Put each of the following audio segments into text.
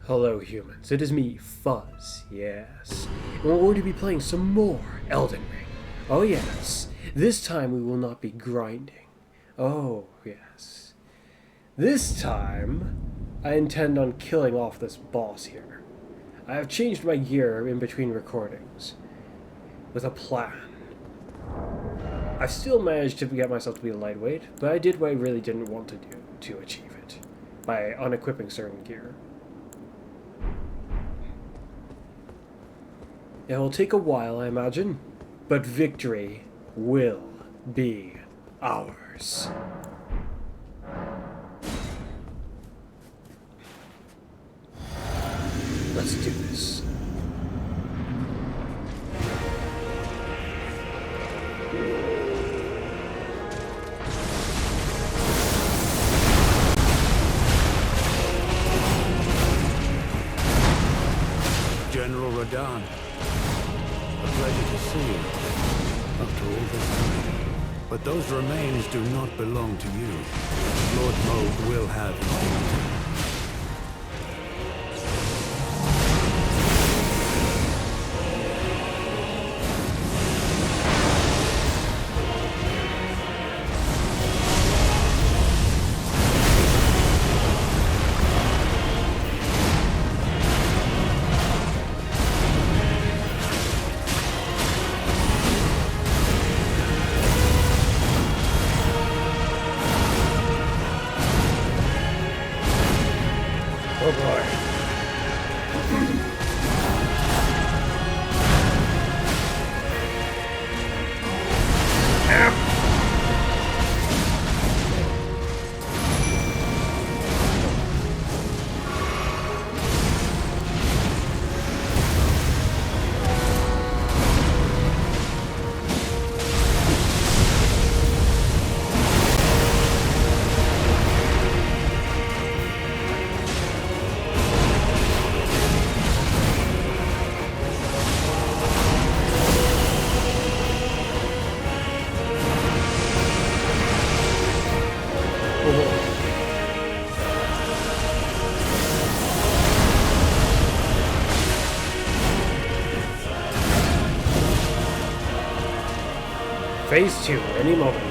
Hello humans, it is me, Fuzz, yes. And we're going to be playing some more Elden Ring. Oh yes, this time we will not be grinding. Oh yes. This time, I intend on killing off this boss here. I have changed my gear in between recordings. With a plan. I've still managed to get myself to be lightweight, but I did what I really didn't want to do to achieve it. By unequipping certain gear. It will take a while, I imagine, but victory will be ours. Let's do this. General Radahn, a pleasure to see you after all this time. But those remains do not belong to you. Lord Moog will have his dignity. Oh boy. Phase 2, any moment.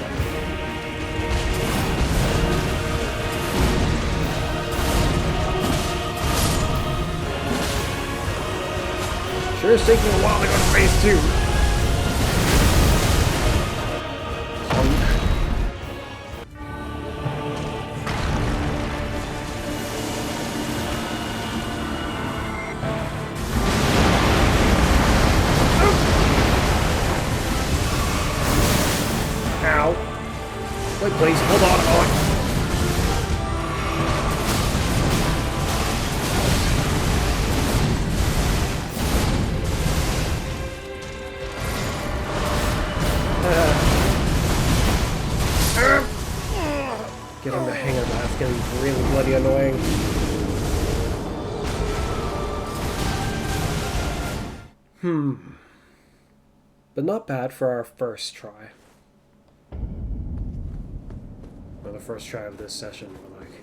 Sure is taking a while to go to phase 2. Ow. Wait, please, hold on, Get him the hang of that, it's getting really bloody annoying. But not bad for our first try. Or the first try of this session, more like.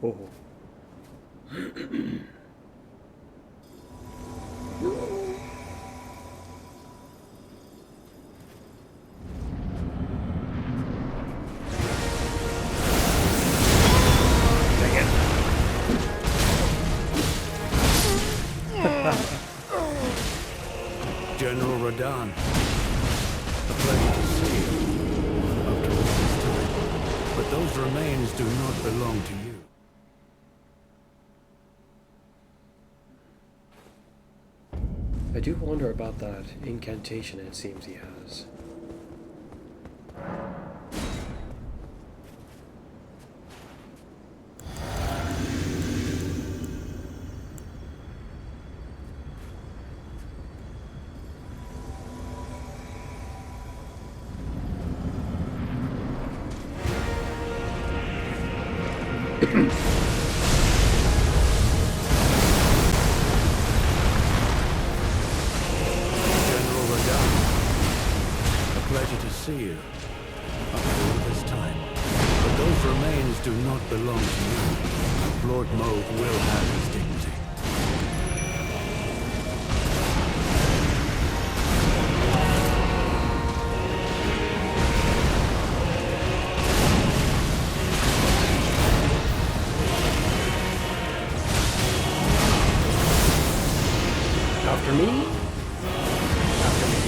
Oh. General Radahn, a pleasure to see you after all this time. But those remains do not belong to you. I do wonder about that incantation it seems he has. see you after all this time. But those remains do not belong to you. Lord Mauve will have his dignity. After me? After me.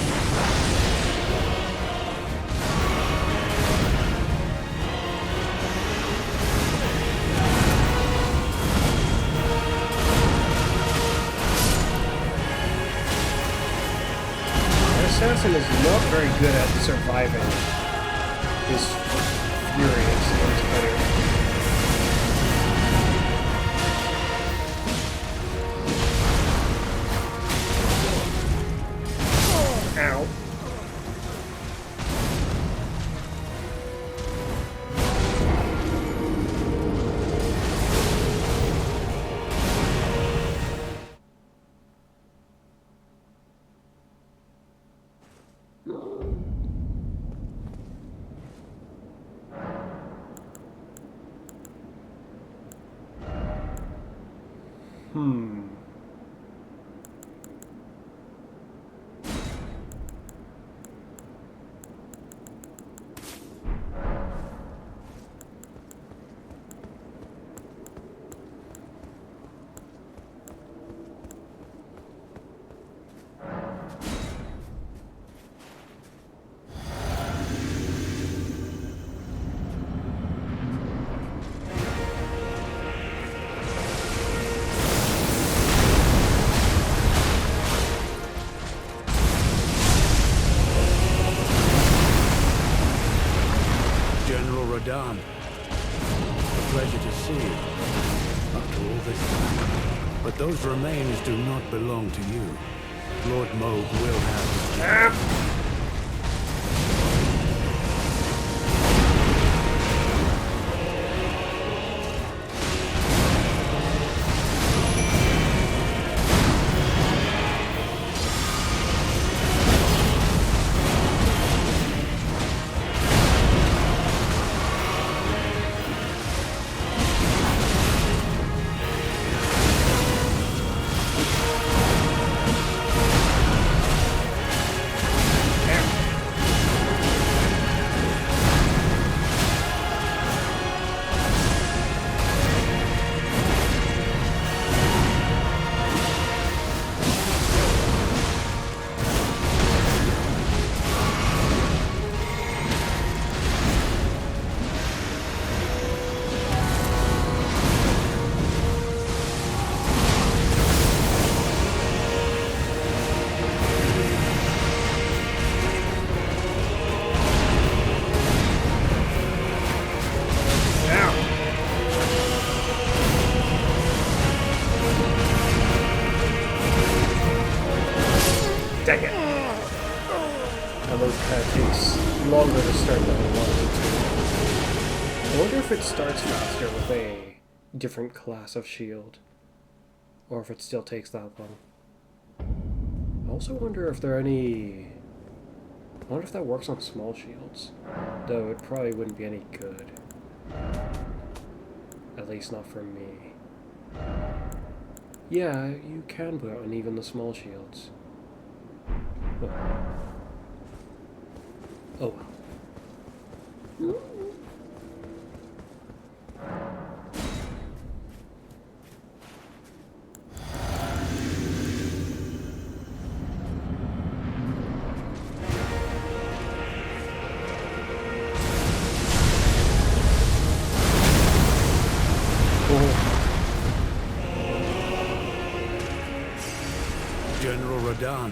An assassin is not very good at surviving his furious anti-player. Ow. Radahn, a pleasure to see you after all this time. But those remains do not belong to you. Lord Mauve will have his Dang it! Now those kind of takes longer to start than I wanted it to. I wonder if it starts faster with a different class of shield. Or if it still takes that long. I also wonder if there are any... I wonder if that works on small shields. Though it probably wouldn't be any good. At least not for me. Yeah, you can put on even the small shields. Oh, oh well. General Radahn, a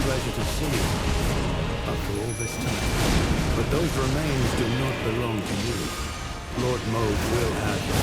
pleasure to see you after all this time. But those remains do not belong to you. Lord Mauve will have you.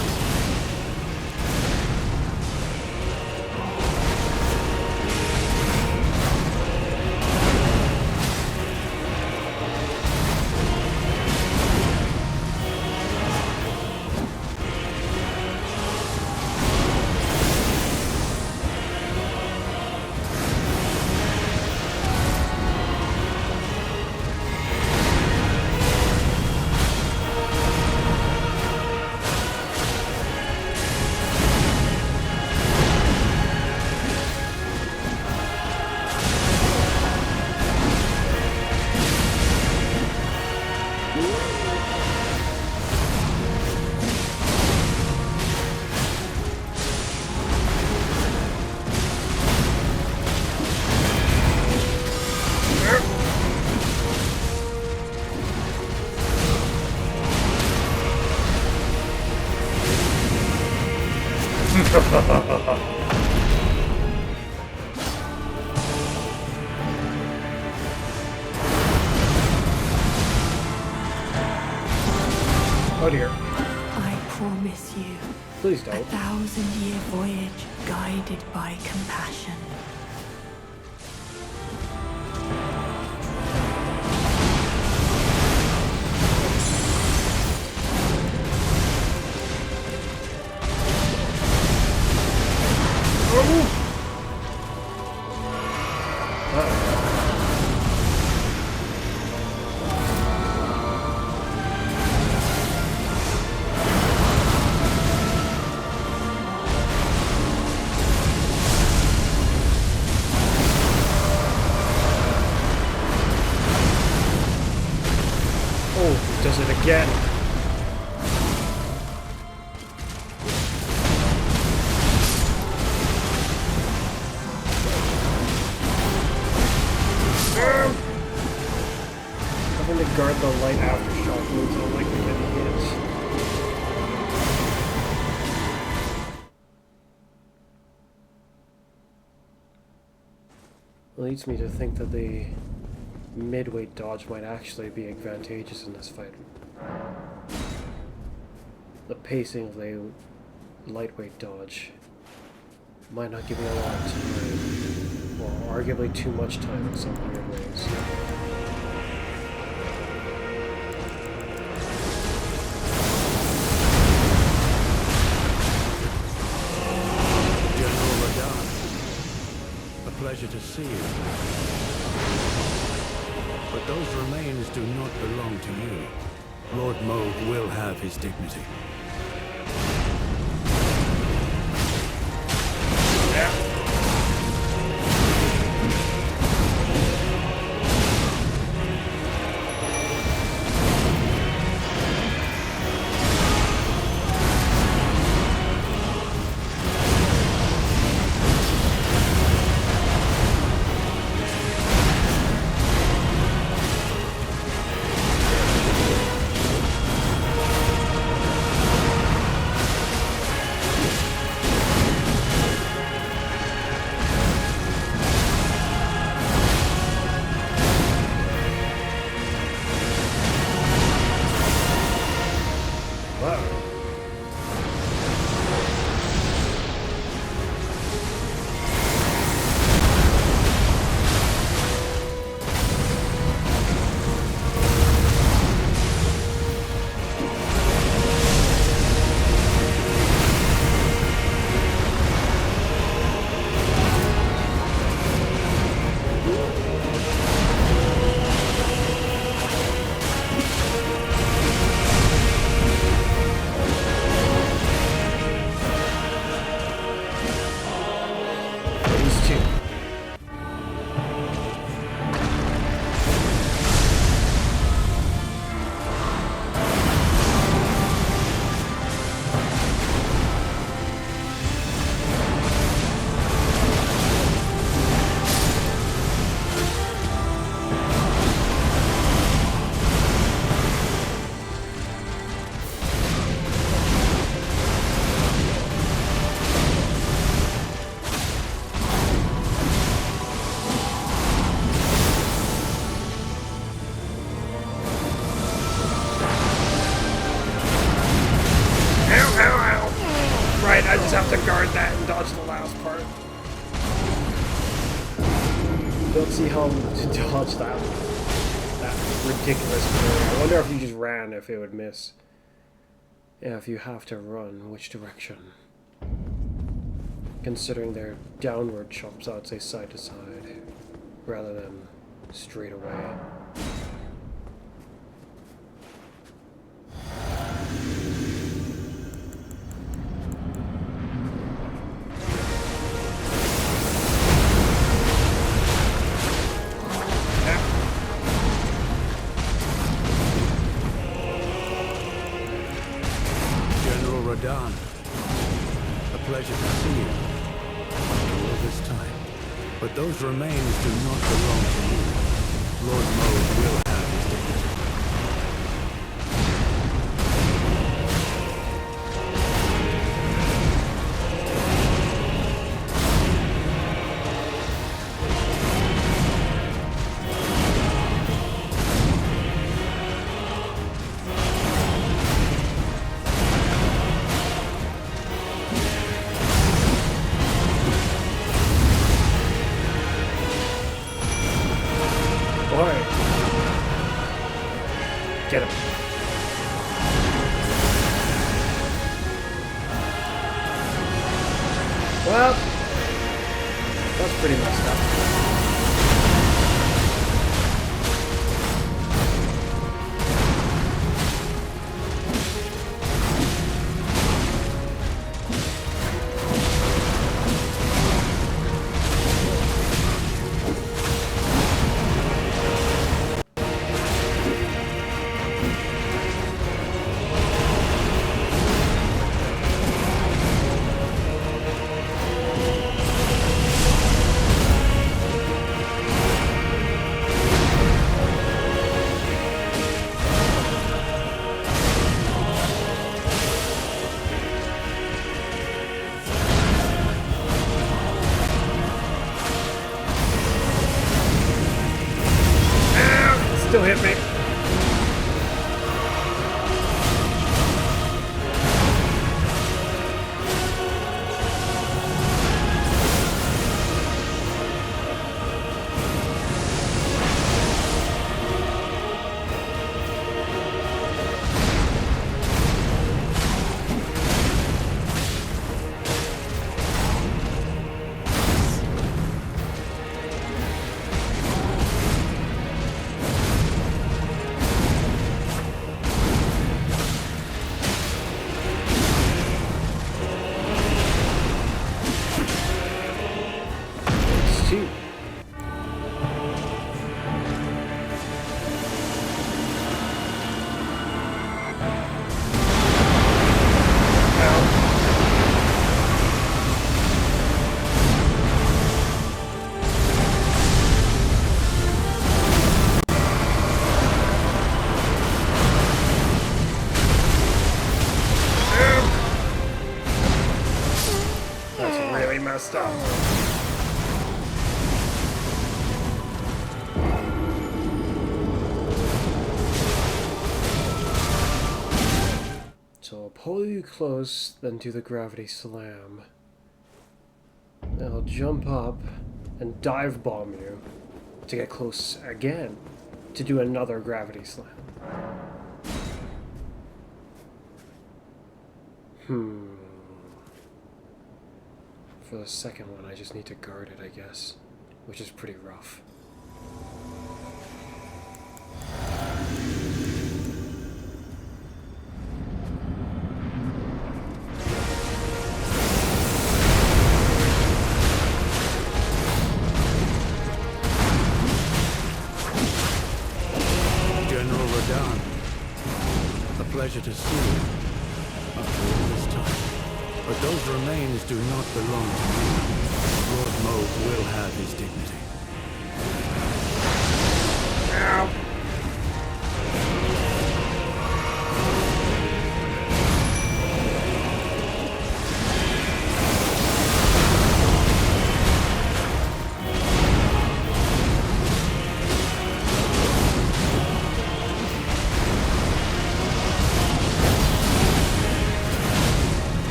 Oh dear. I promise you, Please a don't. 1,000-year voyage guided by compassion. Oh, he does it again. Having to guard the light aftershock moves are like getting hits. Leads me to think that the mid-weight dodge might actually be advantageous in this fight. The pacing of the lightweight dodge might not give me a lot of time, or arguably too much time in some weird ways. General Radahn, a pleasure to see you. But those remains do not belong to you. Lord Moog will have his dignity. I just have to guard that and dodge the last part. Don't see how to dodge that ridiculous parry. I wonder if you just ran, if it would miss. Yeah, if you have to run, which direction? Considering their downward chops, I would say side to side, rather than straight away. Radahn, a pleasure to see you after all this time. But those remains do not belong to you. Lord Moog will have his dignity. Get him. Well, that's pretty messed up. Still hit me. Messed up. So I'll pull you close, then do the gravity slam. Then I'll jump up and dive bomb you to get close again to do another gravity slam. For the second one, I just need to guard it, I guess, which is pretty rough. General Radahn, a pleasure to see you after all this time. But those remains do not belong to you. Lord Moog will have his dignity. Ow!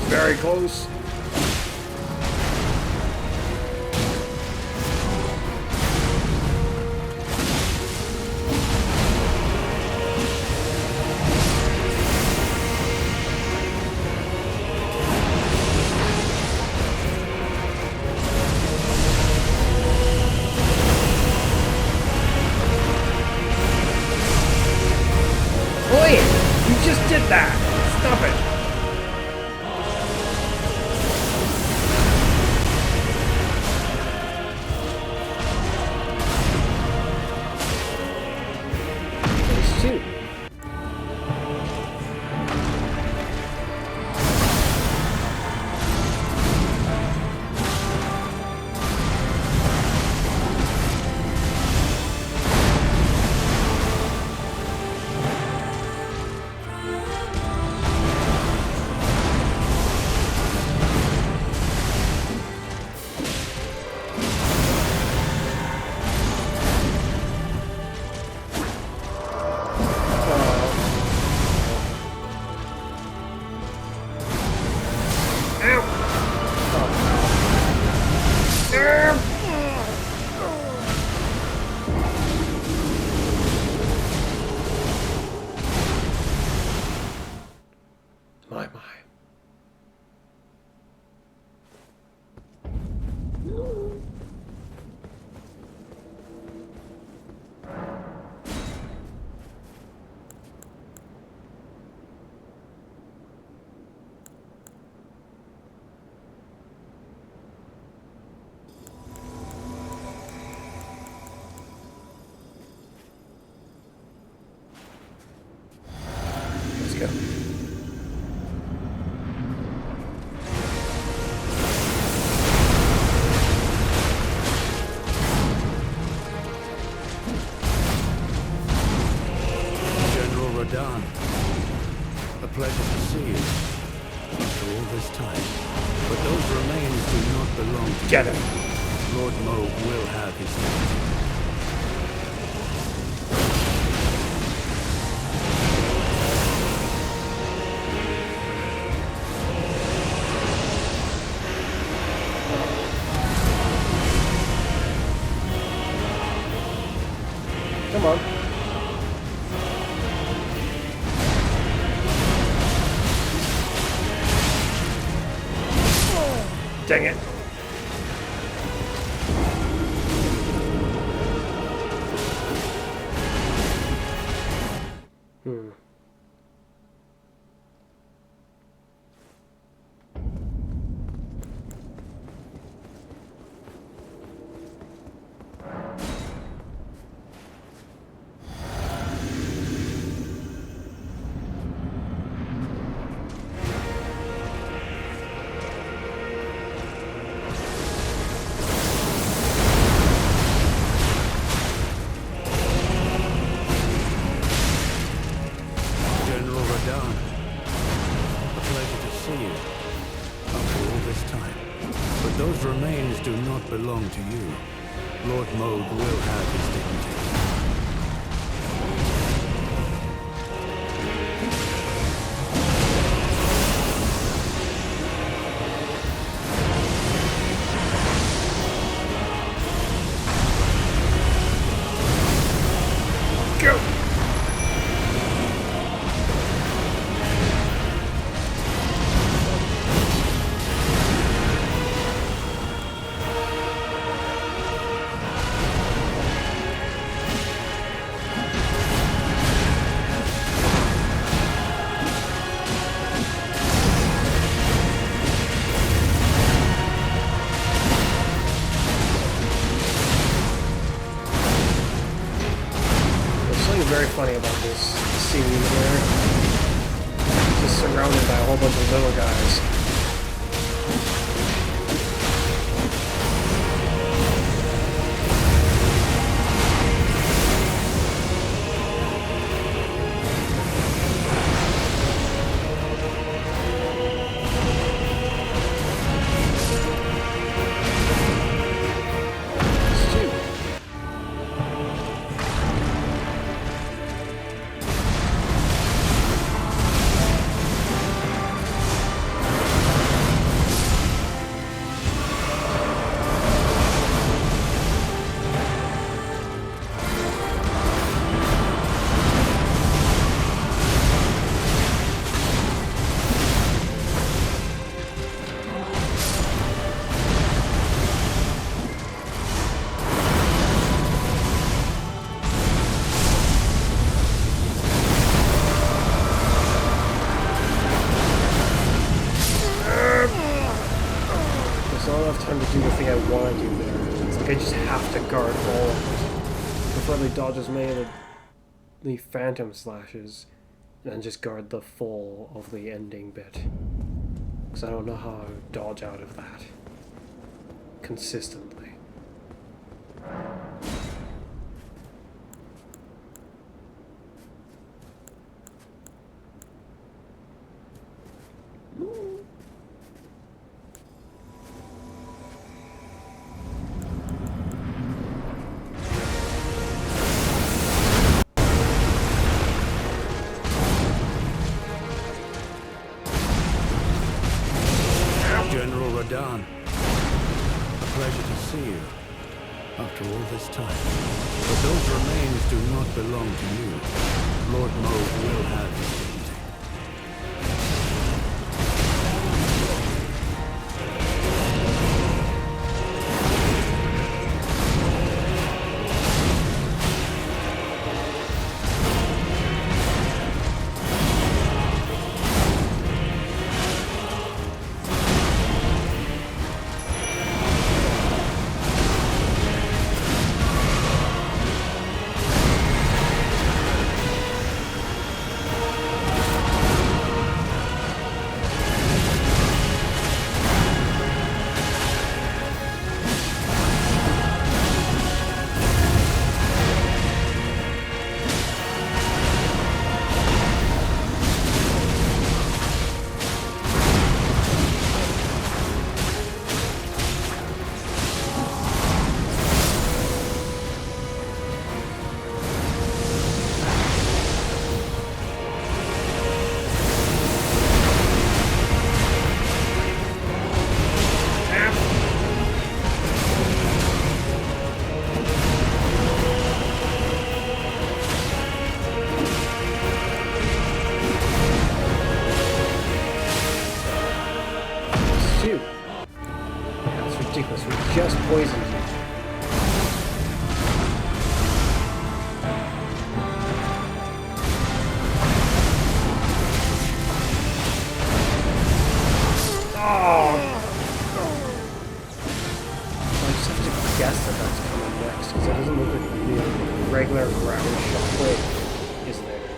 Very close. Oi! You just did that! Stop it! My. Let's go. General Radahn, a pleasure to see you after all this time. But those remains do not belong to Get you. him. Lord Moog will have his dignity. Come on. Dang it. General Radahn, a pleasure to see you after all this time. But those remains do not belong to you. Lord Moog will have his dignity. Go. Very funny about this scene here. Just surrounded by a whole bunch of little guys. Time to do the thing I want to do there. It's like I just have to guard all of it before they dodge as many of the phantom slashes and just guard the full of the ending bit. Because I don't know how I would dodge out of that consistently. General Radahn, a pleasure to see you after all this time. But those remains do not belong to you. Lord Moog will have his dignity. just poisoned you. Oh! I just have to guess that that's coming next, because it doesn't look like the regular ground shockwave is there.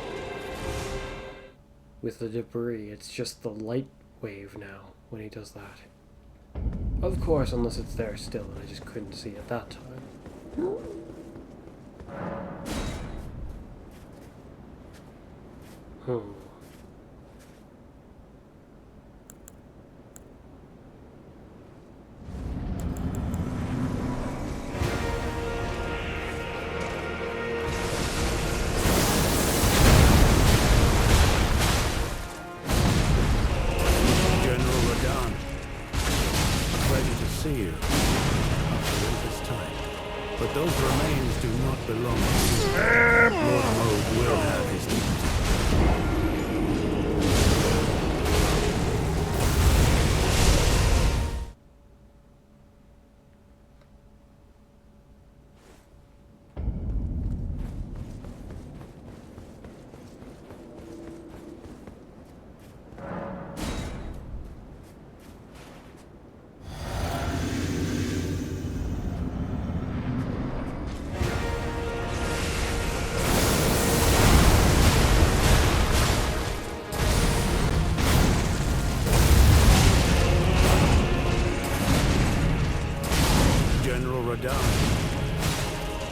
With the debris, it's just the light wave now when he does that. Of course, unless it's there still, and I just couldn't see at that time. General Radahn, a pleasure to see you after all this time. But those remains do not belong to you. Lord Moog will have his dignity. General Radahn,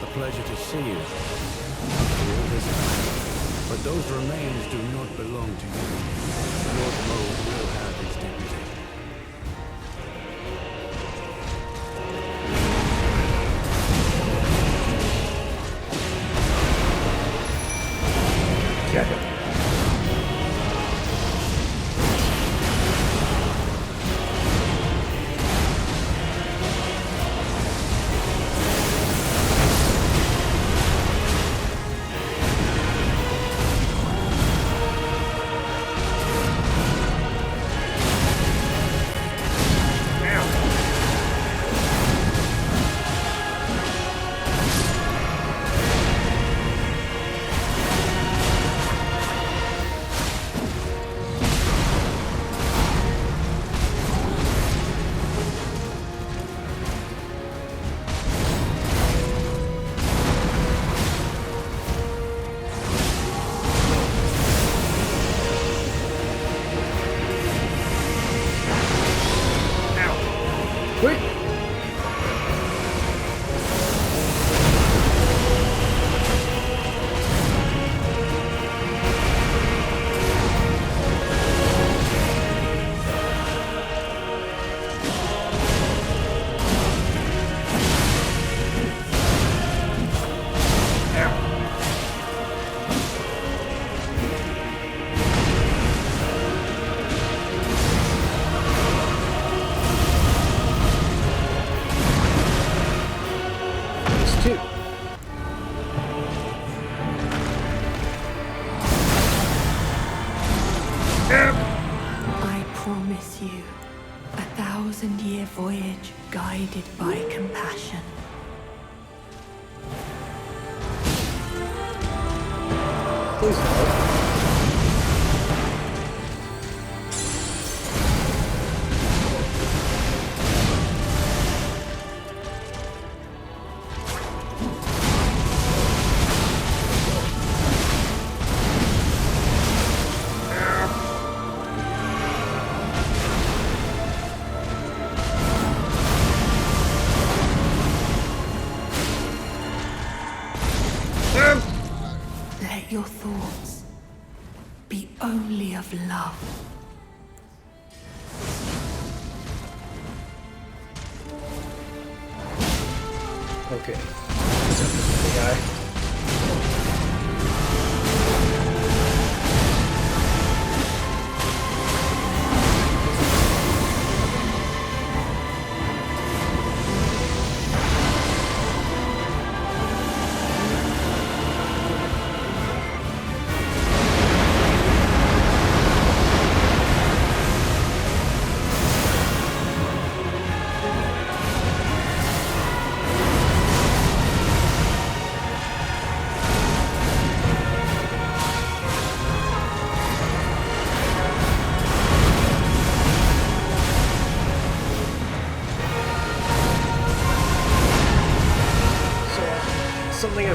a pleasure to see you after all this time. But those remains do not belong to you. Lord Moog will have his dignity. Check it. Quick! Two. I promise you a 1,000-year voyage guided by compassion. Please no. Let your thoughts be only of love. Okay. Is that the guy?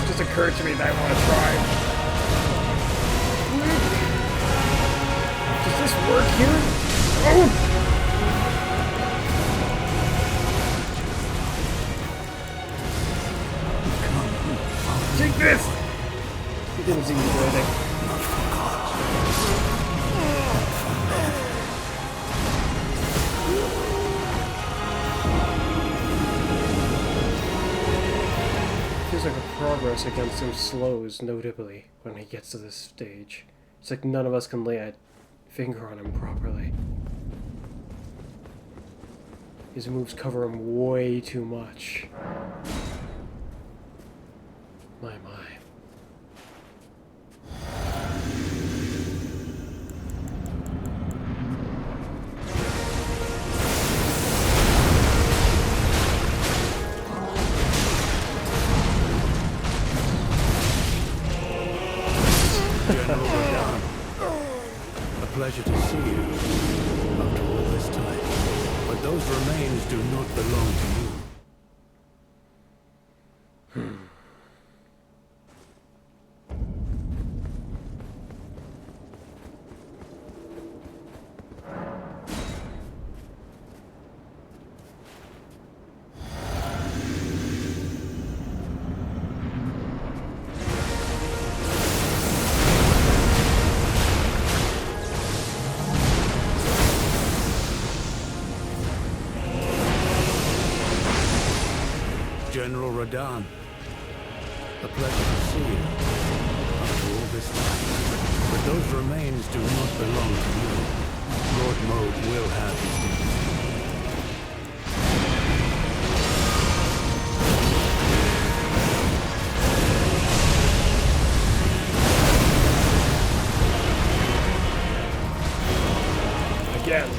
it just occurred to me that I want to try. Does this work here? Oh! Take this! He didn't seem to do anything. Feels like a progress against him slows notably when he gets to this stage. It's like none of us can lay a finger on him properly. His moves cover him way too much. My. General Radahn, a pleasure to see you after all this time. But those remains do not belong to you. General Radahn, a pleasure to see you after all this time. But those remains do not belong to you. Lord Moog will have his dignity. Again.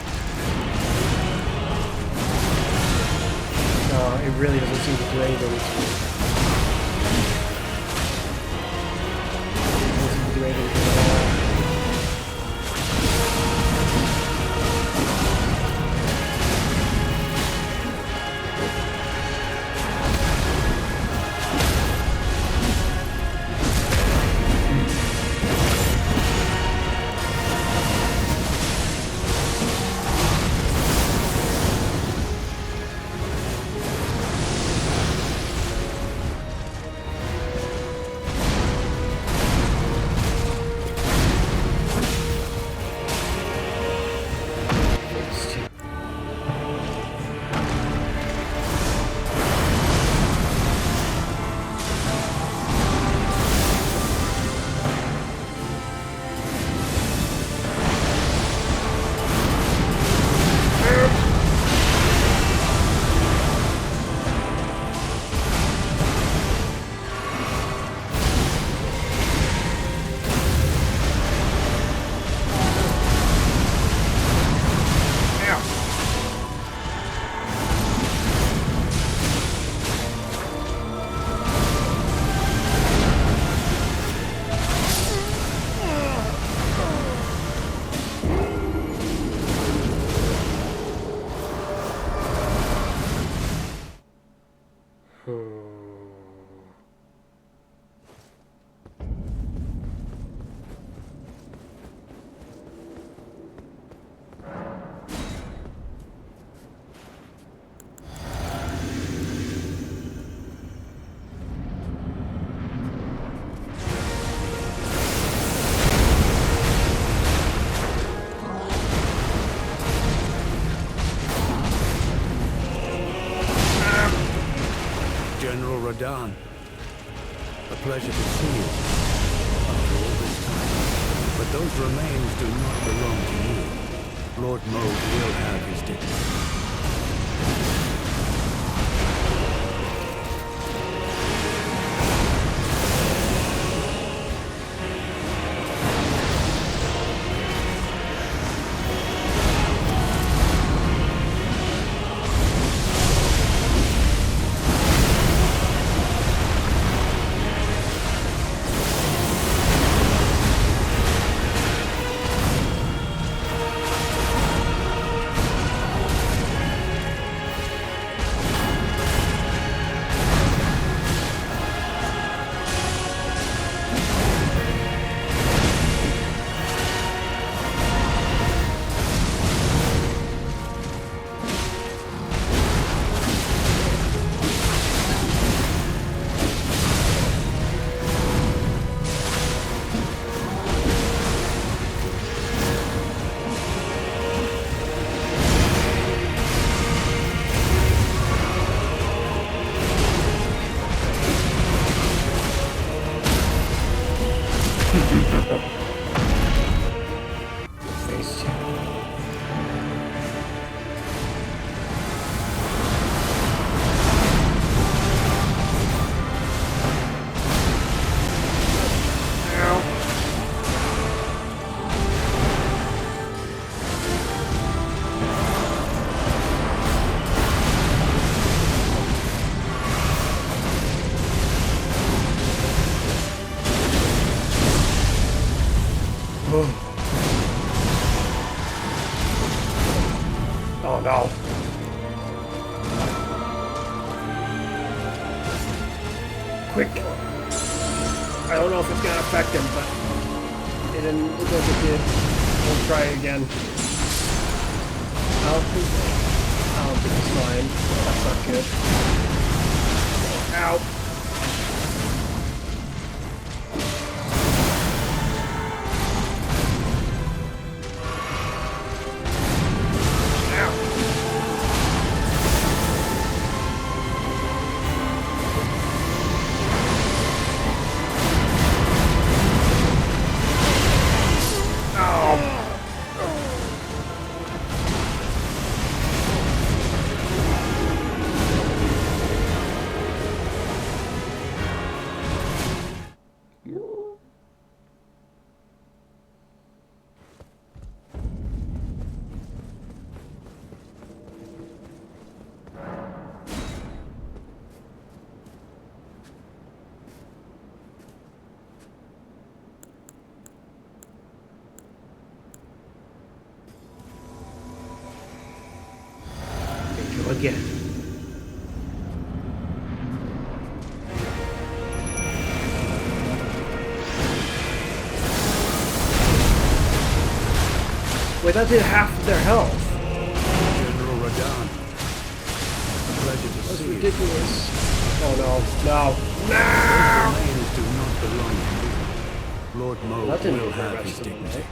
It really doesn't seem to do anything to me. It doesn't seem to do anything to me at all. General Radahn, a pleasure to see you after all this time. But those remains do not belong to you. Lord Moog will have his dignity. Oh no. Quick. I don't know if it's gonna affect him, but it didn't look like it did. We'll try again. I don't think it's fine. That's not good. Ow. Again. Wait, that did half of their health. General Radahn. A pleasure to That's see you. ridiculous. Oh no, no, no! Those remains do not belong to you. Lord Mo That didn't will move the have rest his of them, dignity. right?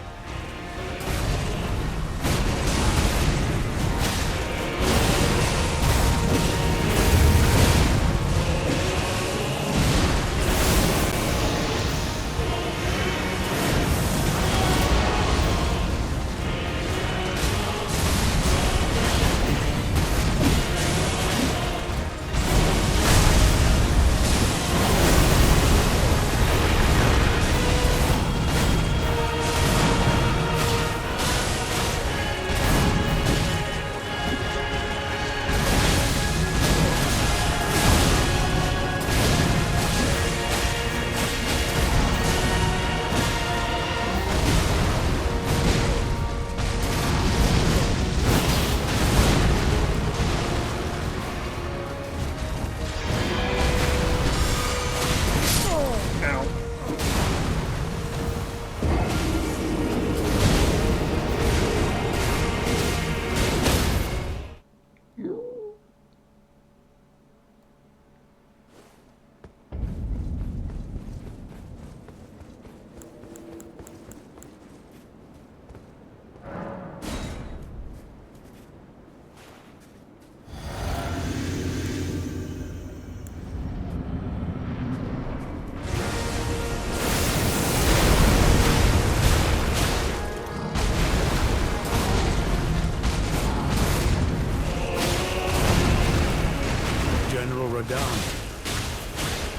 Radahn.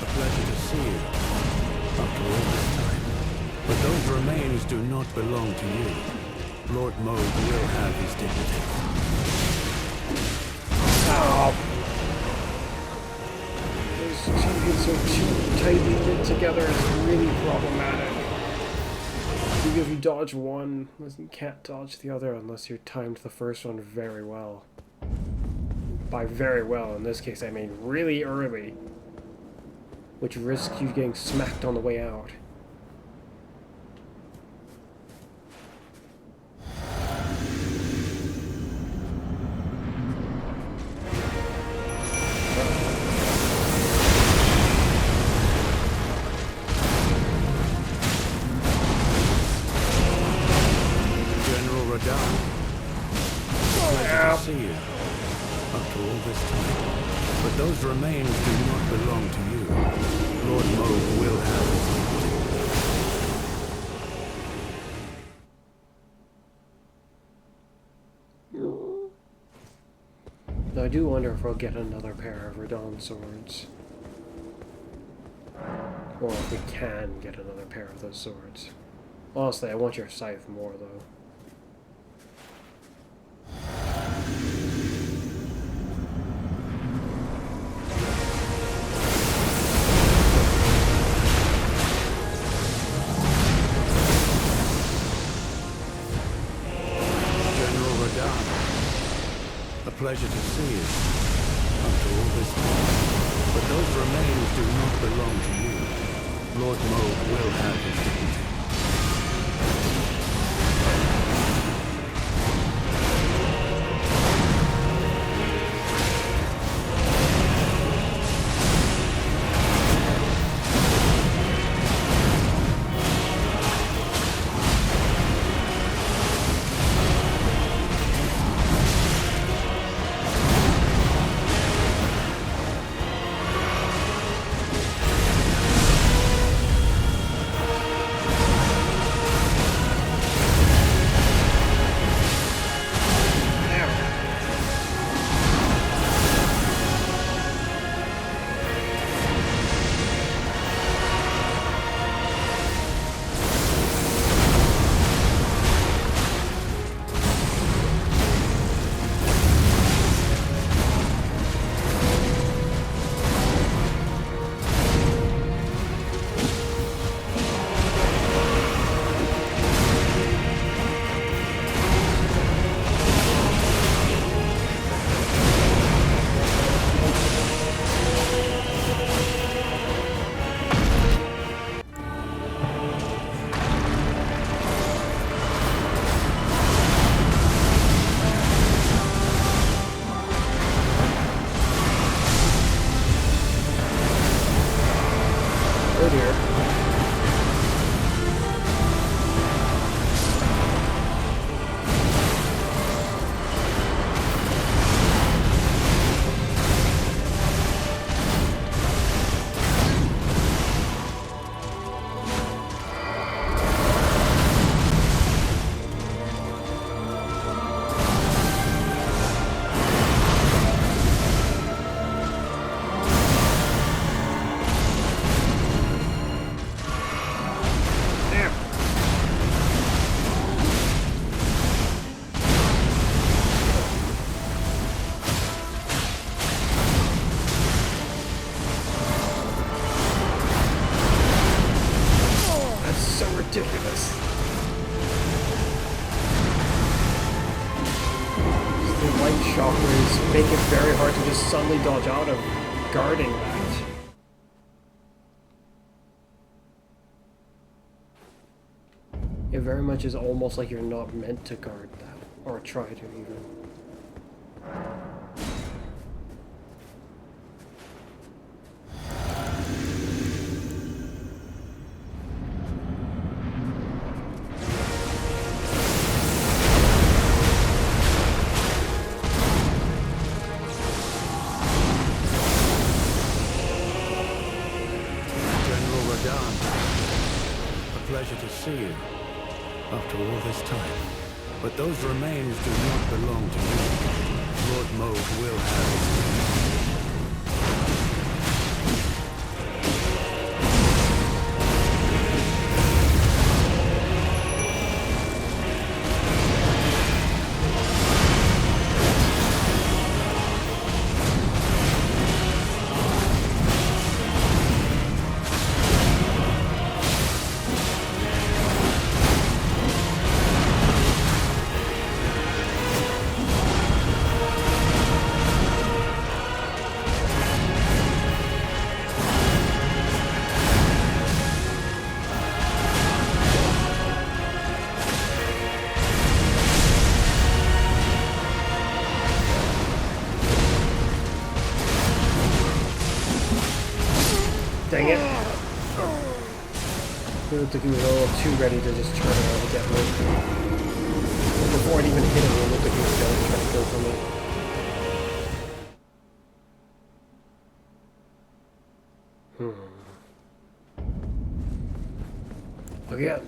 A pleasure to see you after all this time. But those remains do not belong to you. Lord Mo will have his dignity. Ow. Those two hits are too tightly knit together. It's really problematic. Even if you dodge one, you can't dodge the other unless you timed the first one very well. By very well, in this case, I mean really early, which risks you getting smacked on the way out. General Radahn. Pleasure to see you. After all this time. But those remains do not belong to you. Lord Mo will have his dignity. Now, I do wonder if I'll get another pair of Radahn swords. Or if we can get another pair of those swords. Honestly, I want your scythe more, though. pleasure to see you. After all this time. But those remains do not belong to you. Lord Moog will have his dignity. Ridiculous. The light chakras make it very hard to just suddenly dodge out of guarding that. It very much is almost like you're not meant to guard that, or try to even. Pleasure to see you after all this time. But those remains do not belong to you. Lord Moog will have his Dang it. It looked like he was a little too ready to just turn around and get me. Before it even hit him, it looked like he was going to try to go for me. Again.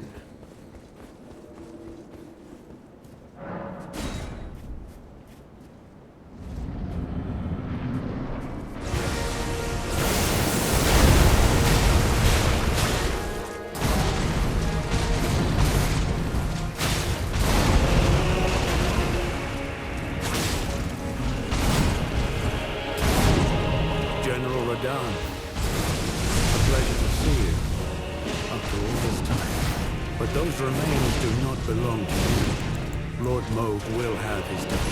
But those remains do not belong to you. Lord Moog will have his dignity.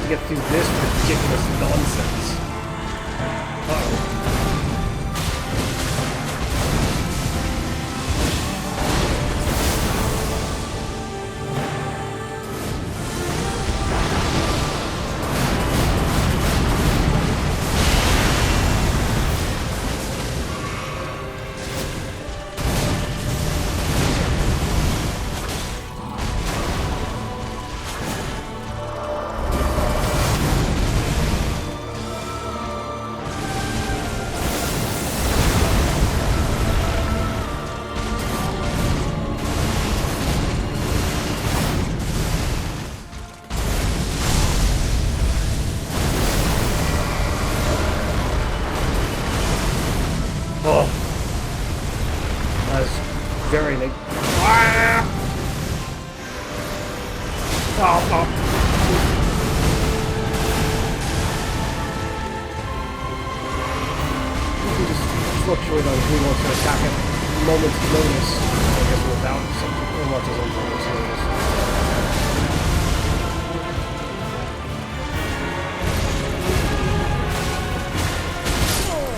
to get through this ridiculous nonsense. Uh-oh. Oh, that's very like. Ah! Oh. You can just fluctuate on who wants to attack at a moment's notice. I guess without something or what doesn't moment's notice.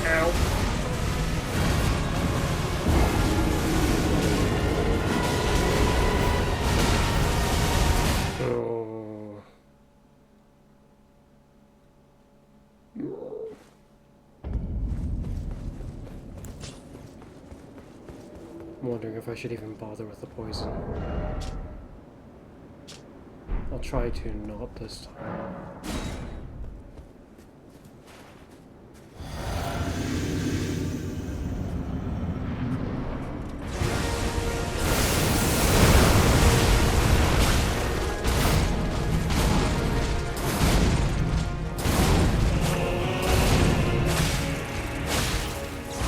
Ow. I'm wondering if I should even bother with the poison. I'll try to not this time.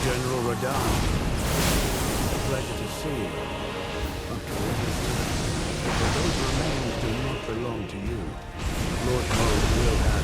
General Radahn. Pleasure to see you. After all this time. But those remains do not belong to you. Lord Mode will have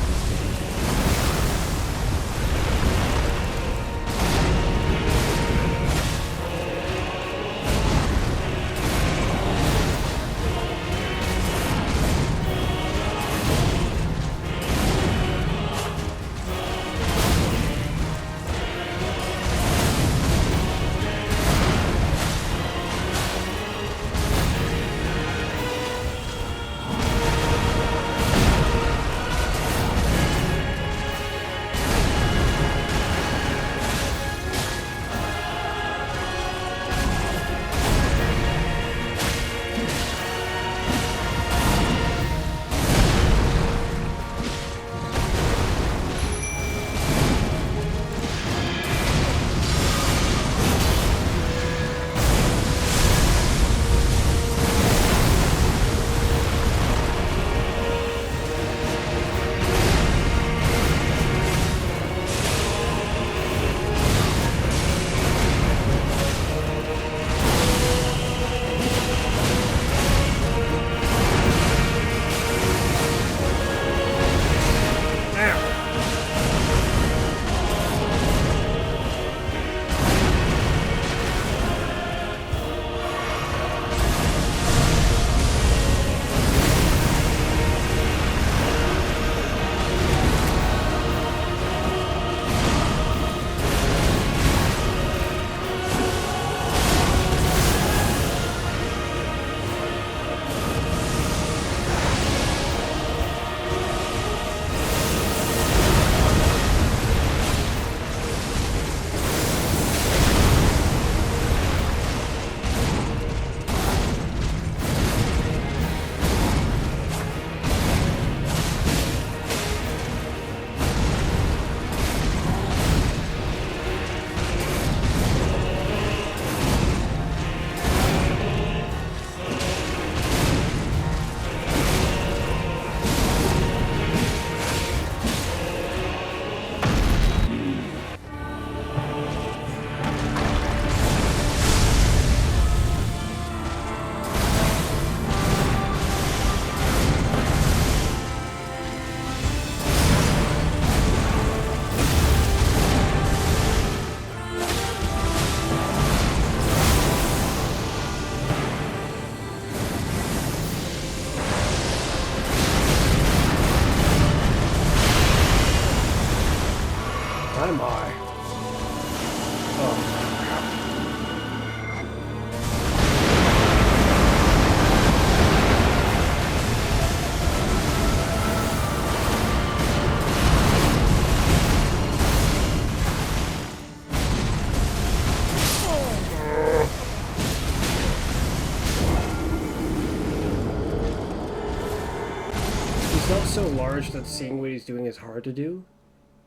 He's not so large that seeing what he's doing is hard to do,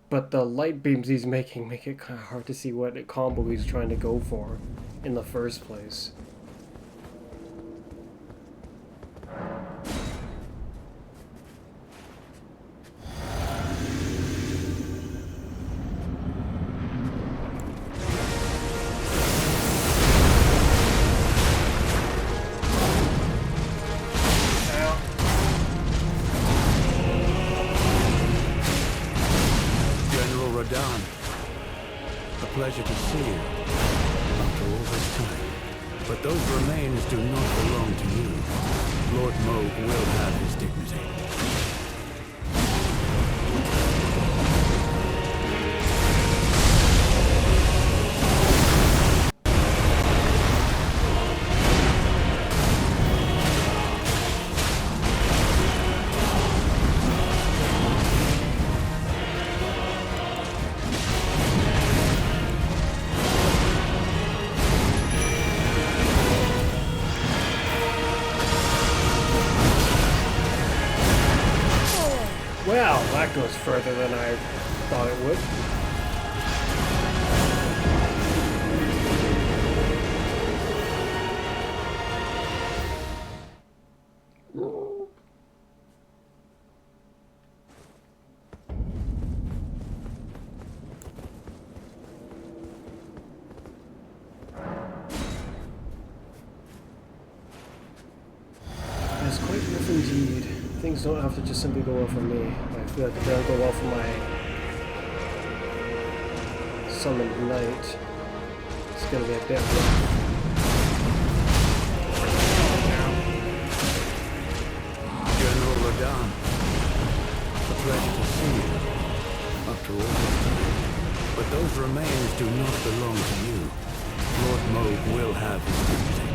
but the light beams he's making make it kind of hard to see what combo he's trying to go for in the first place. Pleasure to see you after all this time. But those remains do not belong to you. Lord Moog will have his dignity. Well, that goes further than I thought it would. It's quite rough indeed. Things don't have to just simply go well for me. I feel like they don't go well for my summoned knight. It's gonna be a bit rough. General Radahn, a pleasure to see you after all this time. But those remains do not belong to you. Lord Moog will have his dignity.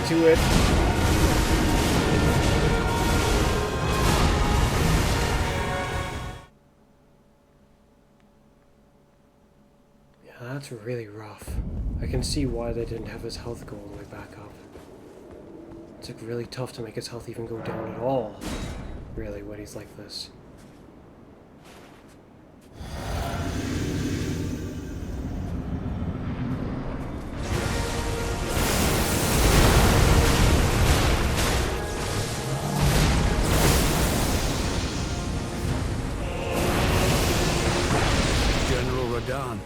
To it. Yeah, That's really rough. I can see why they didn't have his health go all the way back up. It's like really tough to make his health even go down at all, really, when he's like this. General Radahn,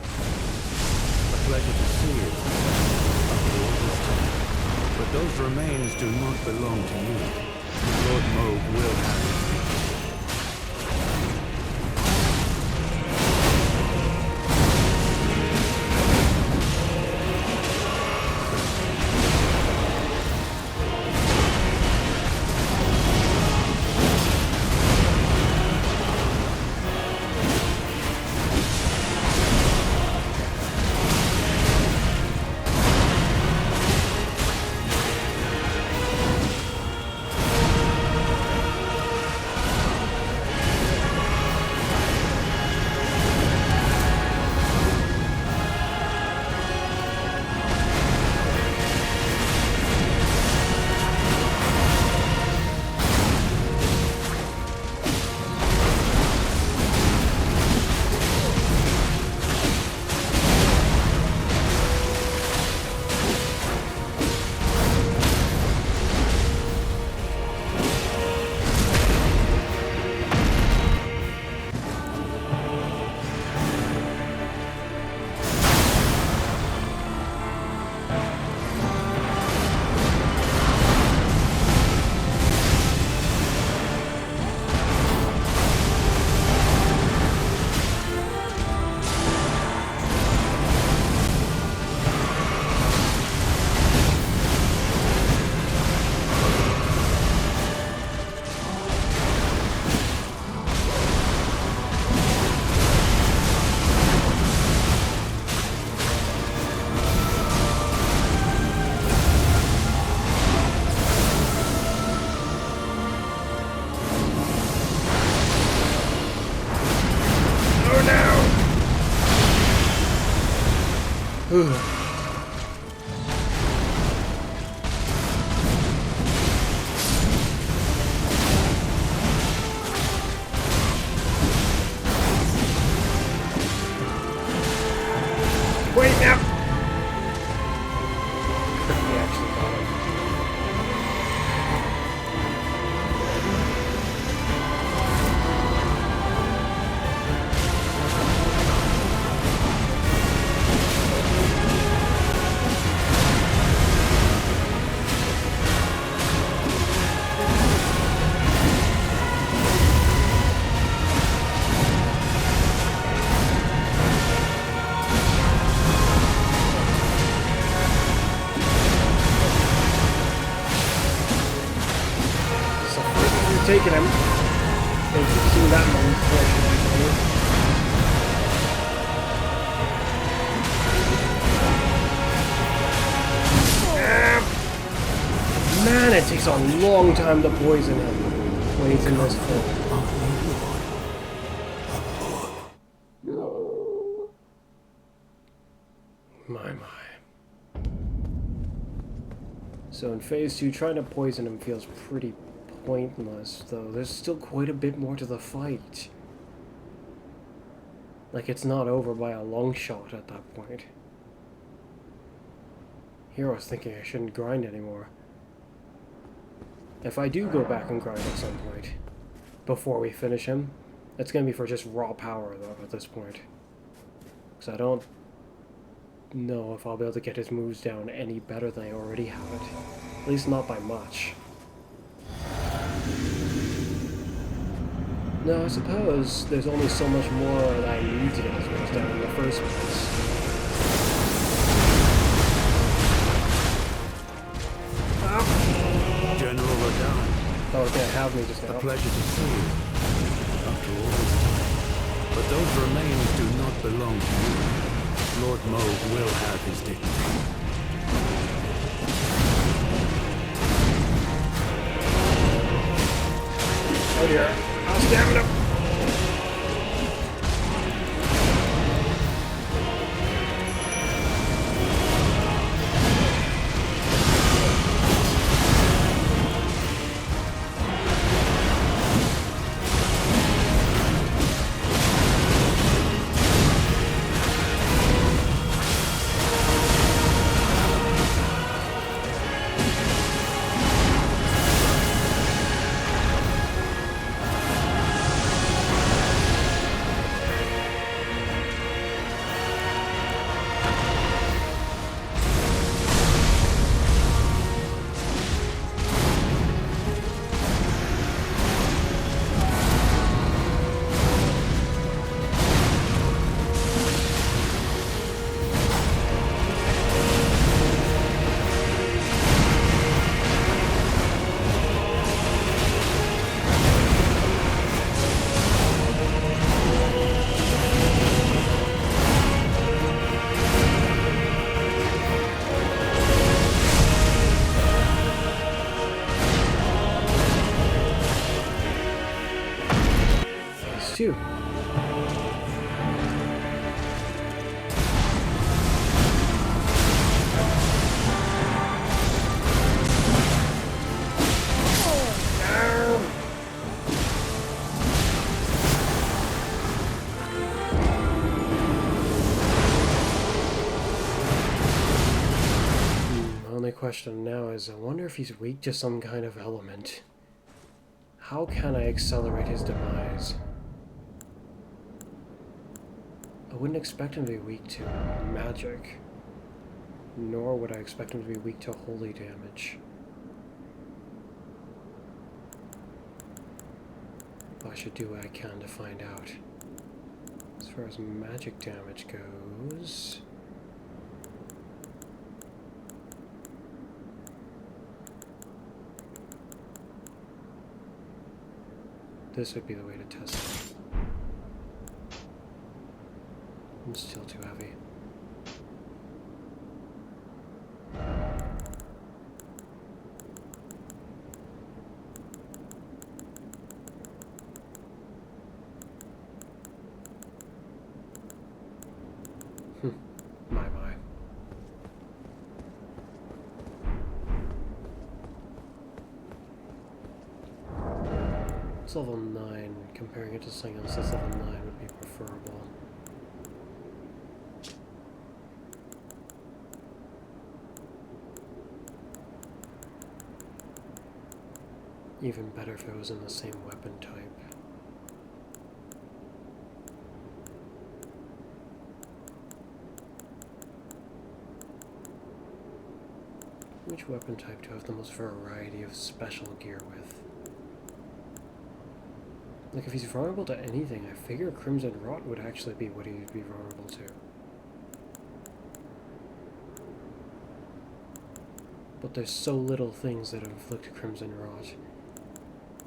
a pleasure to see you. After all this time. But those remains do not belong to you. Lord Moog will have it. Wait now! He actually got him. Taking him. They've seen that moment before. Man, it takes a long time to poison him when he's in this form. My. So in phase 2, trying to poison him feels pretty pointless, though. There's still quite a bit more to the fight. Like, it's not over by a long shot at that point. Here I was thinking I shouldn't grind anymore. If I do go back and grind at some point, before we finish him, it's gonna be for just raw power, though, at this point. Because I don't know if I'll be able to get his moves down any better than I already have it. At least not by much. No, I suppose there's only so much more that I need to get his moves down in the first place. General Radahn. Oh, it's gonna have me just now. A pleasure to see you. After all this time. But those remains do not belong to you. Lord Moog will have his dignity. Oh dear. I'll stamina. Only question now is, I wonder if he's weak to some kind of element. How can I accelerate his demise? I wouldn't expect him to be weak to magic, nor would I expect him to be weak to holy damage. But I should do what I can to find out. As far as magic damage goes... this would be the way to test it. It's still too heavy. My. It's level 9. Comparing it to something else that's level 9 would be preferable. Even better if it was in the same weapon type. Which weapon type do I have the most variety of special gear with? Like, if he's vulnerable to anything, I figure Crimson Rot would actually be what he'd be vulnerable to. But there's so little things that inflict Crimson Rot,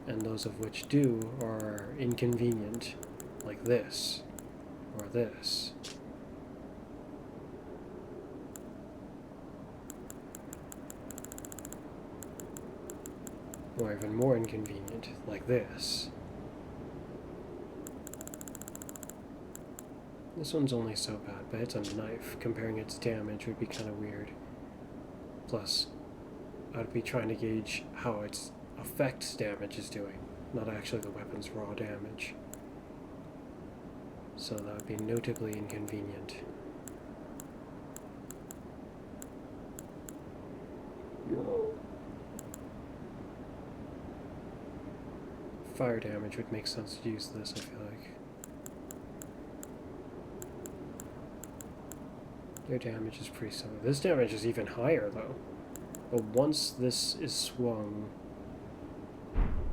and those of which do are inconvenient, like this, or this. Or even more inconvenient, like this. This one's only so bad, but it's a knife. Comparing its damage would be kind of weird. Plus, I'd be trying to gauge how its effects damage is doing, not actually the weapon's raw damage. So that would be notably inconvenient. Fire damage would make sense to use this, I feel like. Their damage is pretty similar. This damage is even higher, though. But once this is swung,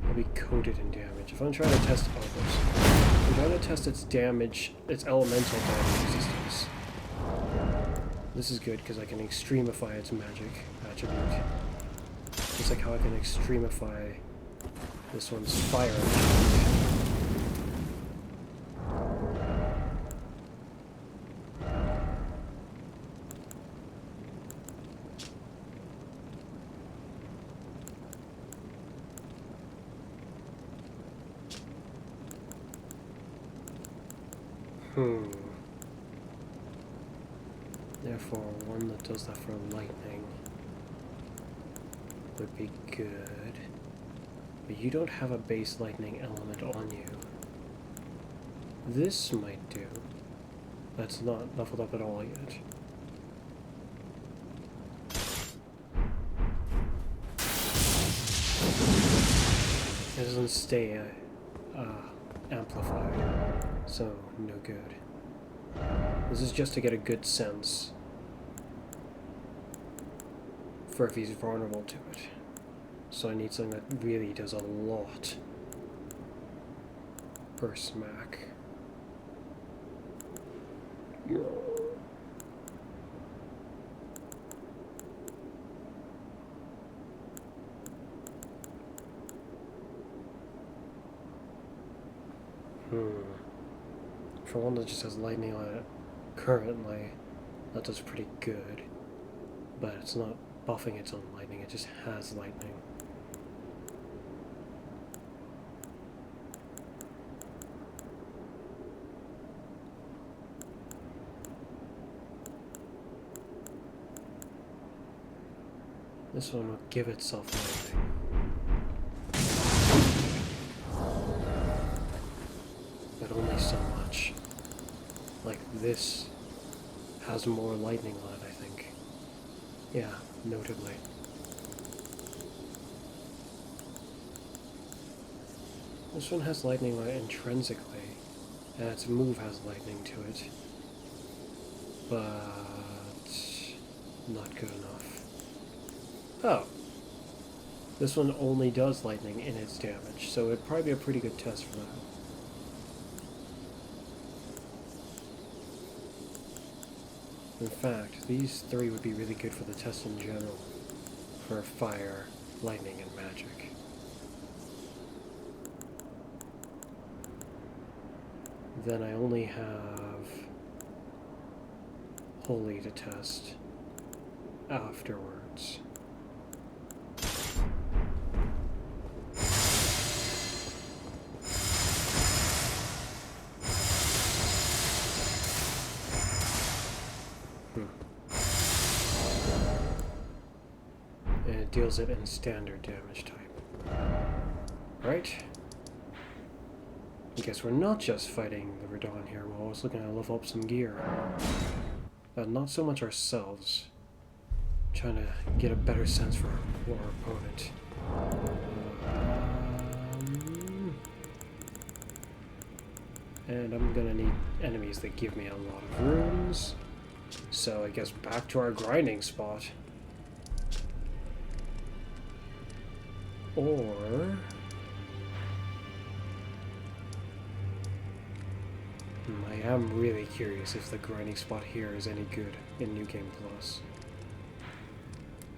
it'll be coated in damage. If I'm trying to test others, I'm trying to test its damage, its elemental damage resistance. This is good because I can extremify its magic attribute. Just like how I can extremify this one's fire attribute. Therefore, one that does that for lightning would be good. But you don't have a base lightning element on you. This might do. That's not leveled up at all yet. It doesn't stay amplified, so no good. This is just to get a good sense for if he's vulnerable to it. So I need something that really does a lot per smack. For one that just has lightning on it currently, that does pretty good. But it's not buffing its own lightning, it just has lightning. This one will give itself lightning. But only so much. Like this has more lightning on it, I think. Yeah, notably. This one has lightning on it intrinsically, and its move has lightning to it. But not good enough. Oh. This one only does lightning in its damage, so it'd probably be a pretty good test for that. In fact, these three would be really good for the test in general. For fire, lightning, and magic. Then I only have Holy to test afterwards. And it deals it in standard damage type. Right? I guess we're not just fighting the Radon here, we're always looking to level up some gear. But not so much ourselves. Trying to get a better sense for our opponent. And I'm gonna need enemies that give me a lot of runes. So I guess back to our grinding spot. Or... I am really curious if the grinding spot here is any good in New Game Plus.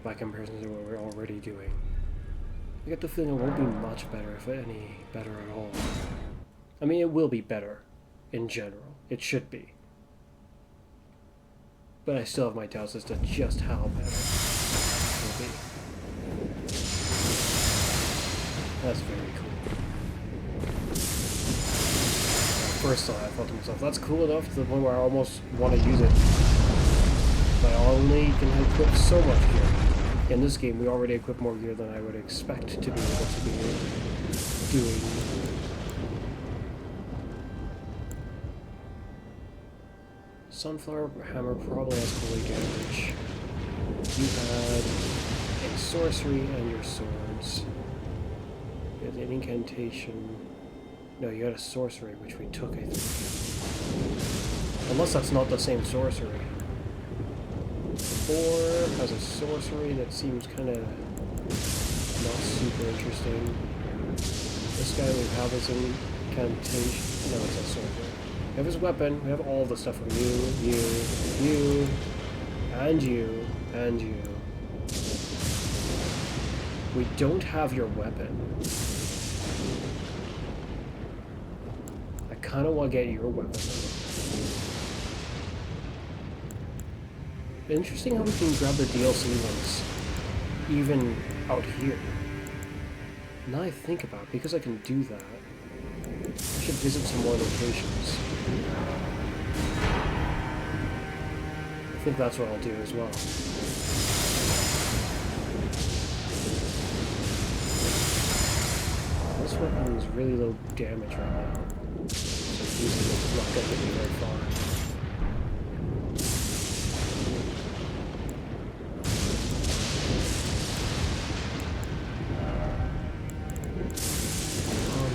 By comparison to what we're already doing. I get the feeling it won't be much better, if any better at all. I mean, it will be better, in general. It should be. But I still have my doubts as to just how better it will be. That's very cool. First thought, I thought to myself, that's cool enough to the point where I almost want to use it. But I only can equip so much gear. In this game, we already equip more gear than I would expect to be able to be doing. Sunflower Hammer probably has holy damage. You had a sorcery and your swords. You had an incantation. No, you had a sorcery, which we took, I think. Unless that's not the same sorcery. 4 has a sorcery that seems kind of not super interesting. This guy we have his incantation. No, it's a sorcery. We have his weapon. We have all the stuff from you, and you, and you. We don't have your weapon. I kind of want to get your weapon. Interesting how we can grab the DLC ones, even out here. Now I think about it, because I can do that, I should visit some more locations. I think that's what I'll do as well. This weapon is really low damage right now, so using it is not going to get me very far.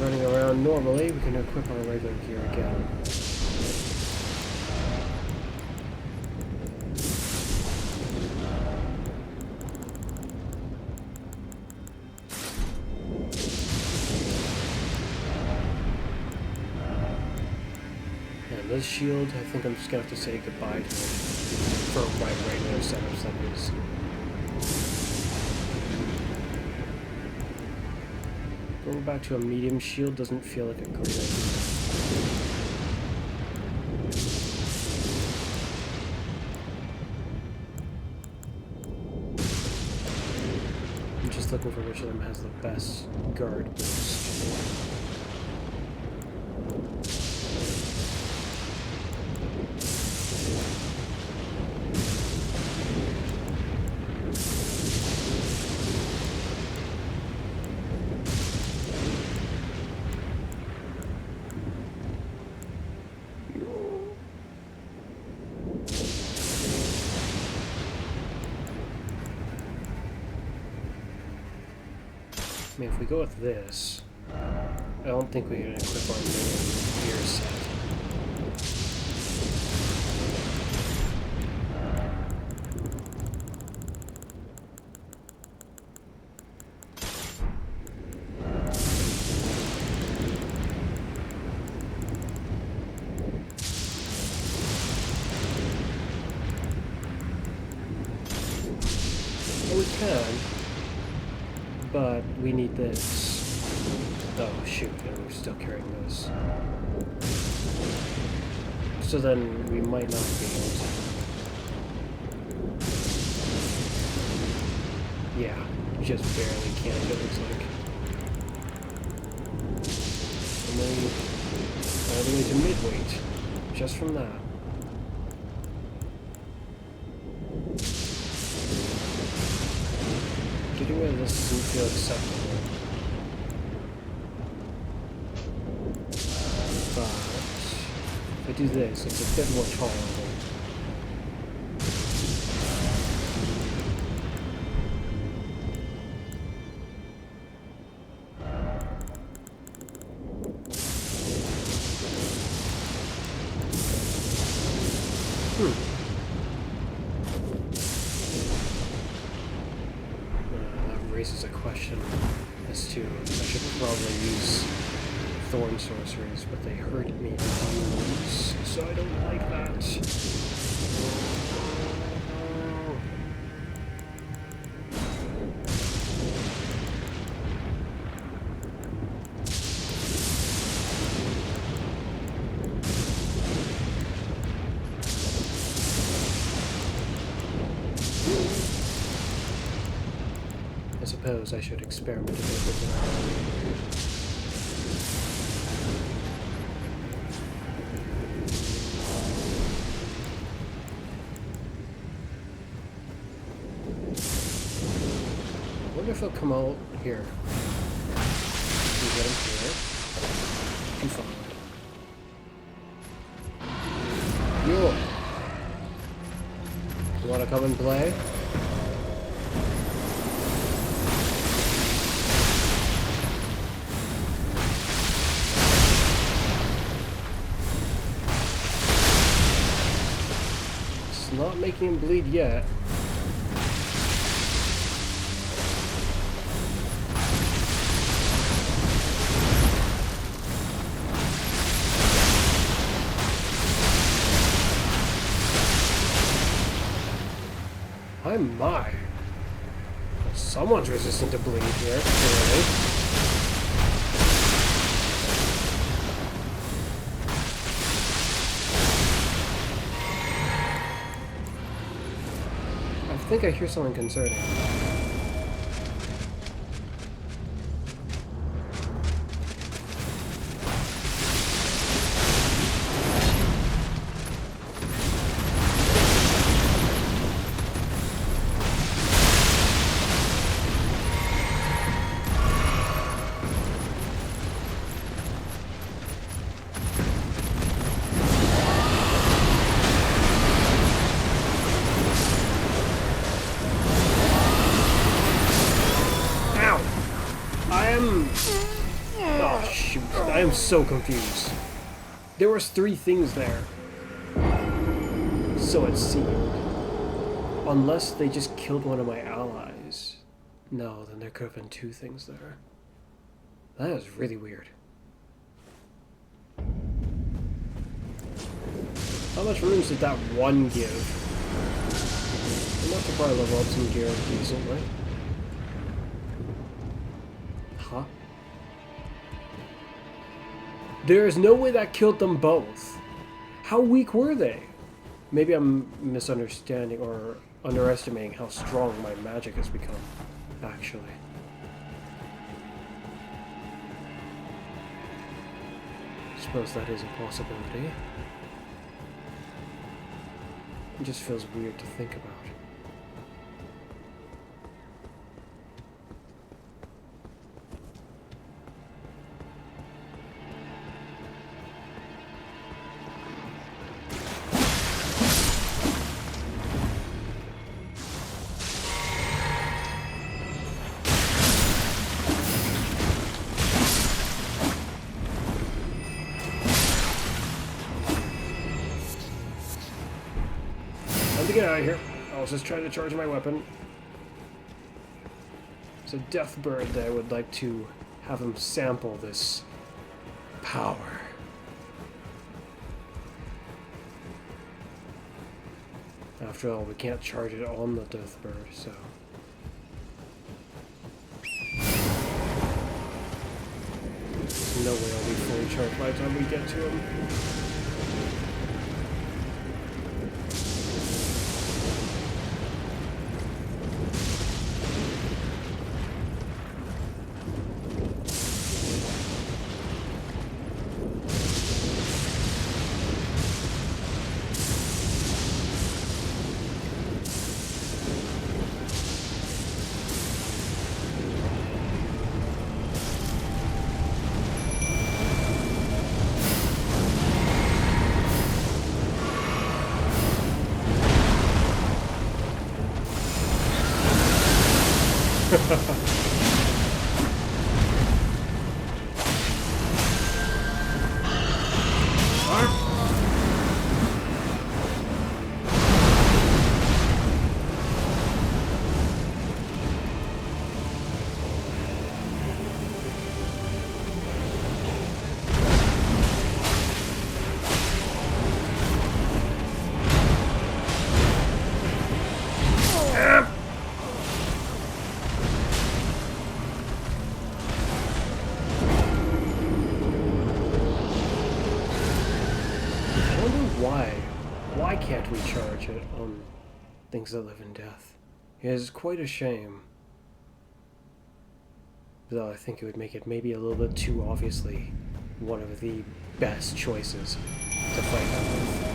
Running around normally, we can equip our regular gear again. And this shield, I think I'm just gonna have to say goodbye to it for my regular setups, that is. Going back to a medium shield doesn't feel like a great idea. I'm just looking for which of them has the best guard boost. mean, if we go with this, I don't think we can equip our new gear set. We can, but we need this. Oh shoot, and we're still carrying this. So then we might not be able to. Yeah, just barely can't, it looks like. And then all the way to midweight, just from that. Getting rid of this doesn't feel acceptable. But if I do this, it's a bit more tolerable. Raises a question as to I should probably use thorn sorceries, but they hurt me to use, so I don't like that. I suppose I should experiment a bit with that. I wonder if he'll come out here. Can you get him here? Too far. Yo! You wanna come and play? Not making him bleed yet. Oh my. Someone's resistant to bleed here, clearly. I think I hear something concerning. Oh shoot, I am so confused. There was 3 things there. So it seemed. Unless they just killed one of my allies. No, then there could have been 2 things there. That is really weird. How much runes did that one give? Enough to probably level up some gear decently. Huh? There is no way that killed them both. How weak were they? Maybe I'm misunderstanding or underestimating how strong my magic has become, actually. I suppose that is a possibility. It just feels weird to think about. to get out of here. I was just trying to charge my weapon. It's a death bird that I would like to have him sample this power. After all, we can't charge it on the death bird, so... no way I'll be fully charged by the time we get to him. Why can't we charge it on things that live in death? It is quite a shame. Though I think it would make it maybe a little bit too obviously one of the best choices to fight that with.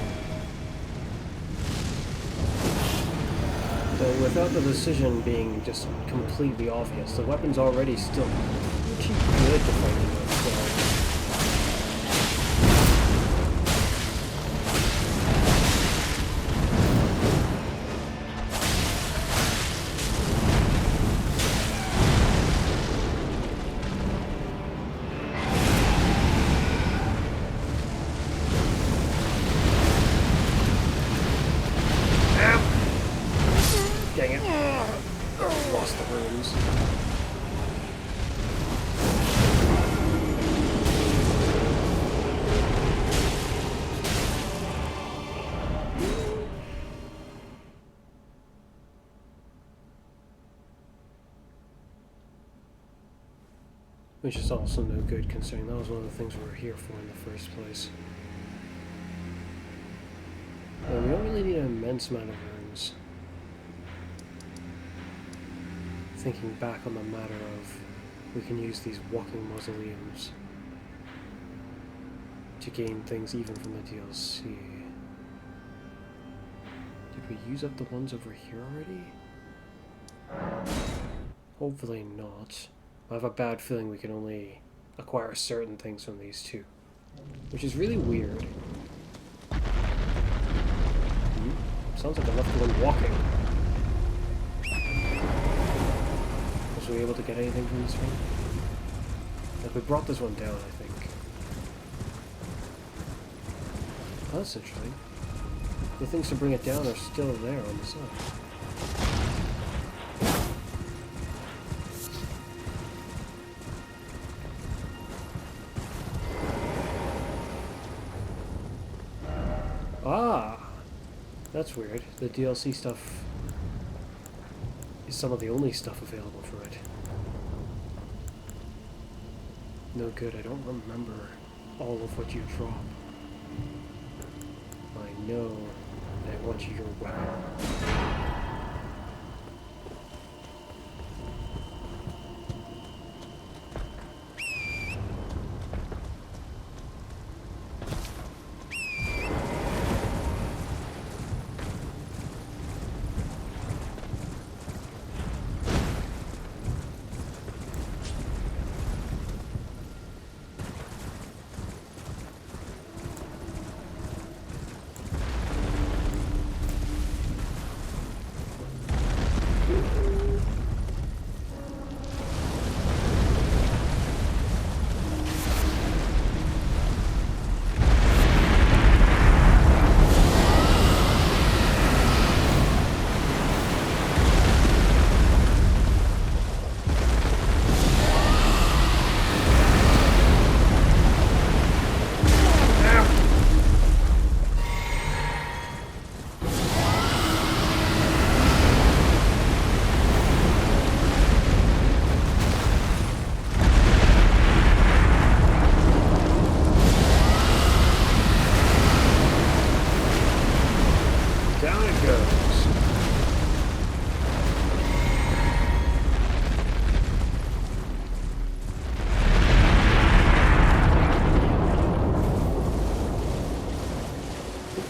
Though without the decision being just completely obvious, the weapon's already still pretty good to fight with, so... Dang it. Lost the runes. Which is also no good considering that was one of the things we were here for in the first place. Well, we don't really need an immense amount of runes. Thinking back on the matter of we can use these walking mausoleums to gain things even from the DLC. Did we use up the ones over here already? Hopefully not. I have a bad feeling we can only acquire certain things from these two, which is really weird. Sounds like I left one walking. Was we able to get anything from this one? Like, we brought this one down, I think. Oh, that's interesting. The things to bring it down are still there on the side. Ah! That's weird. The DLC stuff is some of the only stuff available for it. No good, I don't remember all of what you drop. I know that I want you your weapon.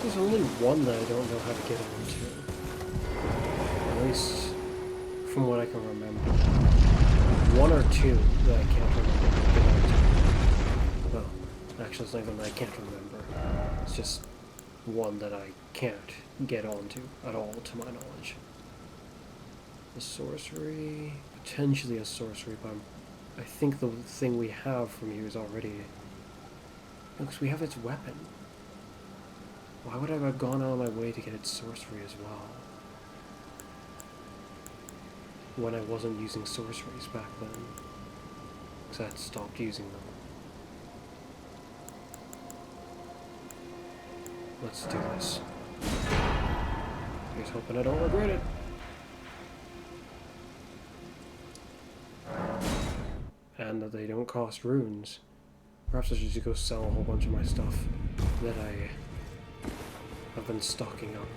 There's only one that I don't know how to get onto. At least from what I can remember. One or two that I can't remember how to get onto. Well, actually it's not even that I can't remember. It's just one that I can't get onto at all, to my knowledge. A sorcery, potentially a sorcery, but I think the thing we have from you is already... No, because we have its weapon. Why would I have gone out of my way to get its sorcery as well? When I wasn't using sorceries back then. Because I had stopped using them. Let's do this. Here's hoping I don't regret it. And that they don't cost runes. Perhaps I should just go sell a whole bunch of my stuff that I have been stocking up.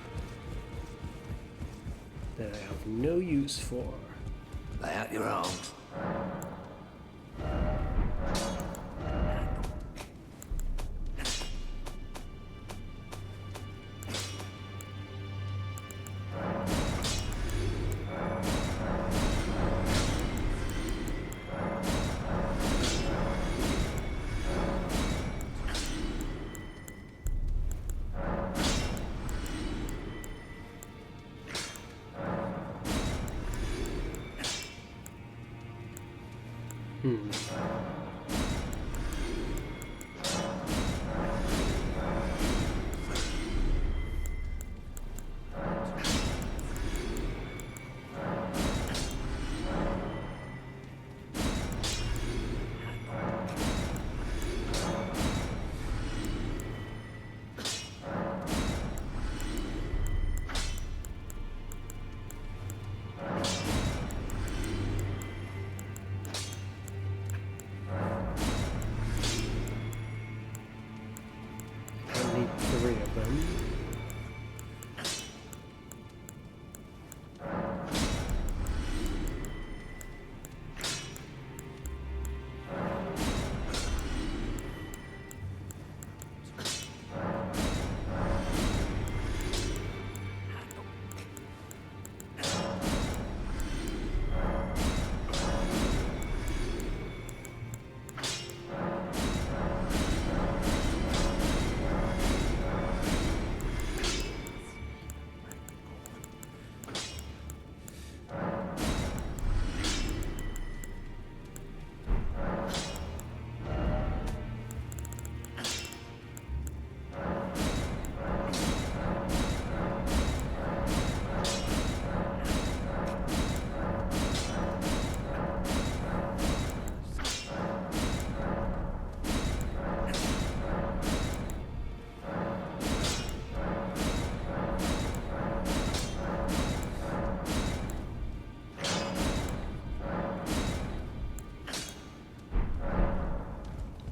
That I have no use for. Lay out your arms. Three of them.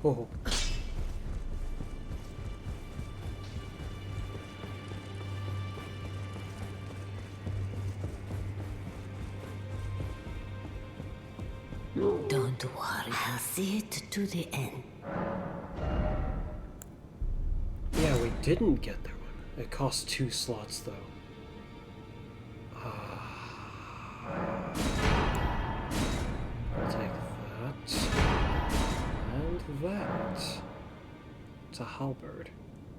Oh. Don't worry, I'll see it to the end. Yeah, we didn't get that one. It cost 2 slots though. I'll take that. And that. It's a halberd.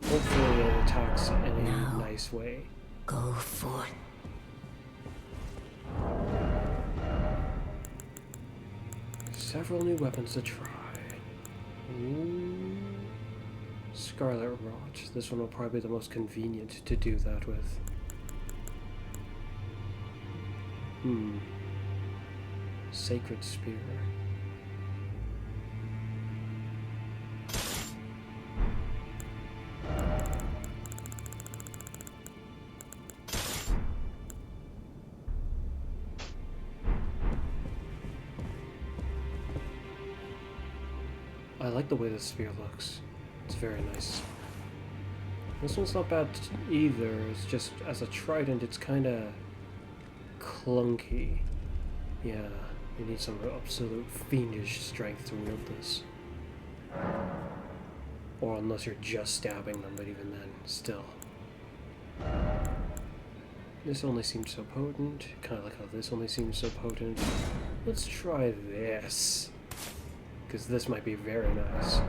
Hopefully it attacks in a nice way. Go for it. Several new weapons to try. Ooh. Scarlet Rot. This one will probably be the most convenient to do that with. Sacred Spear. I like the way the spear looks. It's very nice. This one's not bad either. It's just, as a trident, it's kind of clunky. Yeah, you need some absolute fiendish strength to wield this. Or unless you're just stabbing them, but even then, still. This only seems so potent. Kind of like how this only seems so potent. Let's try this. Because this might be very nice.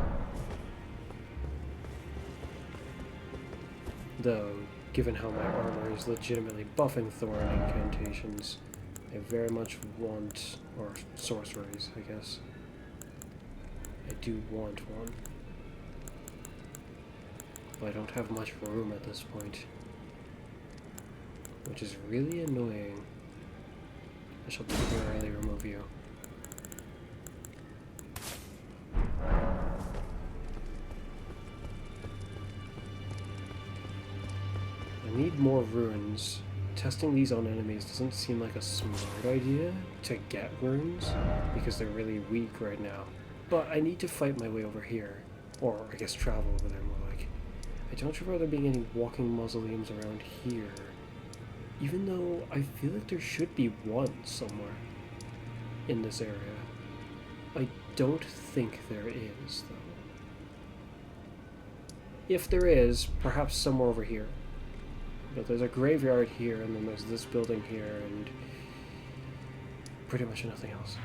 Though, given how my armor is legitimately buffing Thorn incantations, I very much want, or sorceries, I guess. I do want one. But I don't have much room at this point. Which is really annoying. I shall temporarily remove you. I need more runes. Testing these on enemies doesn't seem like a smart idea to get runes, because they're really weak right now. But I need to fight my way over here. Or, I guess, travel over there more like. I don't remember there being any walking mausoleums around here. Even though I feel like there should be one somewhere in this area. I don't think there is, though. If there is, perhaps somewhere over here. But there's a graveyard here, and then there's this building here, and pretty much nothing else.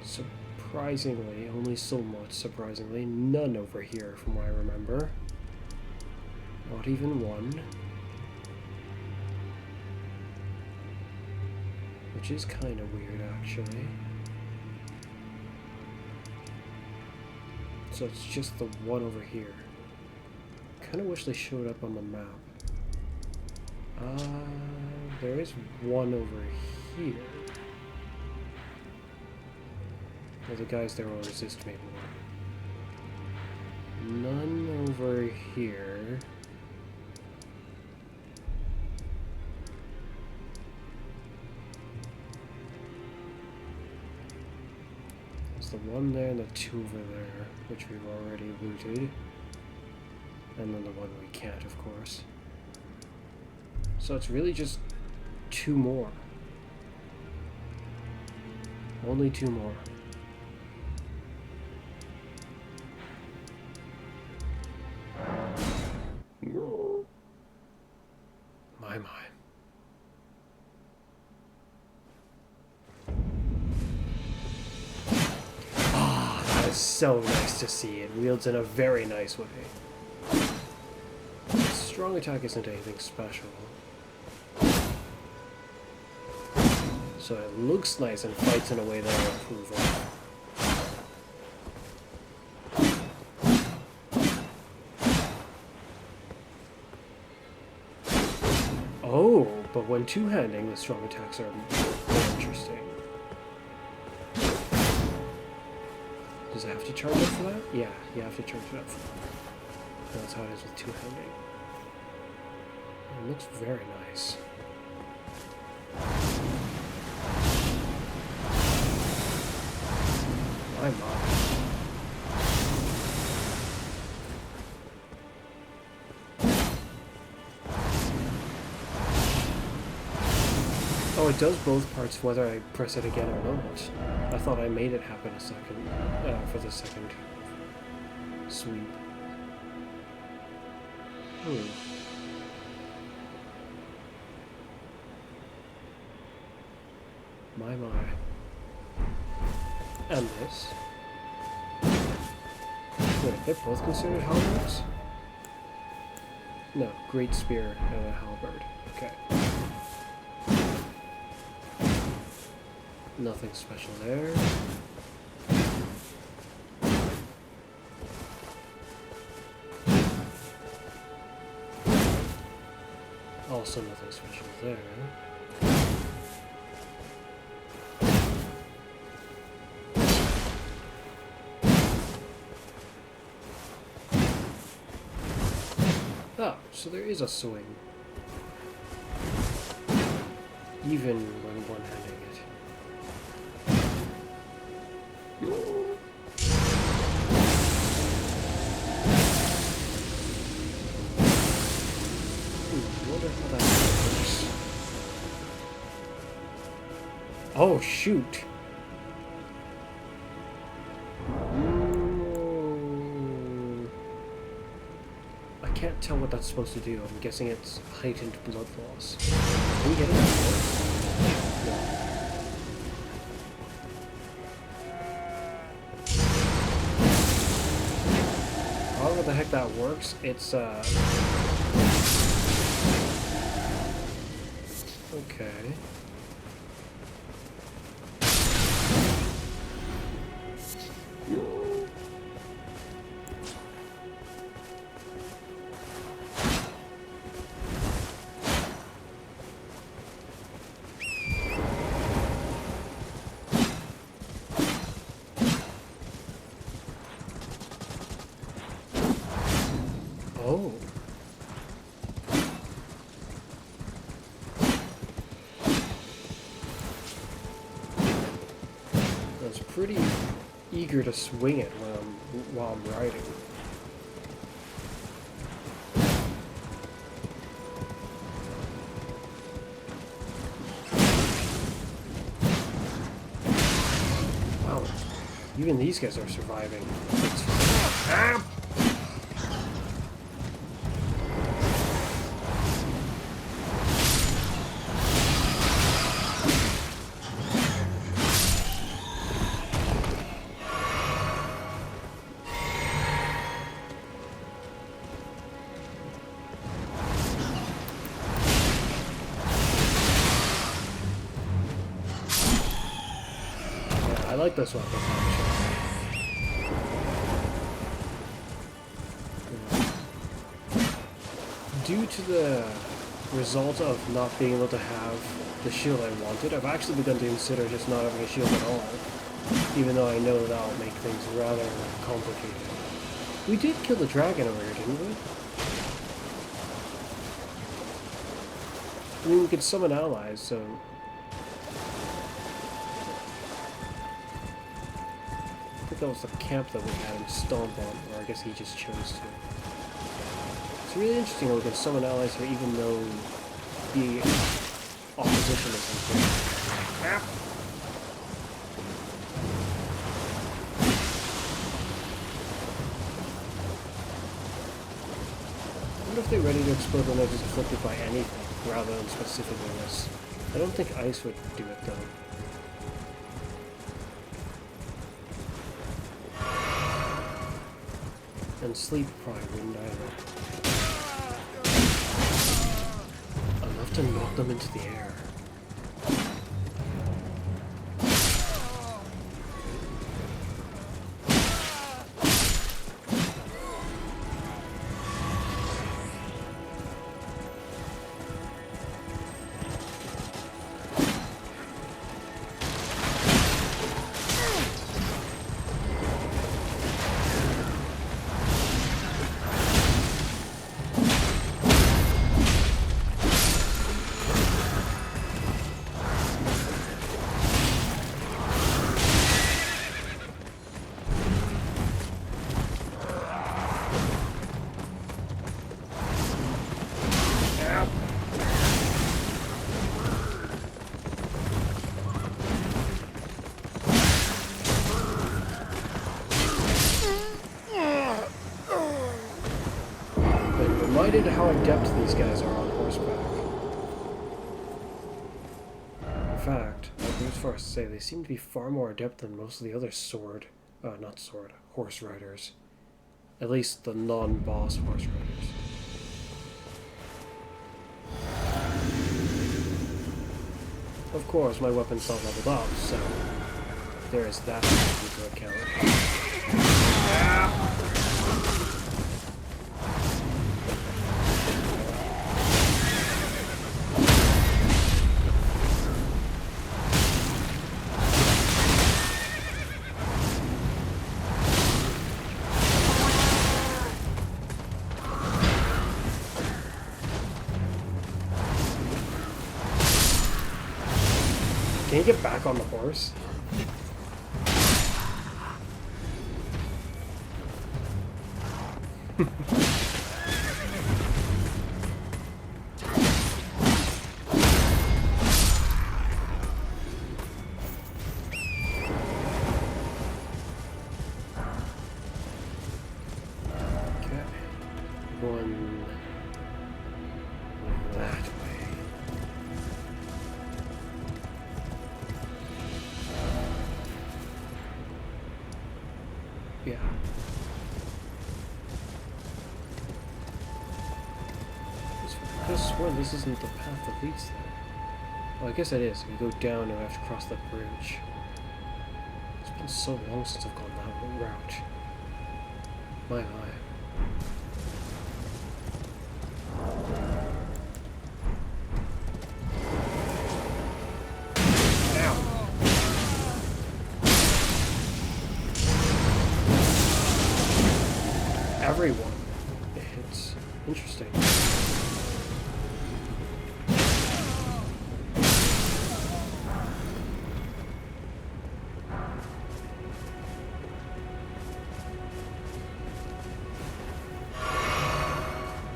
Surprisingly, only somewhat surprisingly, none over here from what I remember. Not even one. Which is kind of weird, actually. So it's just the one over here. Kind of wish they showed up on the map. There is one over here. Well, the guys there will resist me more. None over here. There's the one there and the two over there, which we've already looted. And then the one we can't, of course. So it's really just two more. Only two more. My. Ah, that is so nice to see. It wields in a very nice way. Strong attack isn't anything special. So it looks nice and fights in a way that I approve of. Oh, but when two-handing, the strong attacks are more interesting. Does it have to charge up for that? Yeah, you have to charge it up for that. That's how it is with two-handing. It looks very nice. My. Oh, it does both parts whether I press it again or not. I thought I made it happen a second, for the second sweep. My. And this. Wait, they're both considered halberds? No, great spear and a halberd. Okay. Nothing special there. Also nothing special there. Oh, so there is a swing. Even when one-handing it. I wonder how that works. Oh, shoot! can't tell what that's supposed to do. I'm guessing it's heightened blood loss. Can we get it? No. However the heck that works, it's okay. Oh. I was pretty eager to swing it while I'm riding. Wow. Even these guys are surviving. Ah! I like this weapon, actually. Due to the result of not being able to have the shield I wanted, I've actually begun to consider just not having a shield at all, even though I know that'll make things rather complicated. We did kill the dragon over here, didn't we? I mean, we could summon allies, so... I think that was the camp that we had him stomp on, or I guess he just chose to. It's really interesting how we can summon allies here even though the opposition is unclear. I wonder if they're ready to explode when they're just afflicted by anything, rather than specifically this. I don't think ice would do it though. And sleep probably wouldn't either. Enough to knock them into the air. Reminded how adept these guys are on horseback. In fact, I'll go as far as to say they seem to be far more adept than most of the other horse riders. At least the non-boss horse riders. Of course, my weapon's not leveled up, so there is that to take into account. Can you get back on the horse? one that way. Yeah. I could have sworn this isn't the path that leads there. Well, I guess it is. If you go down, I have to cross that bridge. It's been so long since I've gone that route. My eye. Everyone. It's interesting.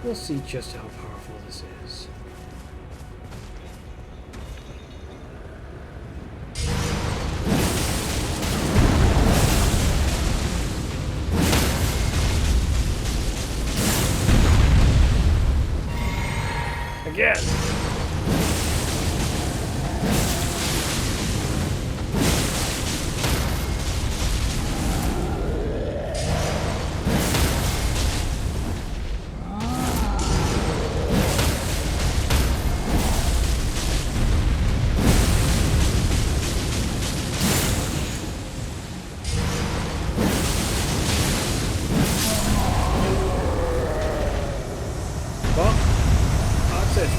We'll see just how powerful this is. Again!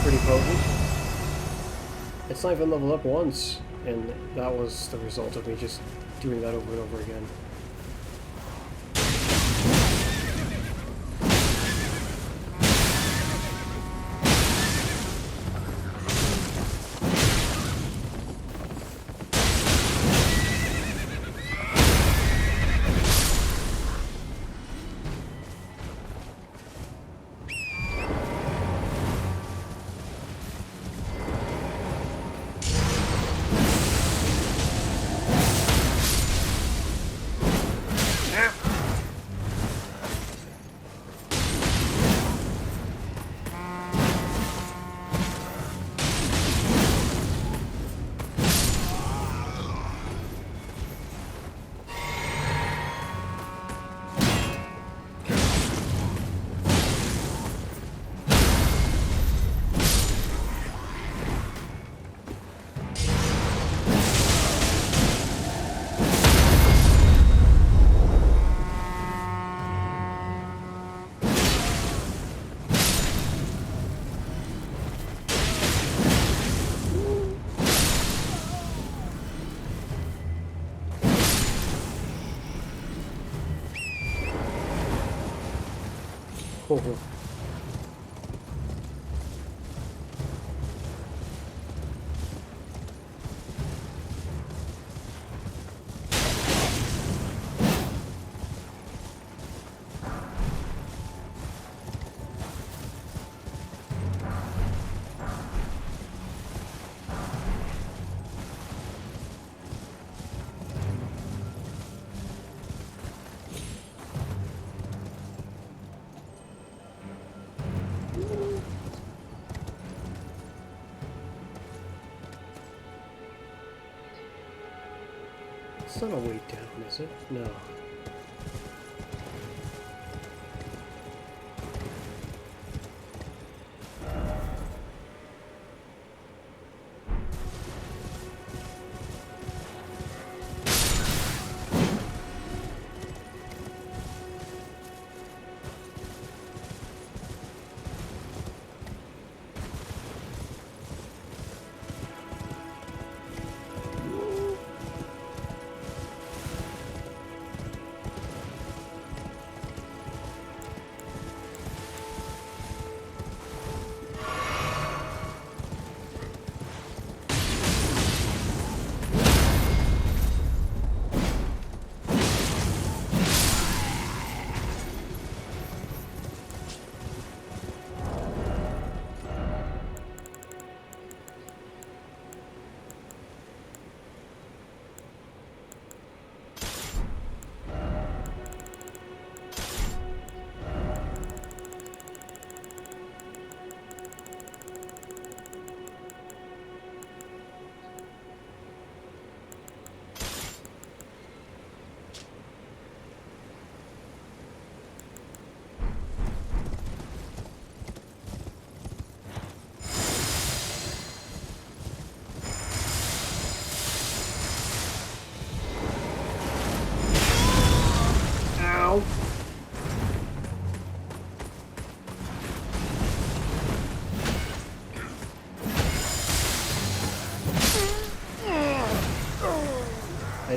Pretty potent. It's not even leveled up once, and that was the result of me just doing that over and over again. Oh. It's not a way down, is it? No.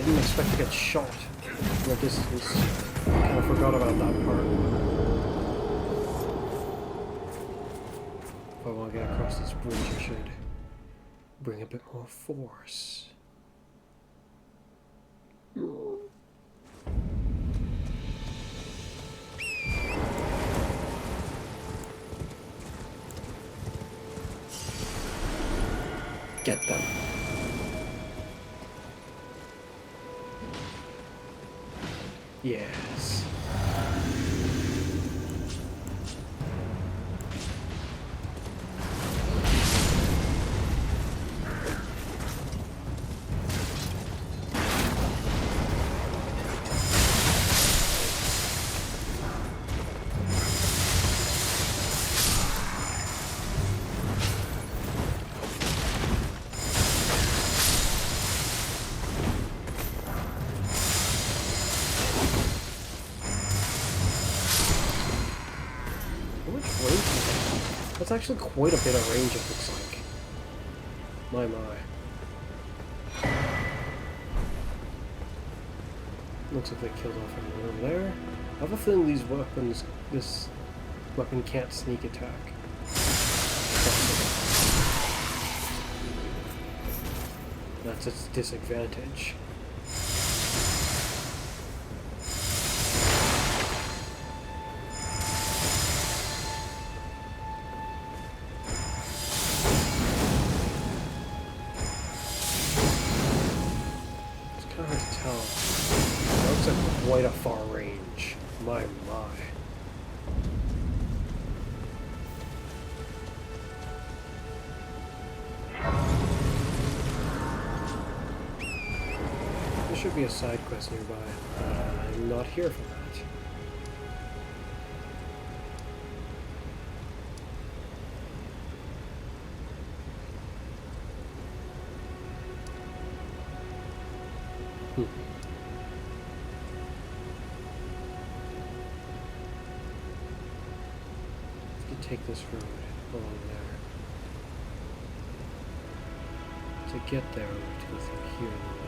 didn't expect to get shot from a distance. Kind of forgot about that part. If I want to get across this bridge, I should bring a bit more force. Get them. Yes. That's actually quite a bit of range, it looks like. My. Looks like they killed off everyone over there. I have a feeling this weapon can't sneak attack. That's its disadvantage. Quite a far range. My. There should be a side quest nearby. I'm not here for that. Take this road along there. To get there, we'll have to go through here and there.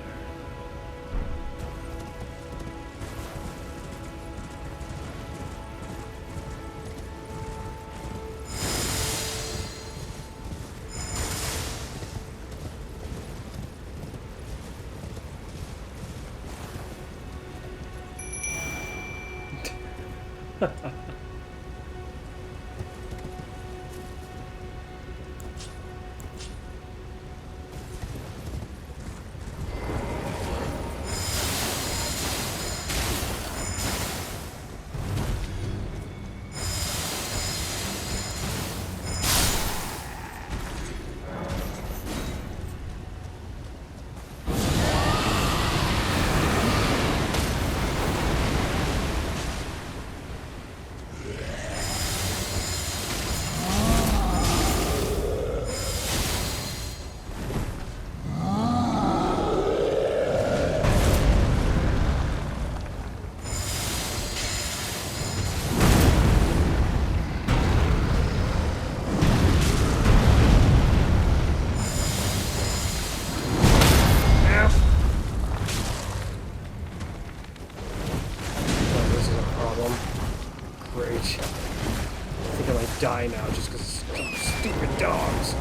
Die now just because of stupid dogs.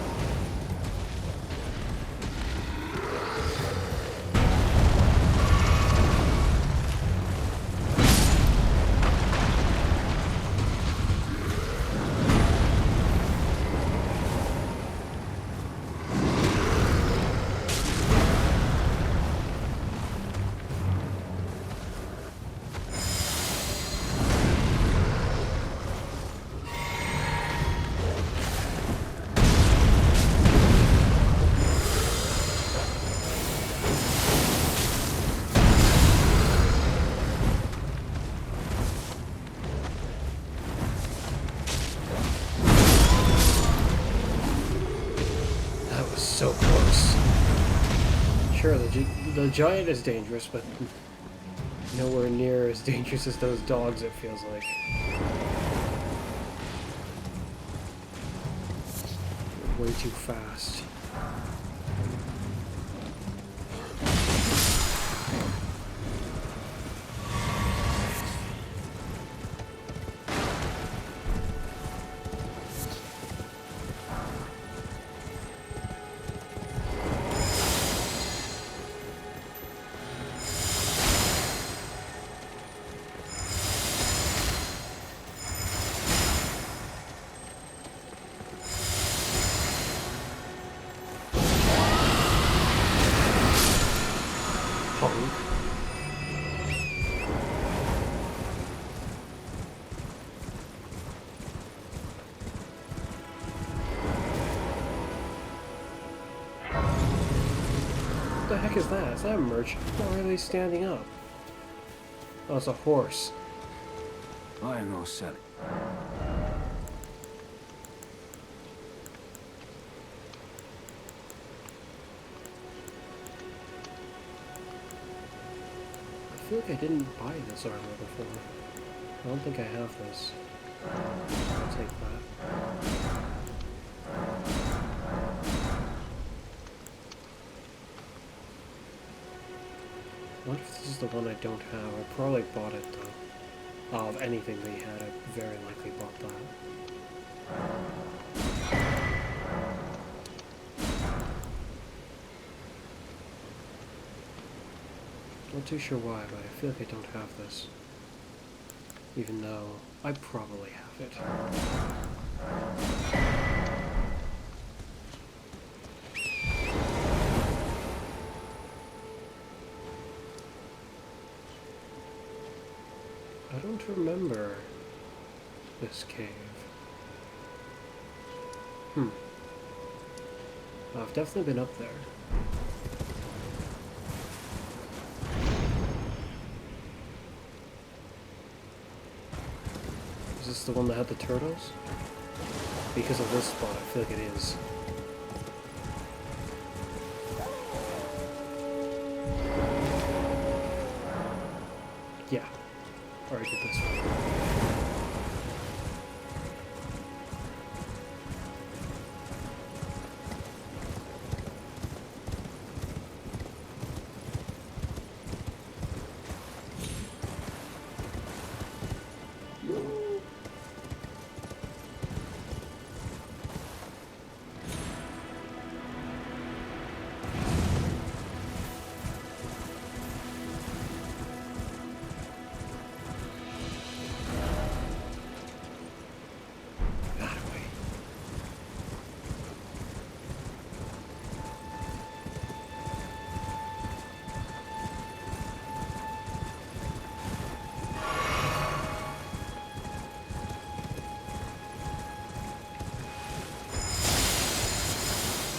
So close. Sure, the giant is dangerous, but nowhere near as dangerous as those dogs, it feels like. Way too fast. the heck is that? Is that a merchant? Why are they standing up? Oh, it's a horse. I am all set. I feel like I didn't buy this armor before. I don't think I have this. I'll take that. What if this is the one I don't have? I probably bought it though. Of anything they had, I very likely bought that. Not too sure why, but I feel like I don't have this. Even though I probably have it. I don't remember this cave. I've definitely been up there. Is this the one that had the turtles? Because of this spot, I feel like it is. Yeah. Alright, get this one.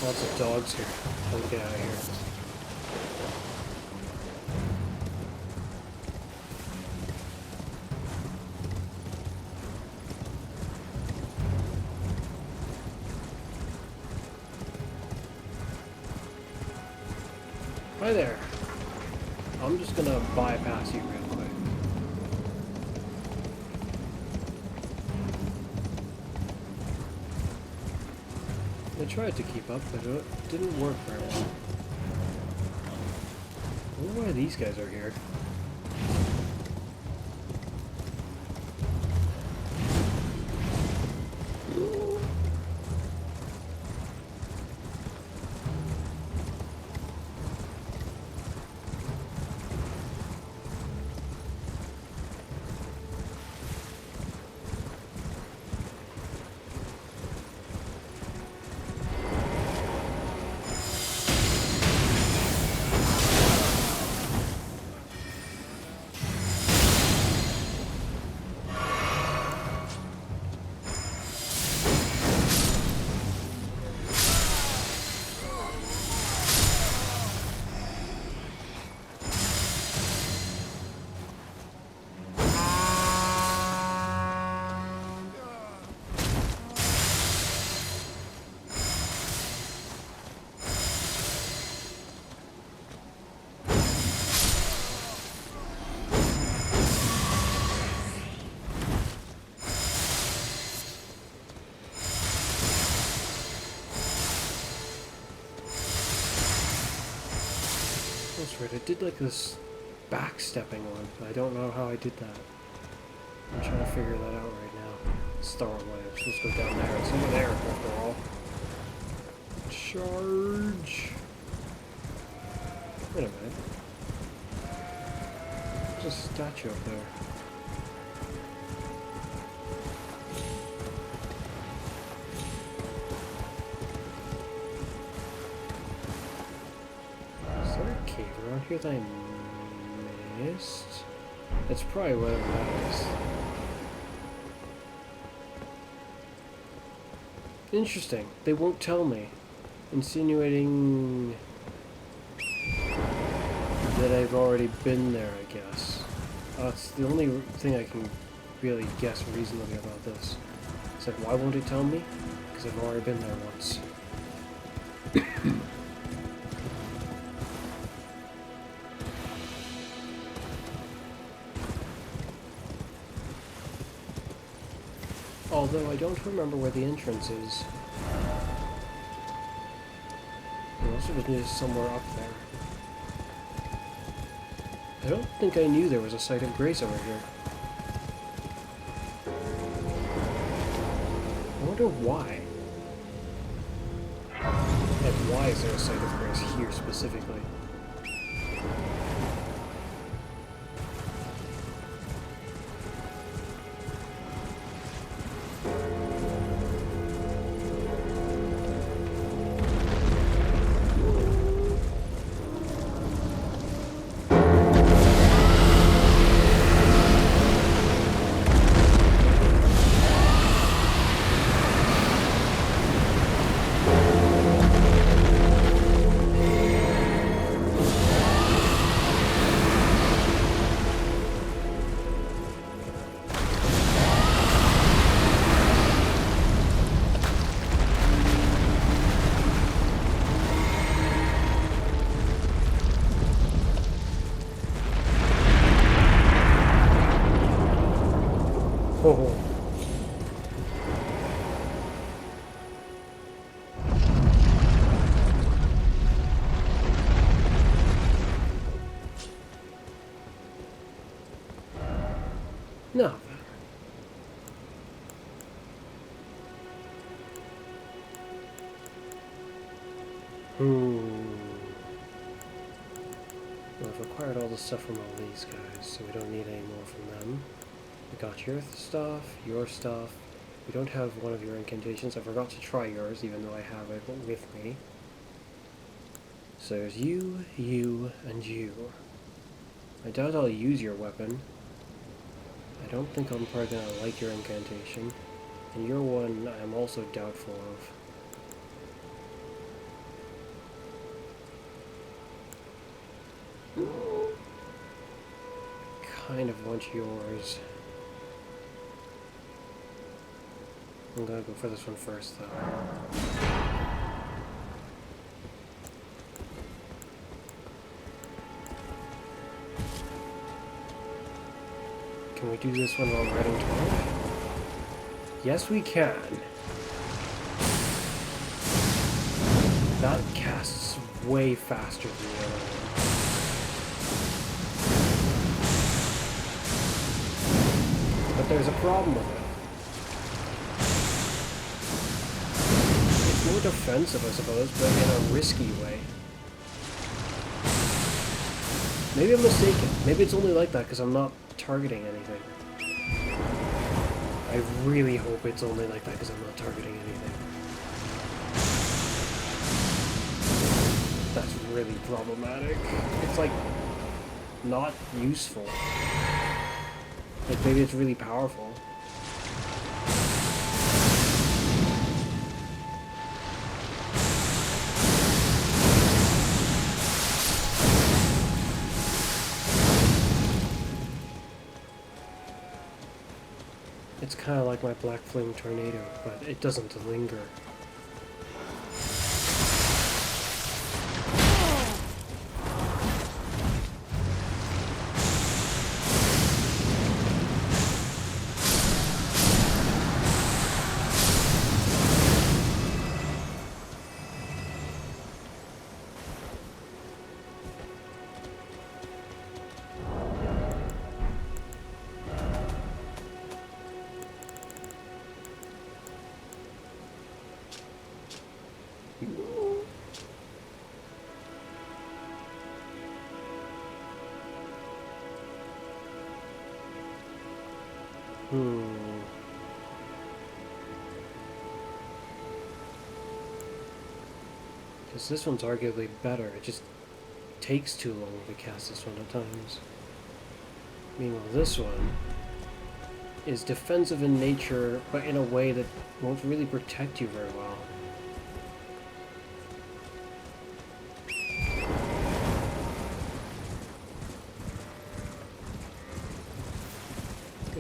Lots of dogs here. How do we get out of here? Hi there. I'm just gonna bypass you real quick. I tried to keep up, but it didn't work very well. I wonder why these guys are here. That's right, I did like this backstepping one. I don't know how I did that. I'm trying to figure that out right now. It's the wrong way. I'm supposed to go down there. It's over there, after all. Charge! Wait a minute. There's a statue up there. Is there a cave around here that I missed? That's probably whatever that is. Interesting. They won't tell me. Insinuating... that I've already been there, I guess. It's the only thing I can really guess reasonably about this. It's like, why won't it tell me? Because I've already been there once. Although I don't remember where the entrance is. It must have been just somewhere up there. I don't think I knew there was a site of grace over here. I wonder why. Like, why is there a site of grace here specifically? Oh. Now then. Well, I've acquired all the stuff from all these guys, so we don't need any more from them. We got your stuff, your stuff. We don't have one of your incantations. I forgot to try yours, even though I have it with me. So there's you, you, and you. I doubt I'll use your weapon. I don't think I'm probably gonna like your incantation. And your one I'm also doubtful of. Kind of want yours. I'm gonna go for this one first, though. Can we do this one while riding toward? Yes, we can. That casts way faster than the other one. But there's a problem with it. It's more defensive, I suppose, but in a risky way. Maybe I'm mistaken. Maybe it's only like that because I'm not targeting anything. I really hope it's only like that because I'm not targeting anything. That's really problematic. It's like not useful. Like maybe it's really powerful. It's kind of like my Black Flame Tornado, but it doesn't linger. Because this one's arguably better. It just takes too long to cast this one at times. Meanwhile, this one is defensive in nature, but in a way that won't really protect you very well.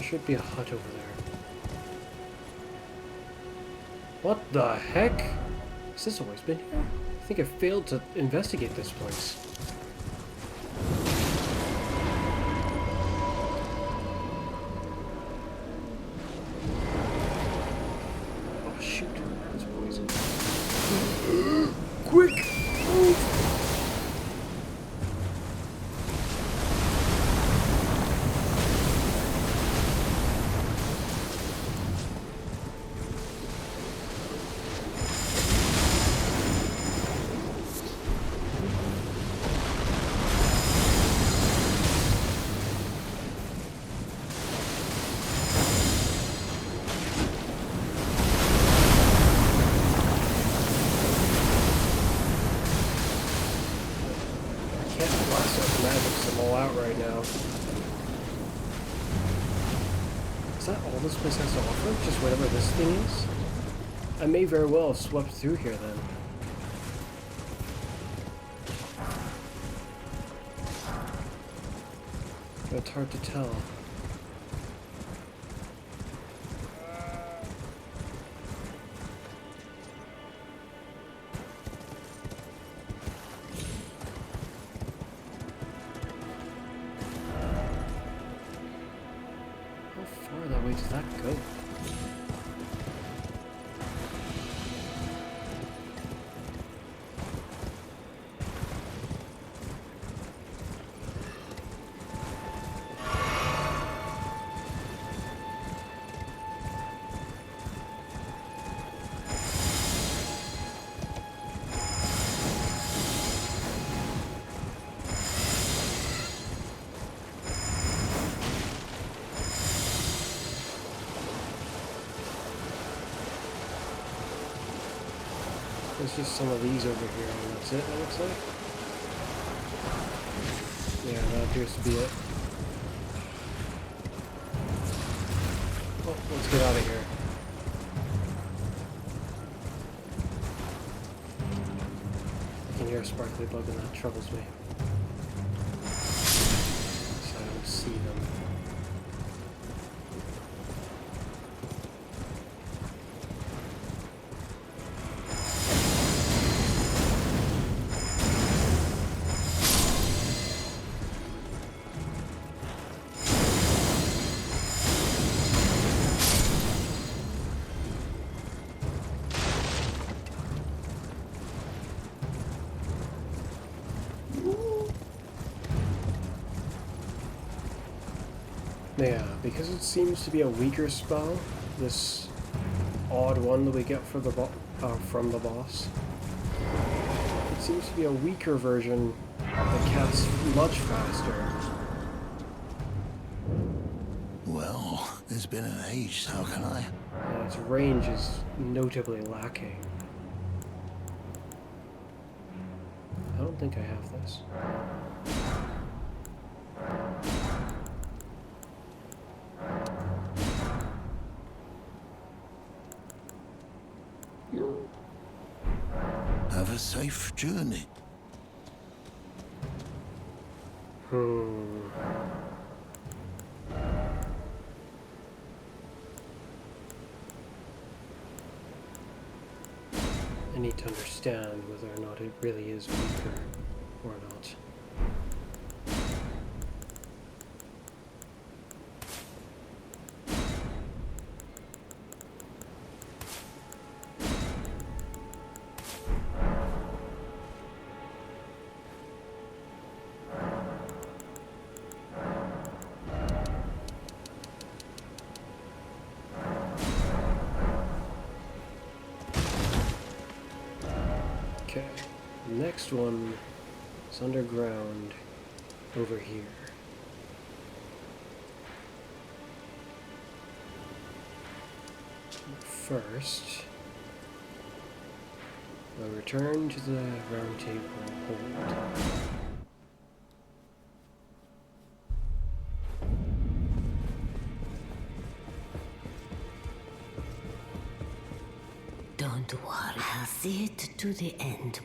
should be a hut over there. What the heck? Has this always been here? I think I failed to investigate this place. Oh shoot, that's poison. Quick! Move! This place has to offer? Just whatever this thing is? I may very well have swept through here then. But it's hard to tell. Where does that go? There's just some of these over here, and that's it, it looks like. Yeah, that appears to be it. Oh, let's get out of here. I can hear a sparkly bug and that troubles me. So I don't see them. Yeah, because it seems to be a weaker spell, this odd one that we get for the from the boss. It seems to be a weaker version that casts much faster. Well, it's been an age, how can I? And its range is notably lacking. I don't think I have this. Have a safe journey. I need to understand whether or not it really is weaker or not. Okay, next one is underground over here. First, we'll return to the round table hold. Don't worry, I'll see it to the end.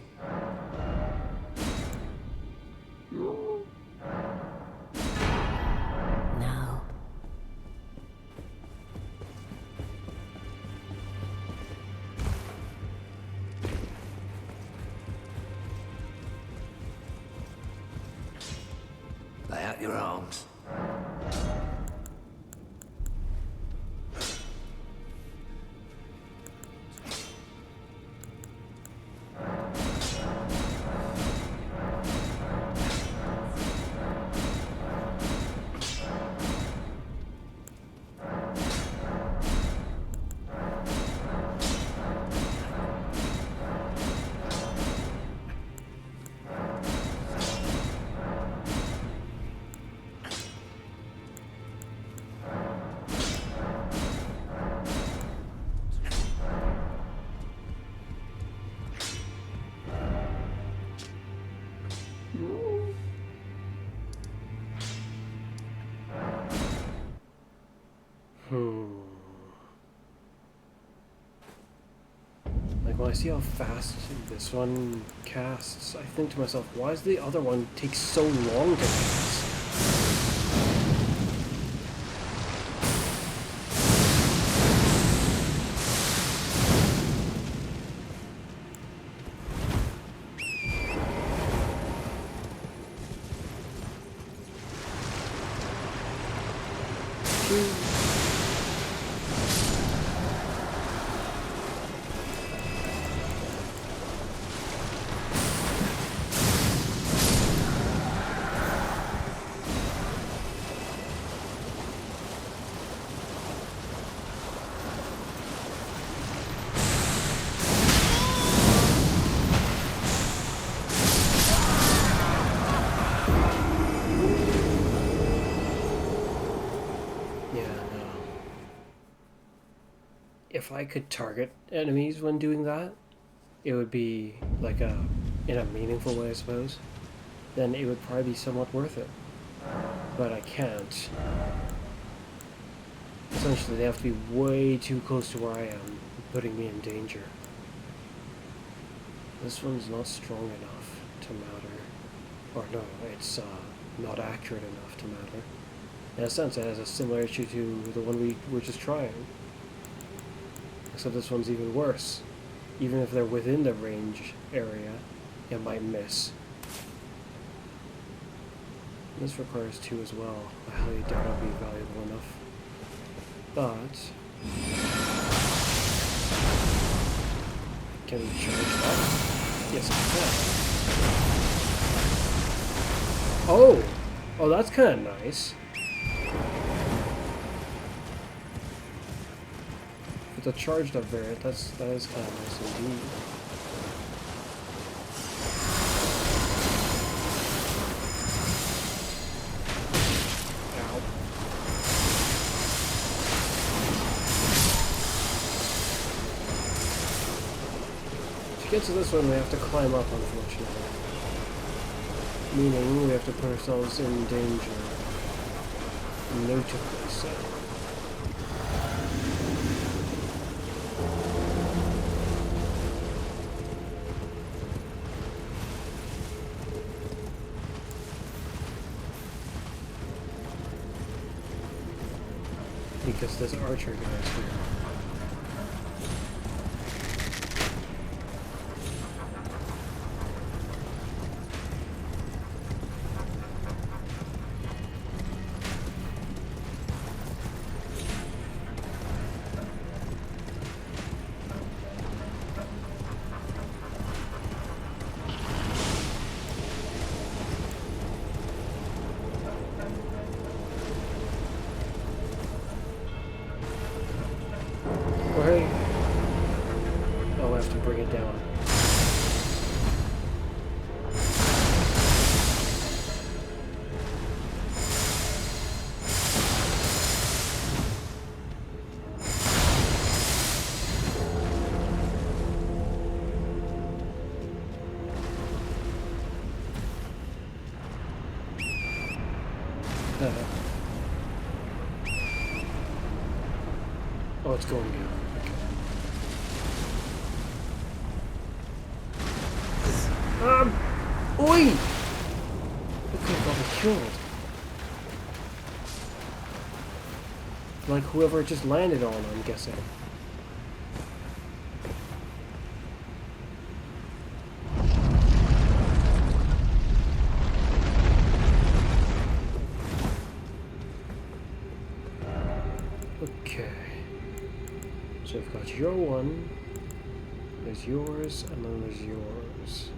Now, your arms. Like, when I see how fast this one casts, I think to myself, why does the other one take so long to cast? If I could target enemies when doing that, it would be like in a meaningful way, I suppose. Then it would probably be somewhat worth it. But I can't. Essentially, they have to be way too close to where I am, putting me in danger. This one's not strong enough to matter. Or no, it's not accurate enough to matter. In a sense, it has a similar issue to the one we were just trying. Except this one's even worse. Even if they're within the range area, it might miss. This requires 2 as well. I highly doubt it'll be valuable enough. But can we charge that? Yes, I can. Oh! Oh, that's kind of nice. The charged up variant, that is kind of nice indeed. Ow. To get to this one, we have to climb up, unfortunately. Meaning, we have to put ourselves in danger. Notably so. Because this archer guy's here. Oh, I have to bring it down. Oh, it's going down. Oi! Look, I got me killed. Like whoever it just landed on, I'm guessing. your one, there's yours, and then there's yours.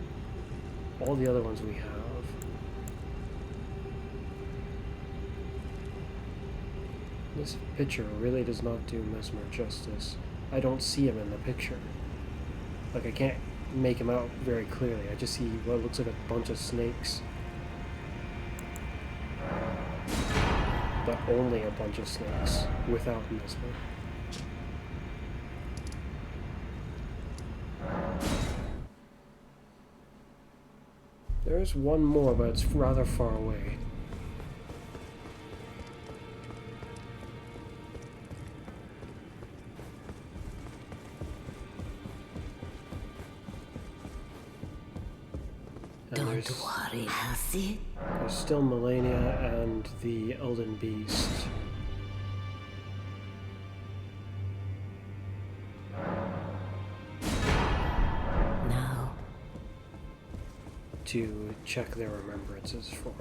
All the other ones we have. This picture really does not do Mesmer justice. I don't see him in the picture. Like, I can't make him out very clearly. I just see what looks like a bunch of snakes. But only a bunch of snakes, without Mesmer. There's one more, but it's rather far away. Don't worry, I'll see. There's still Melania and the Elden Beast. Now. To check their remembrances for.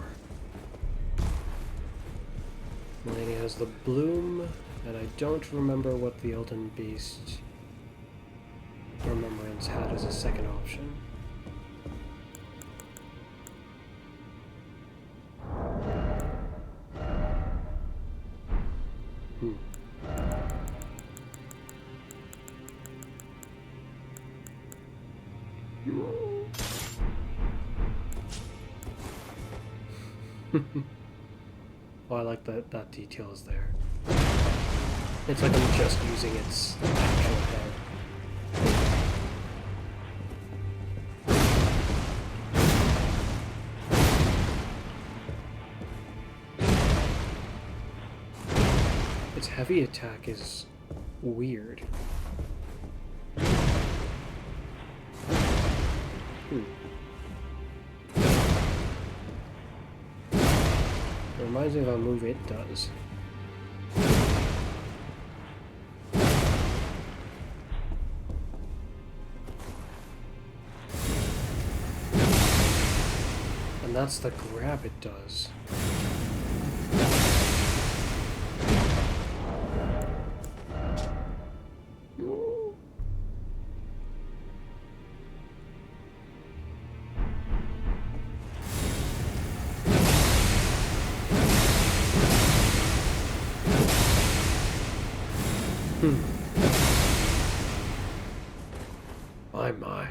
Melania has the bloom, and I don't remember what the Elden Beast remembrance had as a second option. Oh, I like that detail is there. It's like I'm just using its actual head. Its heavy attack is weird. It reminds me of a move it does. And that's the grab it does. My.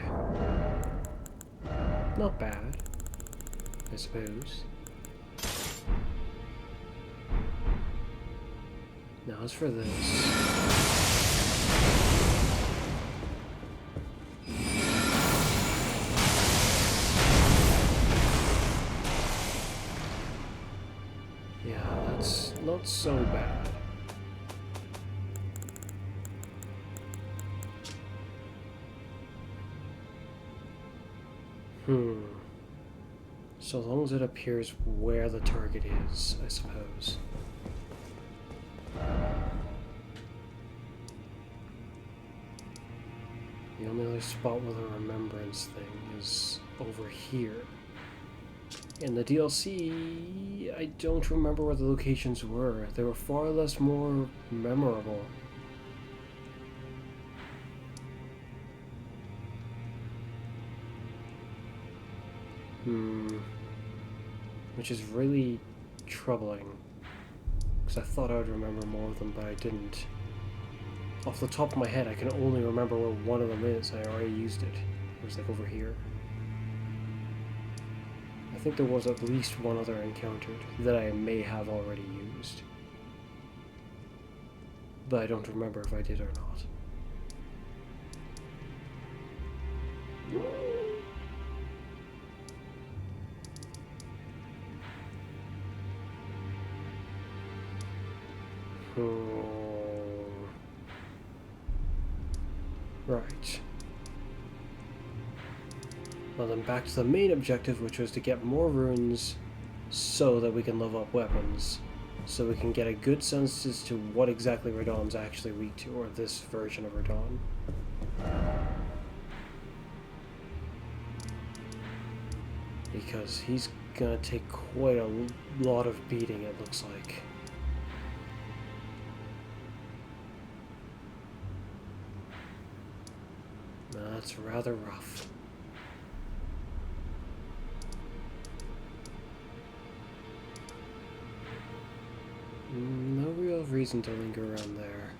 Not bad, I suppose. Now as for this. Yeah, that's not so bad. So long as it appears where the target is, I suppose. The only other spot with a remembrance thing is over here. In the DLC, I don't remember where the locations were. They were far less more memorable. Which is really troubling, because I thought I would remember more of them, but I didn't. Off the top of my head, I can only remember where one of them is. I already used it. It was like over here. I think there was at least one other encountered that I may have already used, but I don't remember if I did or not. Right. Well then back to the main objective, which was to get more runes so that we can level up weapons. So we can get a good sense as to what exactly Radahn's actually weak to, or this version of Radahn. Because he's gonna take quite a lot of beating, it looks like. That's rather rough. No real reason to linger around there.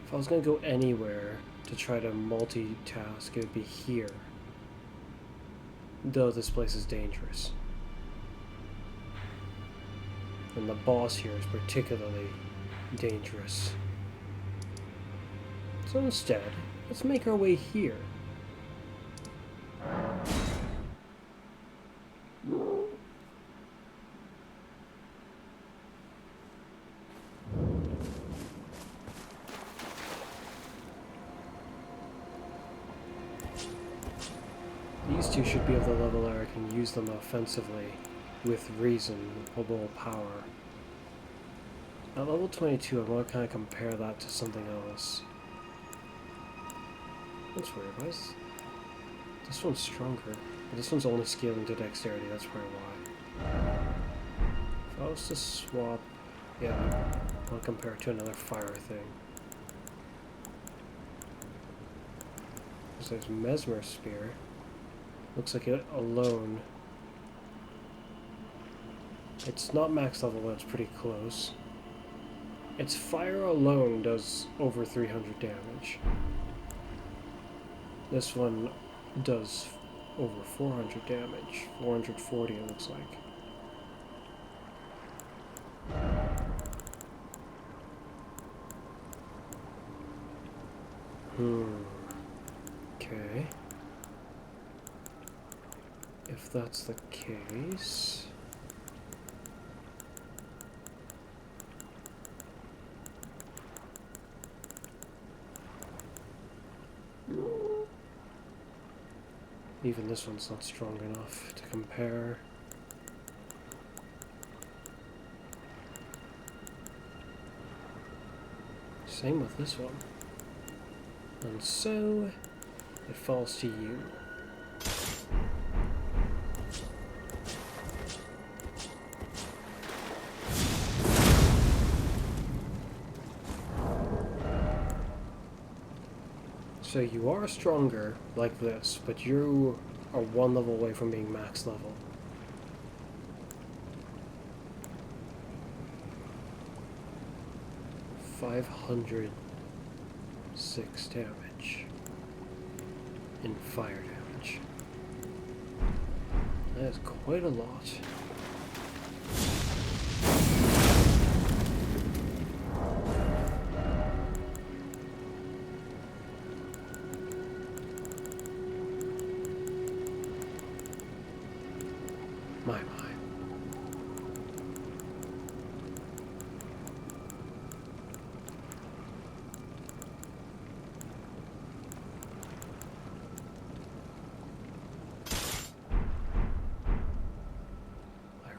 If I was going to go anywhere to try to multitask, it would be here. Though this place is dangerous. And the boss here is particularly dangerous. So instead, let's make our way here. These two should be of the level where I can use them offensively, with reason, with power. At level 22, I want to kind of compare that to something else. That's weird, why is... This one's stronger, but this one's only scaling to dexterity, that's probably why. If I was to swap... Yeah, I want to compare it to another fire thing. So there's Mesmer Spear. Looks like it alone. It's not max level, but it's pretty close. Its fire alone does over 300 damage. This one does over 400 damage. 440 it looks like. Okay. If that's the case... Even this one's not strong enough to compare. Same with this one. And so, it falls to you. So you are stronger like this, but you are one level away from being max level. $506 damage in fire damage. That is quite a lot. My. I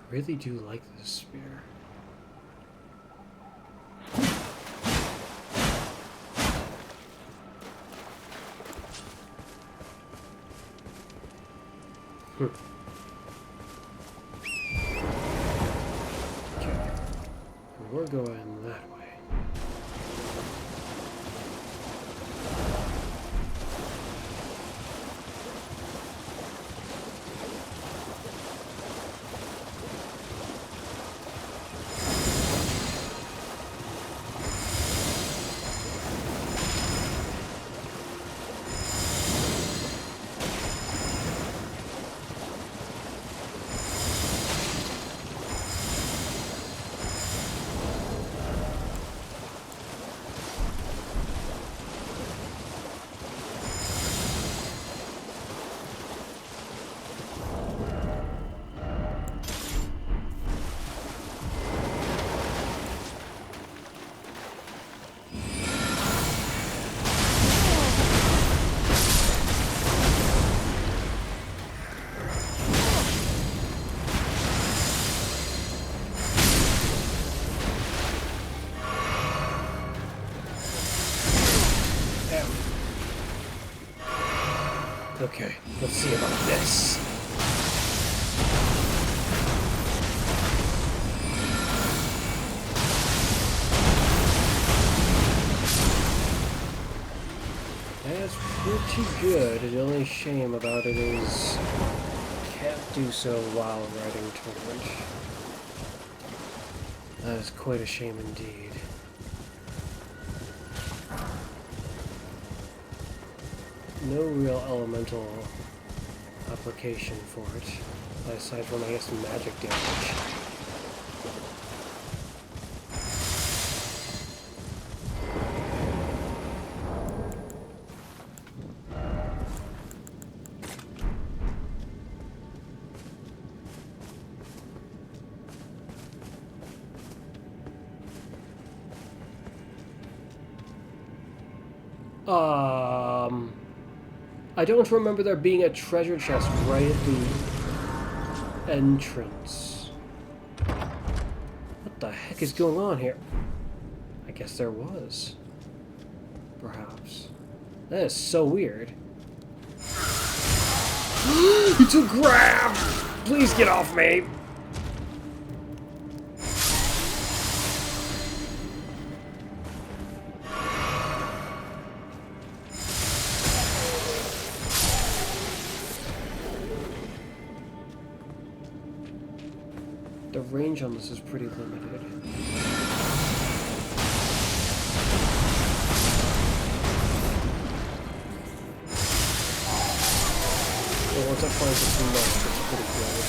really do like this spear. We're going that way. Okay, let's see about this. That's pretty good. The only shame about it is can't do so while riding Torrent. That is quite a shame indeed. No real elemental application for it, aside from, I guess, magic damage. I don't remember there being a treasure chest right at the entrance. What the heck is going on here? I guess there was. Perhaps. That is so weird. It's a grab! Please get off me! The range on this is pretty limited. But once I find this much, it's pretty good.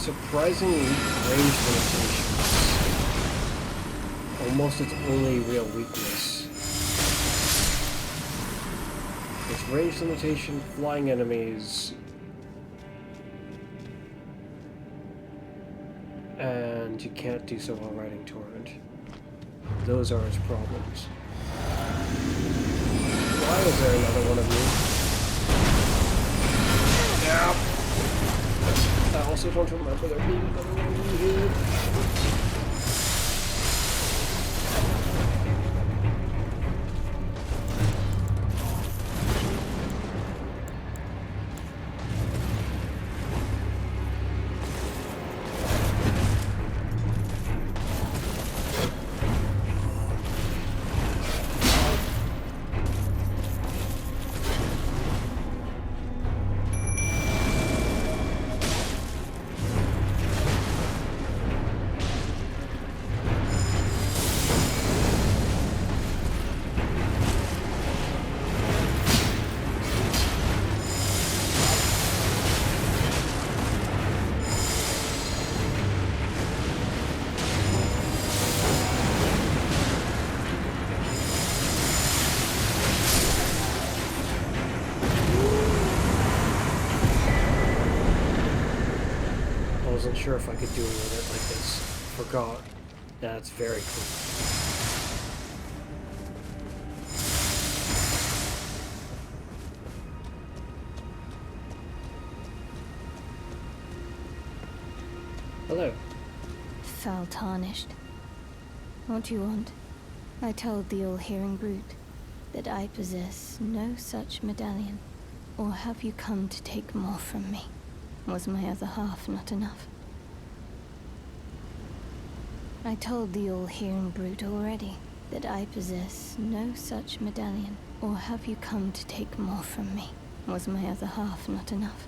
Surprisingly range limitations. Almost its only real weakness. Its range limitation, flying enemies, and you can't do so while riding Torrent. Those are its problems. Why is there another one of you? Yeah. I also don't remember there being another one here. sure if I could do it with it like this. Forgot. That's very cool. Hello. Foul tarnished. What do you want? I told the all-hearing brute that I possess no such medallion. Or have you come to take more from me? Was my other half not enough? I told the all-hearing brute already that I possess no such medallion. Or have you come to take more from me? Was my other half not enough?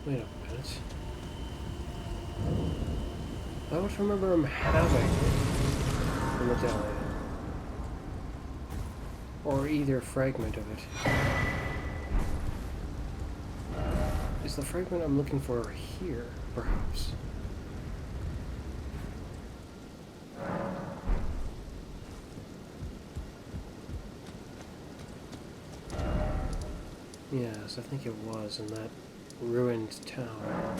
Wait a minute. I don't remember him having the medallion. Or either fragment of it. Is the fragment I'm looking for here, perhaps? Yes, I think it was in that ruined town.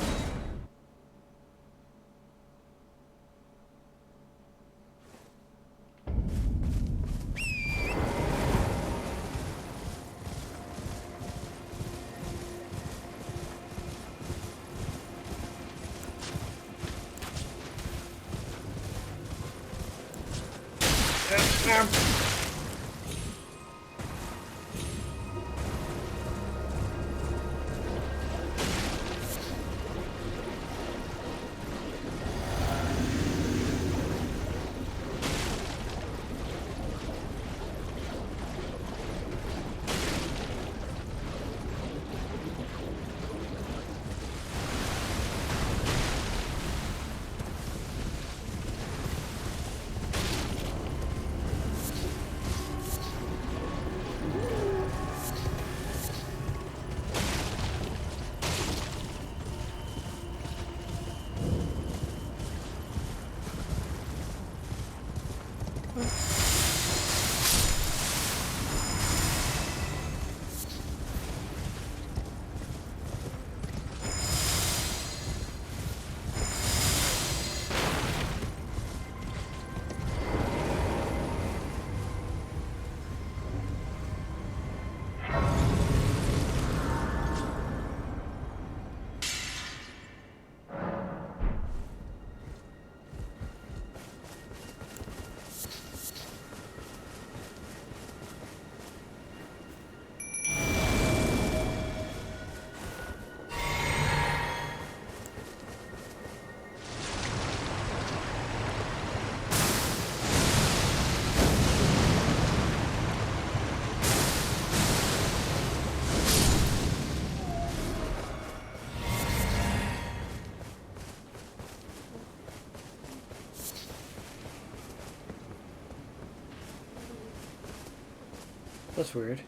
That's weird.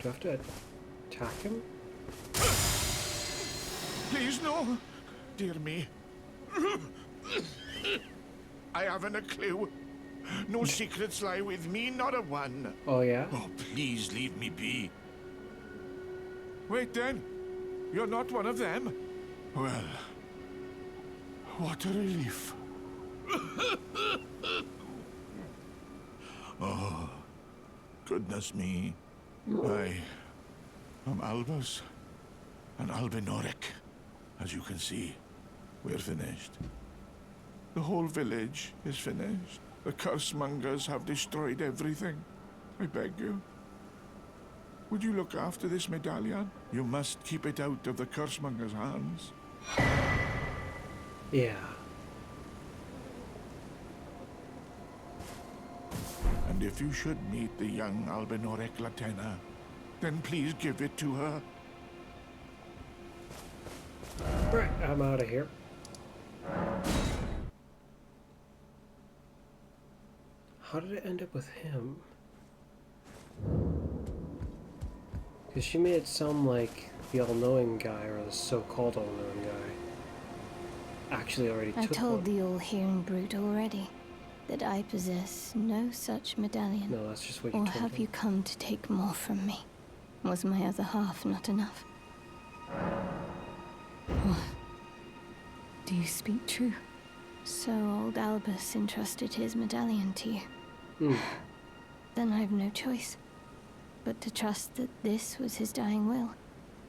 Do I have to attack him? Please, no. Dear me. I haven't a clue. No secrets lie with me, not a one. Oh, yeah? Oh, please leave me be. Wait then. You're not one of them? Well, what a relief. Oh, goodness me. I am Albus and Albinoric. As you can see, we're finished. The whole village is finished. The cursemongers have destroyed everything. I beg you. Would you look after this medallion? You must keep it out of the cursemongers' hands. Yeah. And if you should meet the young Albinoric Latena, then please give it to her. Right, I'm out of here. How did it end up with him? Because she made it sound like the all-knowing guy, or the so-called all-knowing guy, actually already took one. I told the all-hearing brute already that I possess no such medallion. No, that's just what you Or told have him. you come to take more from me? Was my other half not enough? Do you speak true? So old Albus entrusted his medallion to you. Hmm. Then I have no choice but to trust that this was his dying will.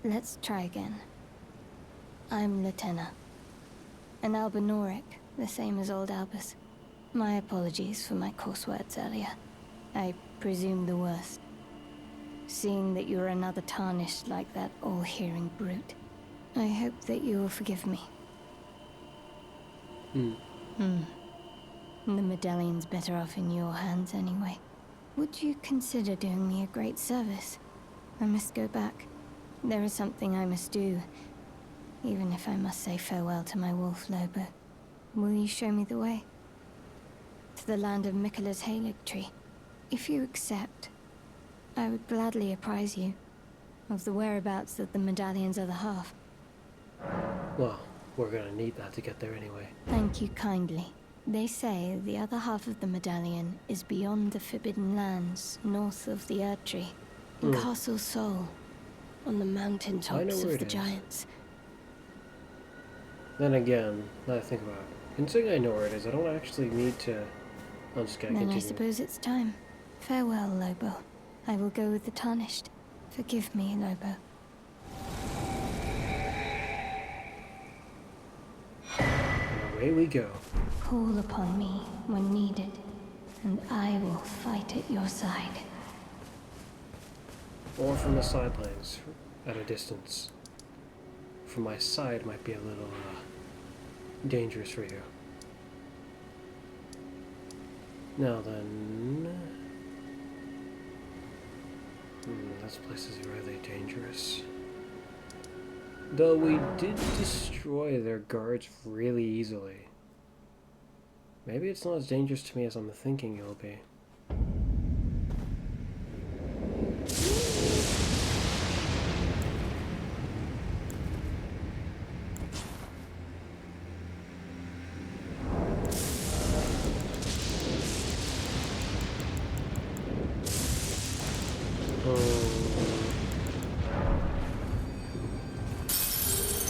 Let's try again. I'm Latenna. An Albinoric, the same as old Albus. My apologies for my coarse words earlier. I presume the worst. Seeing that you're another tarnished like that all-hearing brute, I hope that you will forgive me. The medallion's better off in your hands anyway. Would you consider doing me a great service? I must go back. There is something I must do, even if I must say farewell to my wolf Lobo. Will you show me the way? To the land of Miquella's Halig tree. If you accept, I would gladly apprise you of the whereabouts of the medallion's other half. Well, we're gonna need that to get there anyway. Thank you kindly. They say the other half of the medallion is beyond the Forbidden Lands, north of the Erd Tree, in Castle Sol, on the mountain tops where of it the is. giants. Then again, now that I think about it, considering I know where it is, I don't actually need to... I'm just gonna Then continue. I suppose it's time. Farewell, Lobo. I will go with the Tarnished. Forgive me, Lobo. And away we go. Call upon me when needed, and I will fight at your side. Or from the sidelines, at a distance. From my side might be a little, dangerous for you. Now then... this place is really dangerous. Though we did destroy their guards really easily. Maybe it's not as dangerous to me as I'm thinking it'll be.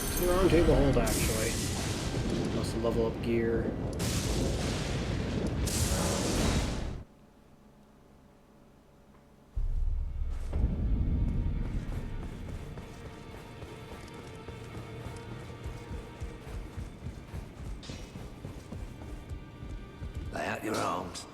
It's the round table hold actually. Must level up gear. Lay out your arms.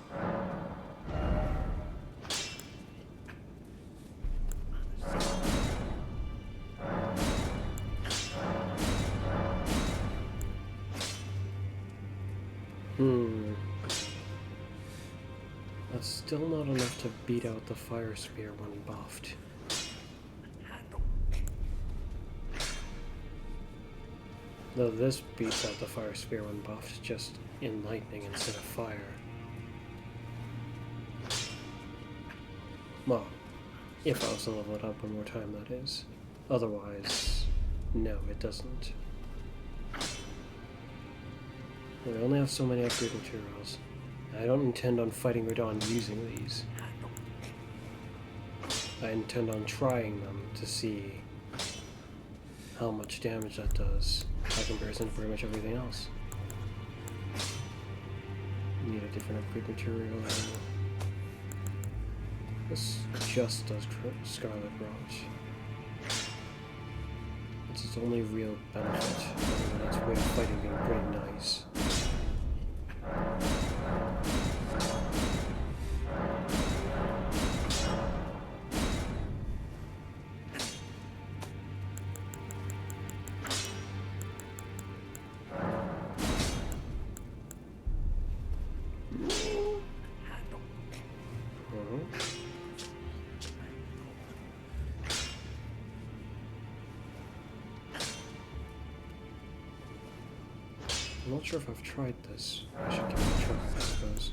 That's still not enough to beat out the fire spear when buffed. Though this beats out the fire spear when buffed, just in lightning instead of fire. Well, if I was to level it up one more time, that is. Otherwise, no, it doesn't. We only have so many upgrade materials. I don't intend on fighting Radon using these. I intend on trying them to see how much damage that does by comparison to pretty much everything else. Need a different upgrade material. This just does Scarlet Rot. It's its only real benefit, other than its way of fighting being pretty nice. I'm not sure if I've tried this. I should give it a try, I suppose.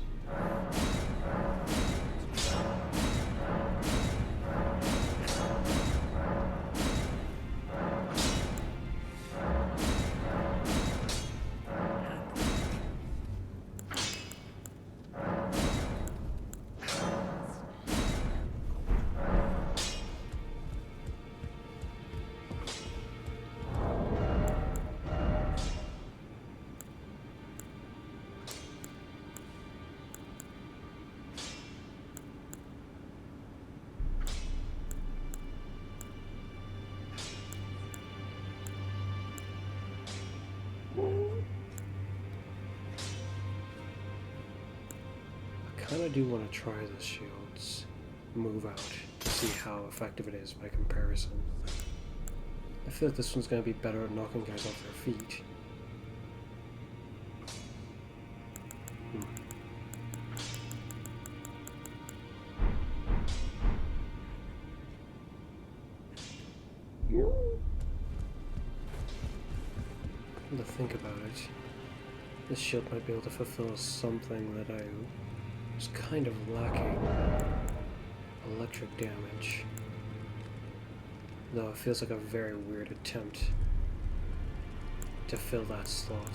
kind of do want to try the shield's move out to see how effective it is by comparison. I feel like this one's going to be better at knocking guys off their feet. To think about it, this shield might be able to fulfill something that I was kind of lacking. Electric damage. Though it feels like a very weird attempt to fill that slot.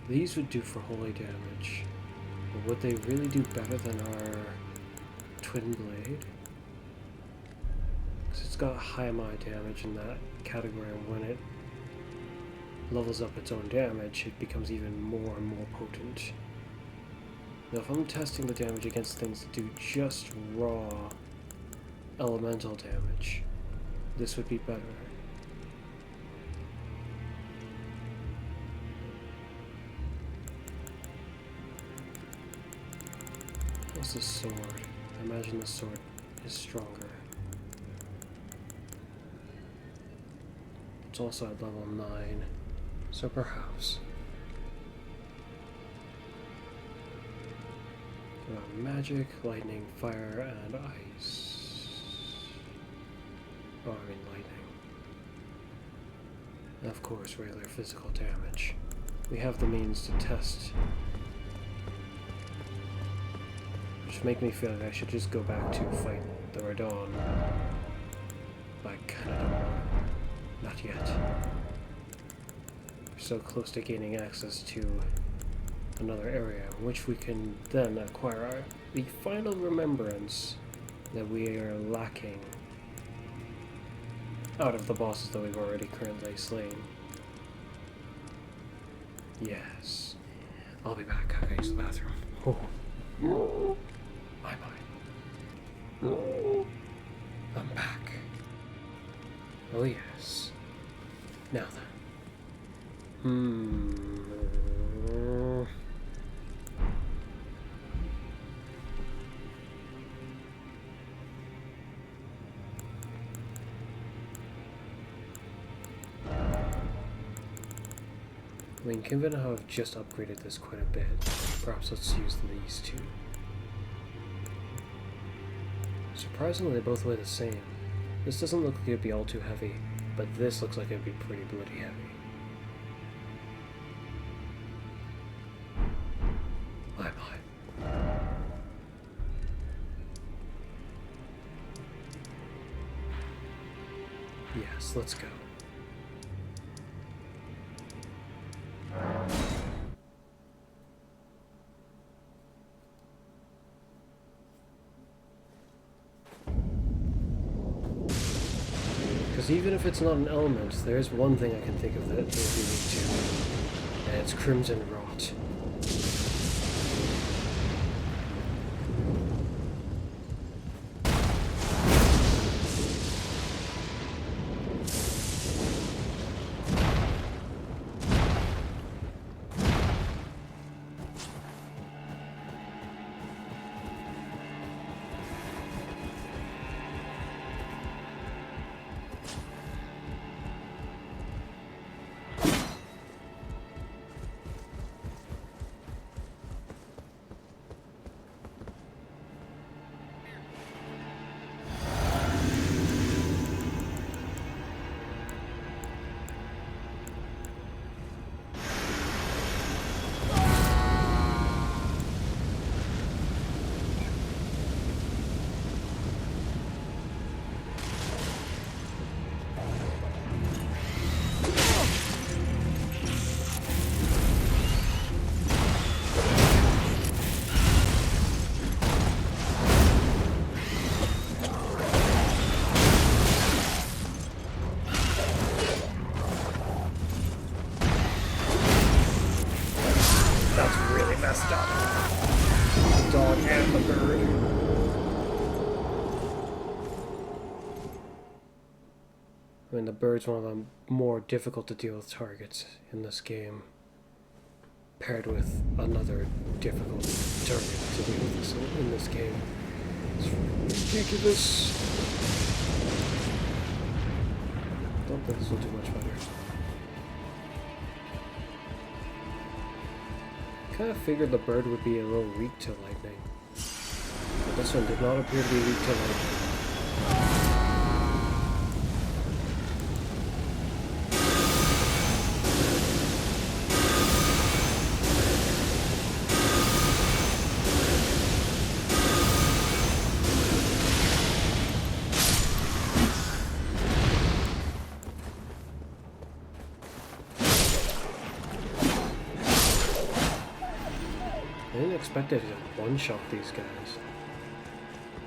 These would do for holy damage, but would they really do better than our twin blade? Because it's got a high amount of damage in that category, and when it levels up its own damage, it becomes even more and more potent. Now if I'm testing the damage against things that do just raw elemental damage, this would be better. What's the sword? I imagine the sword is stronger. It's also at level 9, so perhaps. Magic, lightning, fire, and ice. Oh, I mean lightning. And of course, regular physical damage. We have the means to test. Which make me feel like I should just go back to fight the Radon. But I kinda don't want to. Not yet. We're so close to gaining access to another area, in which we can then acquire the final remembrance that we are lacking out of the bosses that we've already currently slain. Yes. I'll be back. I gotta use the bathroom. Oh. Bye-bye. I'm back. Oh yes. Now then. I mean, given how I've just upgraded this quite a bit, perhaps let's use these two. Surprisingly, they both weigh the same. This doesn't look like it'd be all too heavy, but this looks like it'd be pretty bloody heavy. Bye-bye. Yes, let's go. Because even if it's not an element, there's one thing I can think of that it would be weak to, and it's Crimson Rot. Stop. The dog and the bird. I mean, the bird's one of the more difficult to deal with targets in this game, paired with another difficult target to deal with in this game. It's ridiculous. Don't think this will do much better. Kind of figured the bird would be a little weak to lightning, but this one did not appear to be weak to lightning. I didn't expect it to one-shot these guys.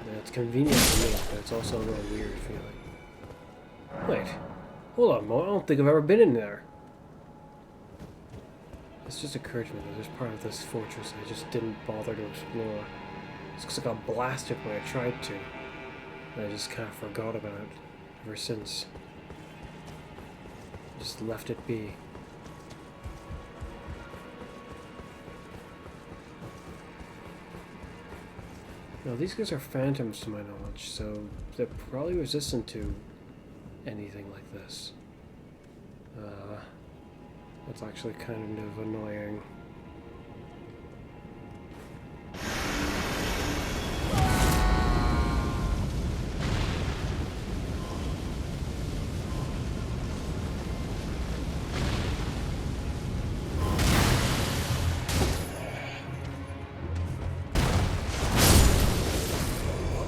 Yeah, it's convenient for me, but it's also a little weird feeling. Wait, hold on, Mo. I don't think I've ever been in there. This just occurred to me that there's part of this fortress I just didn't bother to explore. It's because I got blasted when I tried to. And I just kind of forgot about it ever since. Just left it be. Now these guys are phantoms to my knowledge, so they're probably resistant to anything like this. That's actually kind of annoying.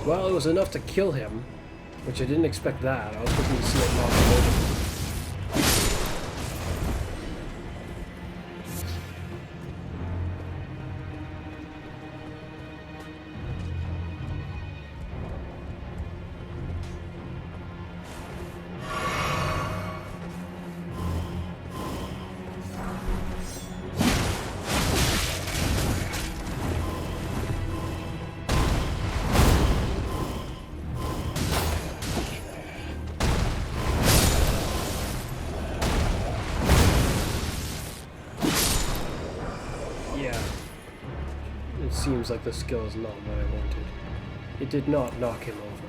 Well, it was enough to kill him, which I didn't expect that. I was hoping to see it knock him over. Seems like the skill is not what I wanted. It did not knock him over.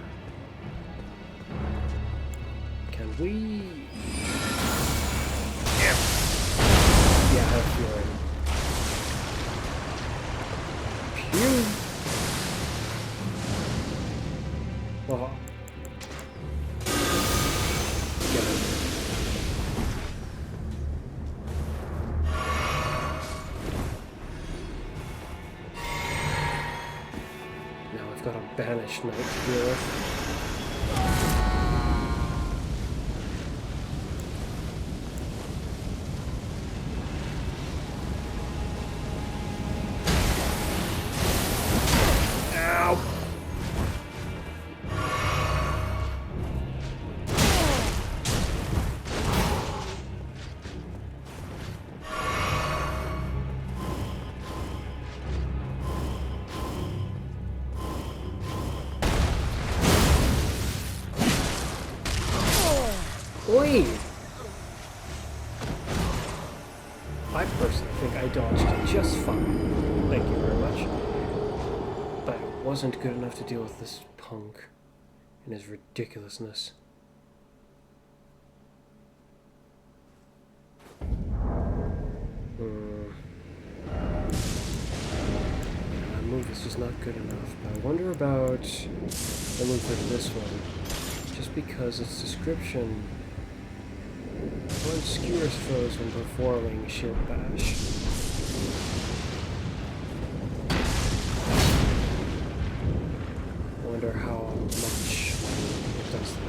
Can we... Yeah, I have a feeling. Pew! Oh. Get him. Got a banished knight to deal with. Ow! Oi! I personally think I dodged it just fine. Thank you very much. But it wasn't good enough to deal with this punk and his ridiculousness. That move is just not good enough. But I wonder about the move for this one. Just because its description skewers foes when performing shield bash. I wonder how much it does that.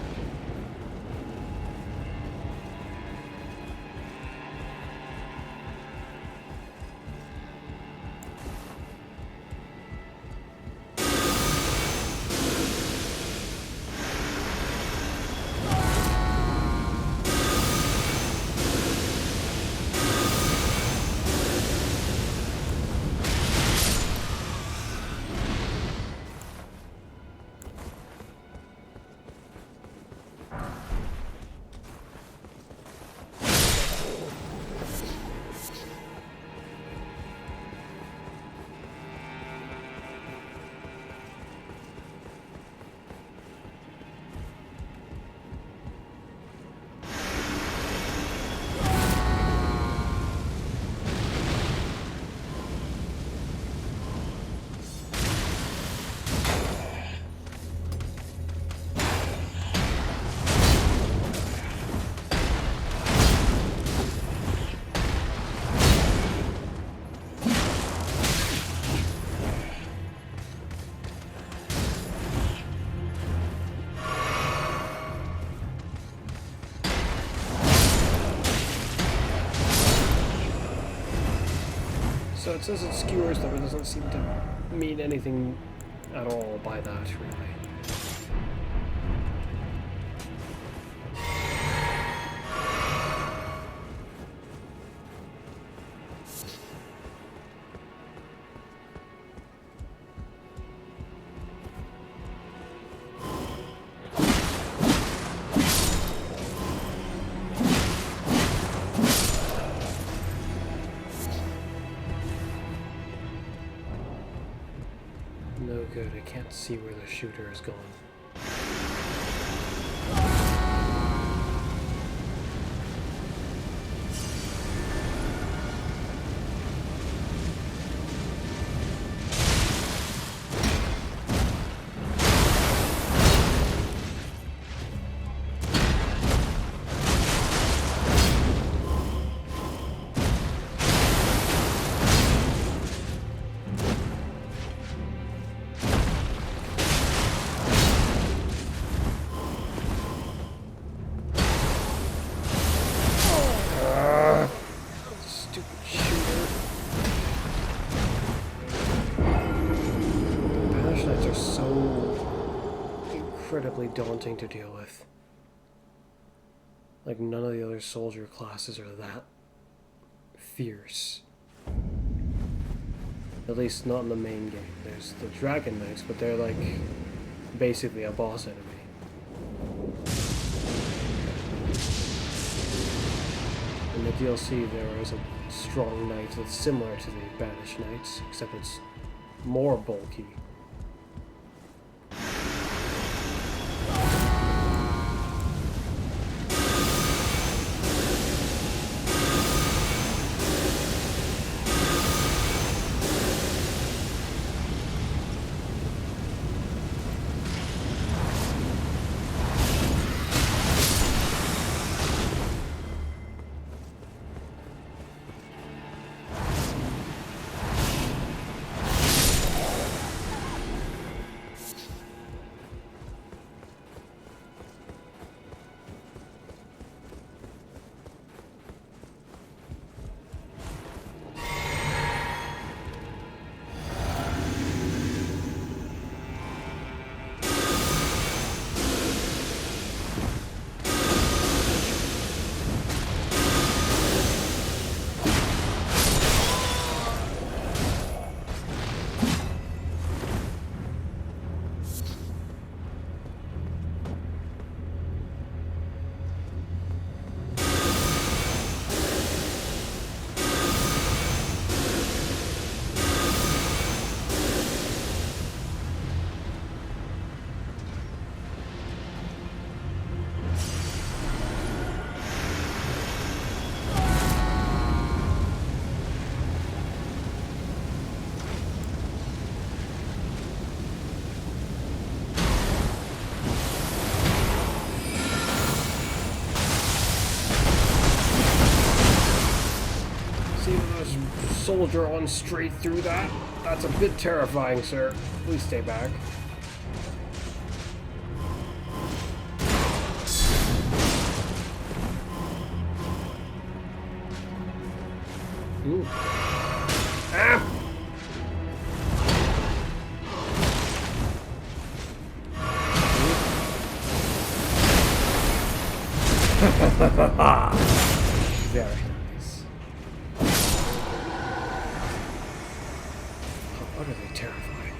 So it says it skewers them, it doesn't seem to mean anything at all by that, really. No good, I can't see where the shooter is going. Incredibly daunting to deal with. Like, none of the other soldier classes are that fierce. At least not in the main game. There's the Dragon Knights, but they're like basically a boss enemy. In the DLC there is a strong knight that's similar to the Banished Knights, except it's more bulky. Soldier on straight through that? That's a bit terrifying, sir. Please stay back. Ooh. Ah! Very nice. How utterly terrifying.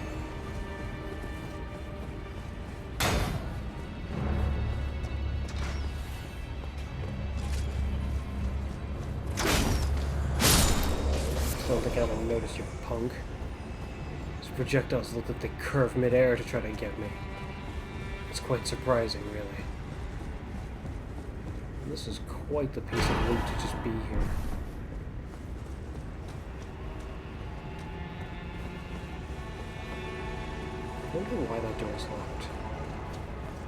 I don't think I haven't noticed you, punk. These projectiles look like they curve mid-air to try to get me. It's quite surprising, really. This is quite the piece of loot to just be here. I wonder why that door is locked.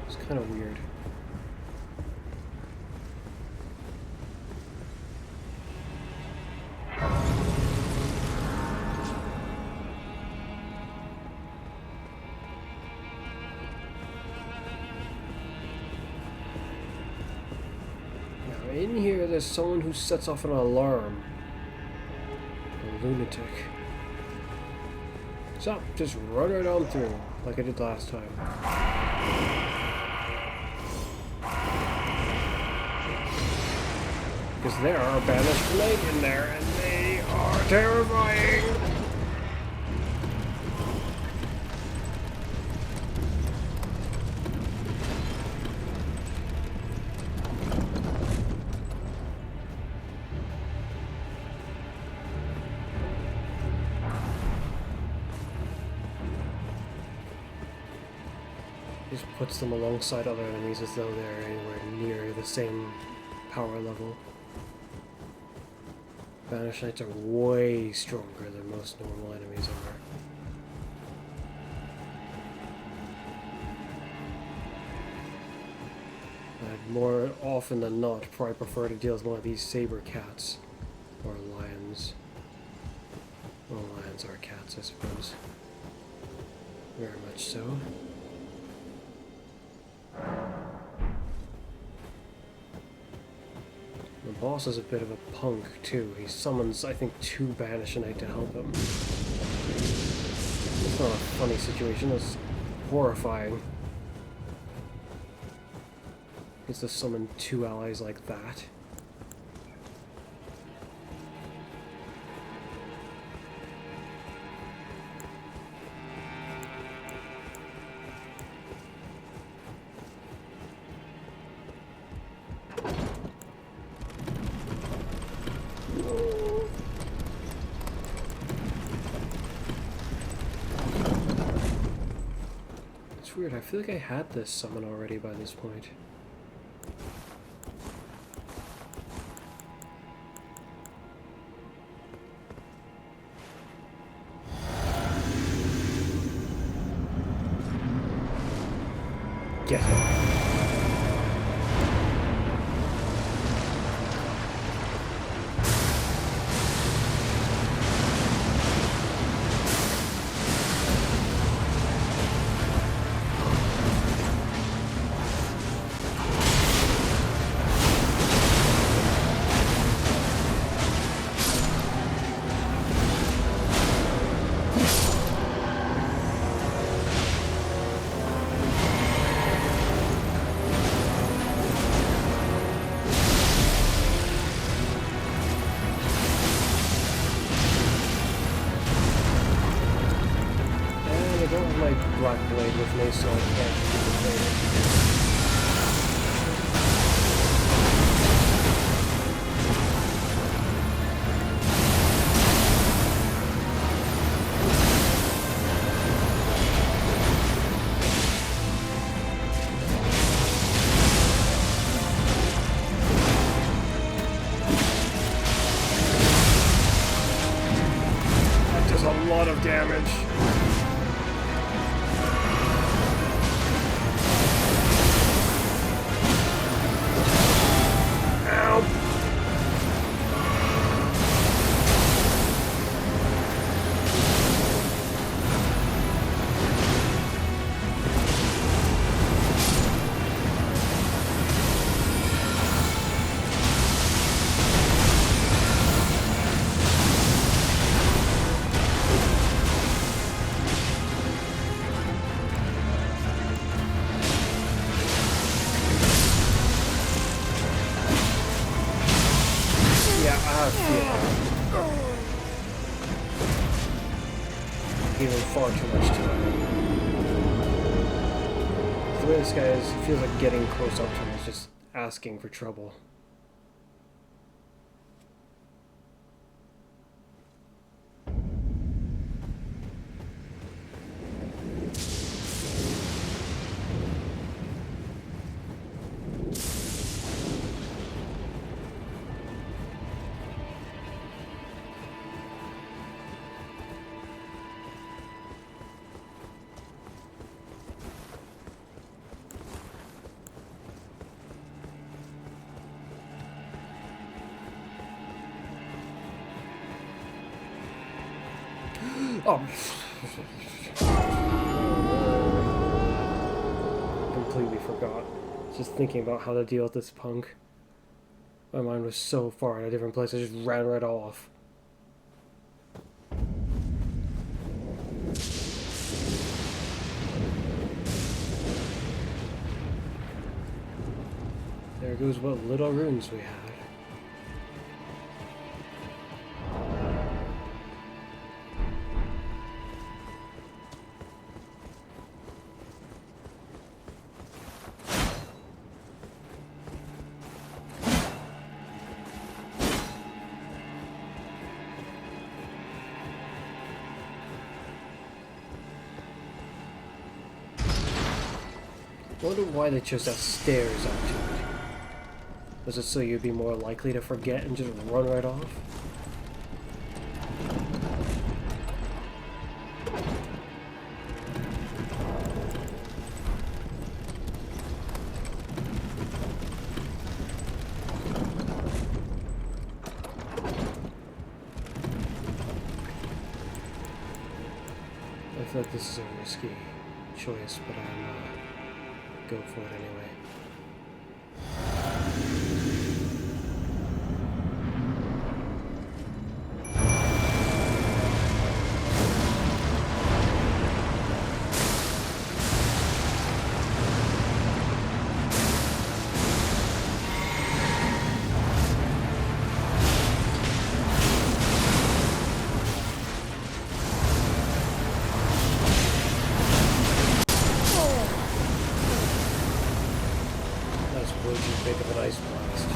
It's kind of weird. In here, there's someone who sets off an alarm. lunatic. So, just run right on through, like I did last time. Because there are banished Blade in there, and they are terrifying! Just puts them alongside other enemies as though they're anywhere near the same power level. Banished Knights are way stronger than most normal enemies are. I'd more often than not probably prefer to deal with one of these saber cats or lions. Well, lions are cats, I suppose. Very much so. The boss is a bit of a punk, too. He summons, I think, 2 Banished Knight to help him. It's not a funny situation, it's horrifying. It's to summon 2 allies like that. It's weird, I feel like I had this summon already by this point. Get it. Black Blade with me, so I can't do the blade. That does a lot of damage. Giving far too much time. The way this guy is, it feels like getting close up to him is just asking for trouble. Oh. Completely forgot. Just thinking about how to deal with this punk. My mind was so far in a different place, I just ran right off. There goes what little runes we had. I wonder why they chose that stairs up to it. Was it so you'd be more likely to forget and just run right off? I feel like this is a risky choice, but I'm go for it anyway. Way too big of an ice blast.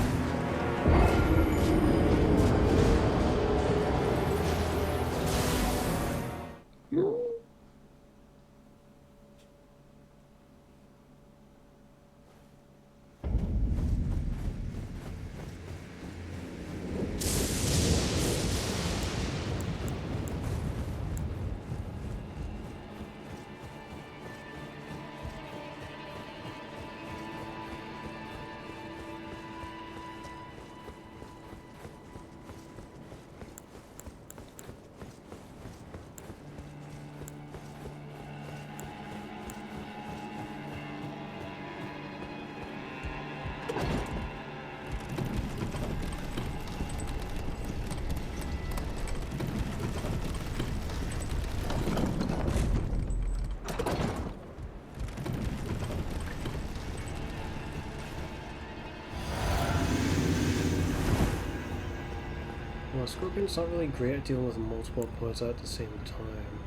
Well, Scorpion's not really great at dealing with multiple opponents at the same time.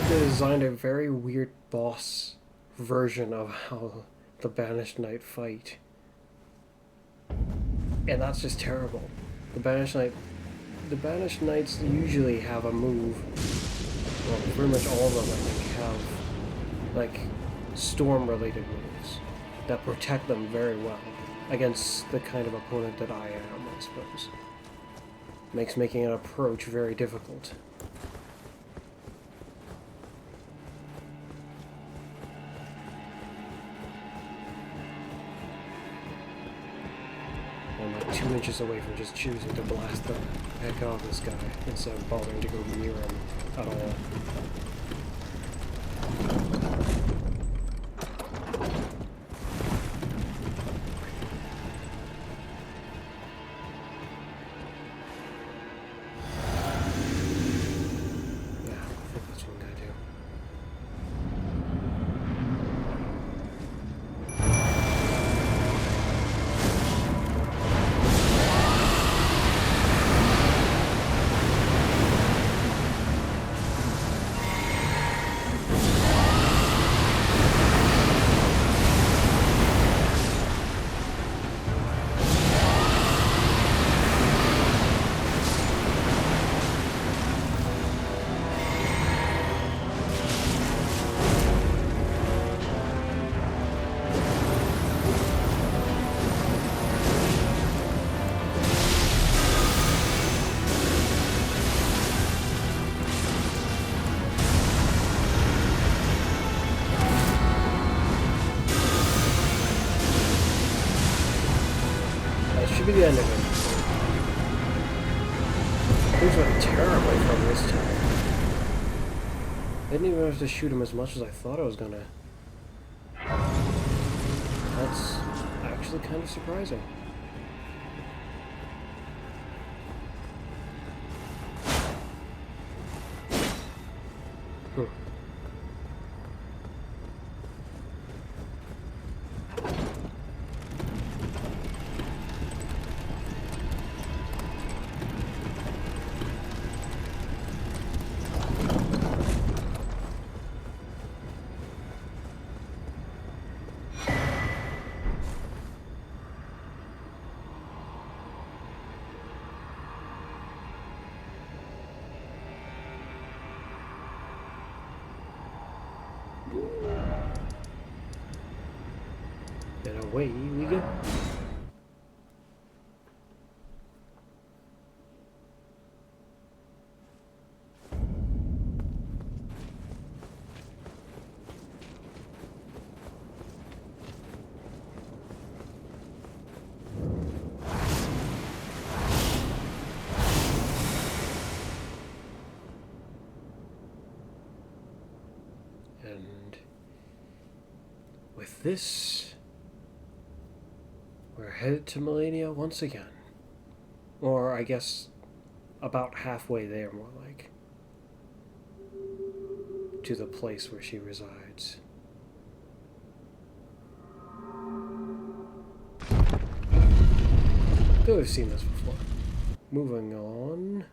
They designed a very weird boss version of how the Banished Knight fight. And that's just terrible. The Banished Knights usually have a move. Well, pretty much all of them, I think, have like storm-related moves that protect them very well against the kind of opponent that I am, I suppose. Makes making an approach very difficult. like 2 inches away from just choosing to blast the heck out of this guy instead of bothering to go near him at all. Should be the end of it. Things went terribly from this time. I didn't even have to shoot him as much as I thought I was gonna. That's actually kind of surprising. And away we go. And with this, we're headed to Melania once again. Or I guess about halfway there, more like. To the place where she resides. Though we've seen this before. Moving on.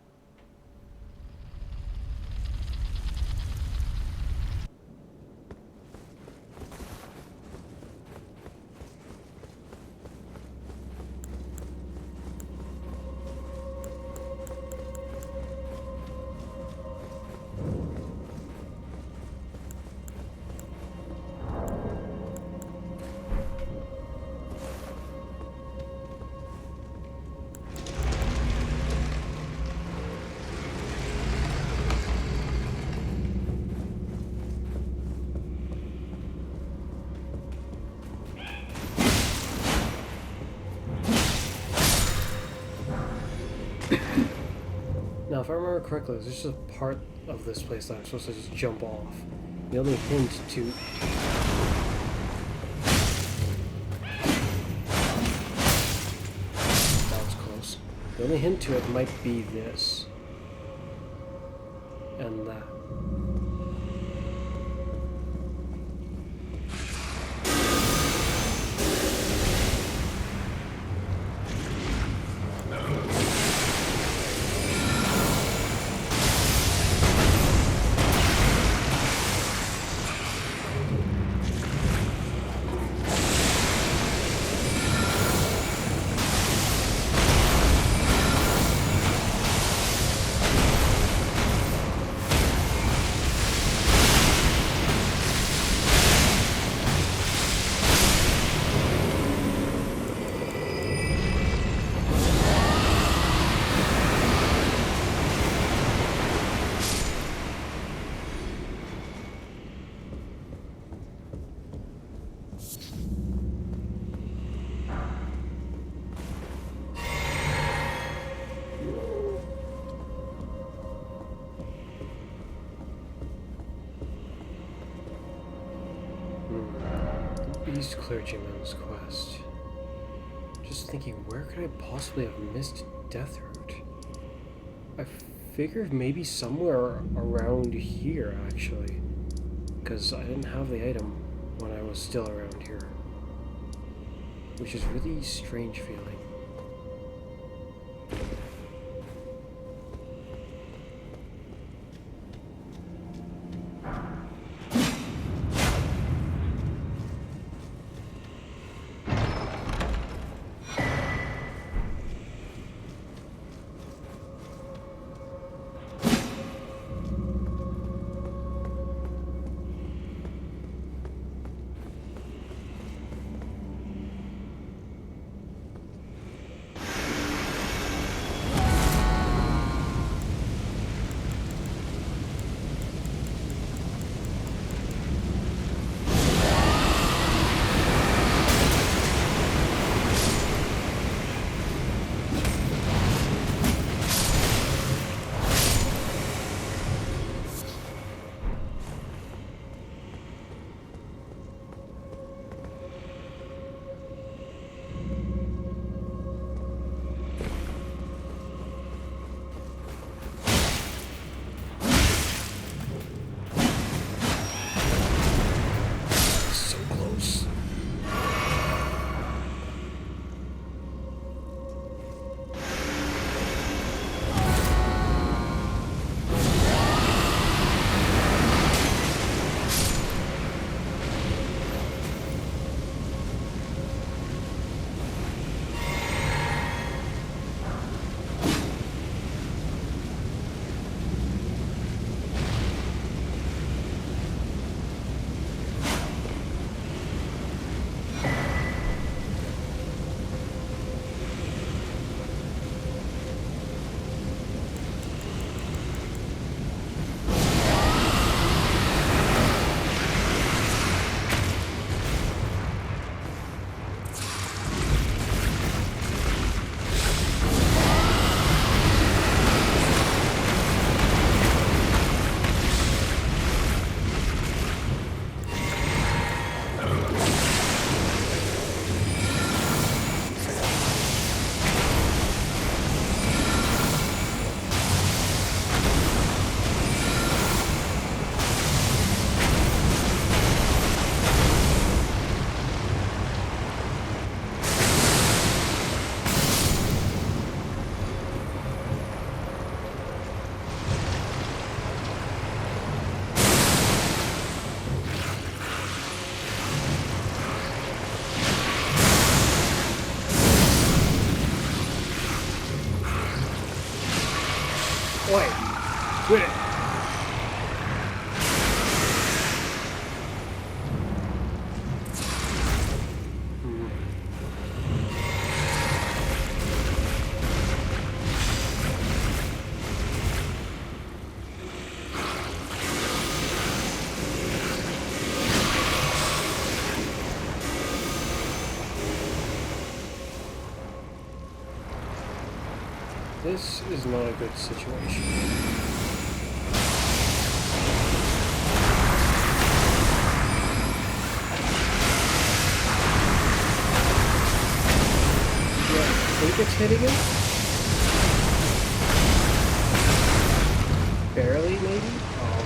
Now, if I remember correctly, there's just a part of this place that I'm supposed to just jump off. The only hint to... That was close. The only hint to it might be this. And that. East Clergyman's quest. Just thinking, where could I possibly have missed Death Root? I figured maybe somewhere around here, actually. Because I didn't have the item when I was still around here. Which is really strange feeling. Wait, quit it. This is not a good situation. Yeah, I think it's hitting him. Barely, maybe? Oh.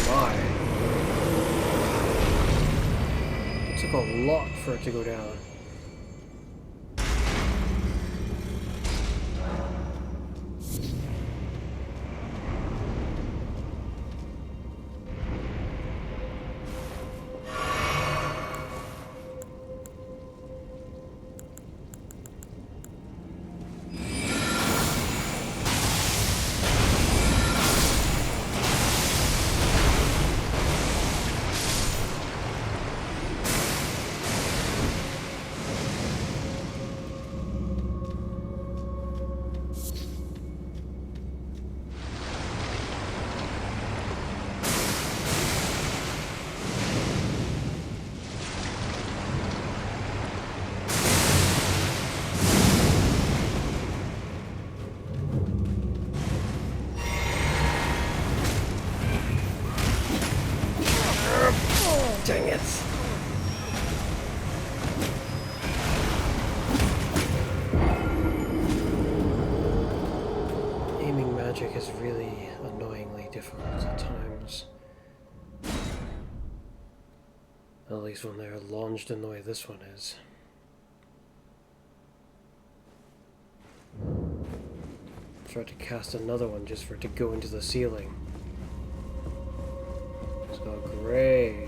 My. It took a lot for it to go down. Dang it. Aiming magic is really annoyingly difficult at times. At least when they're launched in the way this one is. Try to cast another one just for it to go into the ceiling. So great.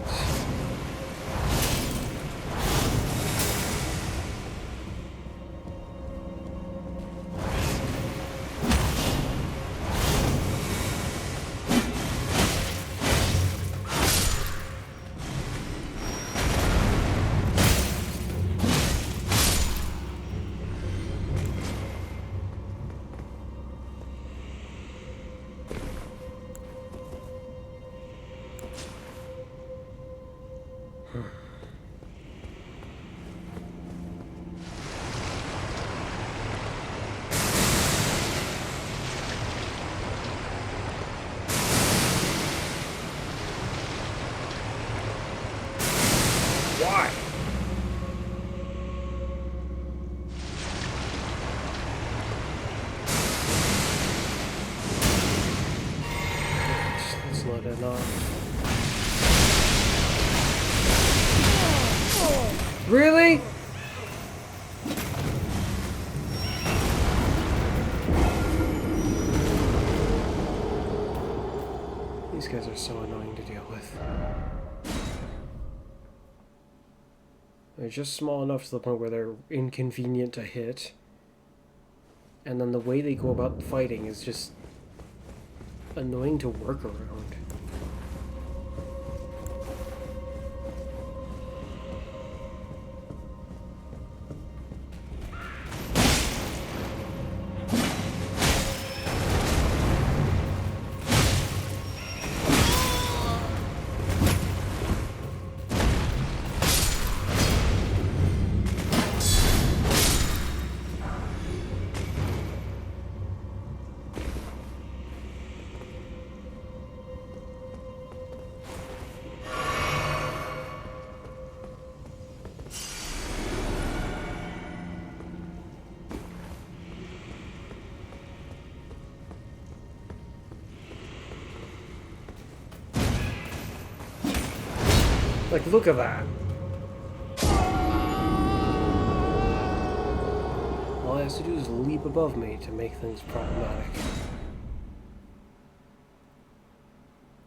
Why? That's not enough. Really? These guys are so annoying to deal with. They're just small enough to the point where they're inconvenient to hit. And then the way they go about fighting is just annoying to work around. Like, look at that. All he has to do is leap above me to make things problematic.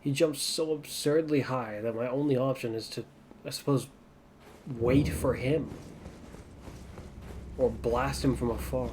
He jumps so absurdly high that my only option is to, I suppose, wait for him. Or blast him from afar.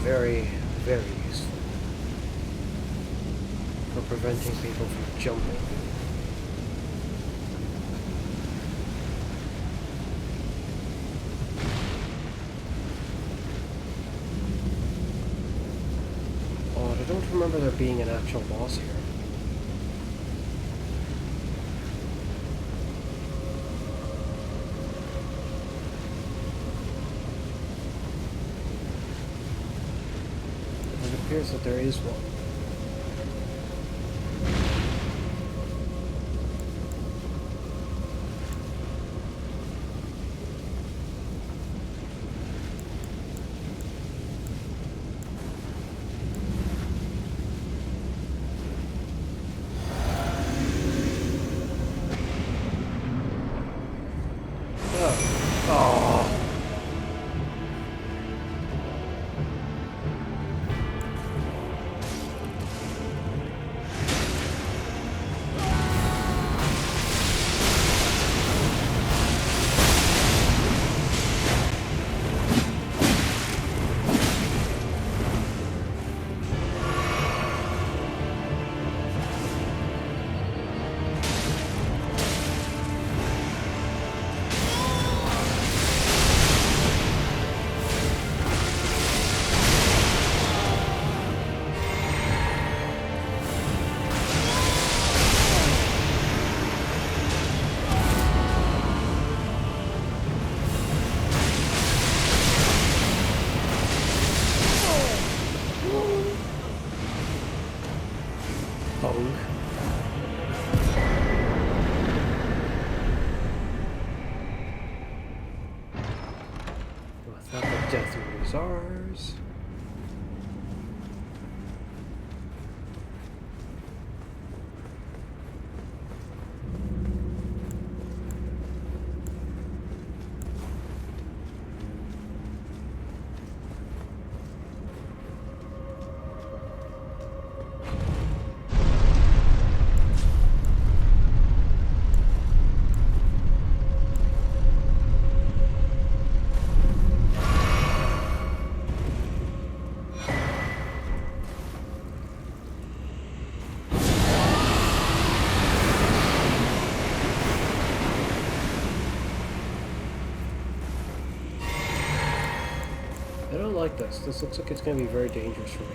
very, very useful for preventing people from jumping. Odd, I don't remember there being an actual boss here. It appears that there is one. With that, the death is ours. I don't like this. This looks like it's going to be very dangerous for me.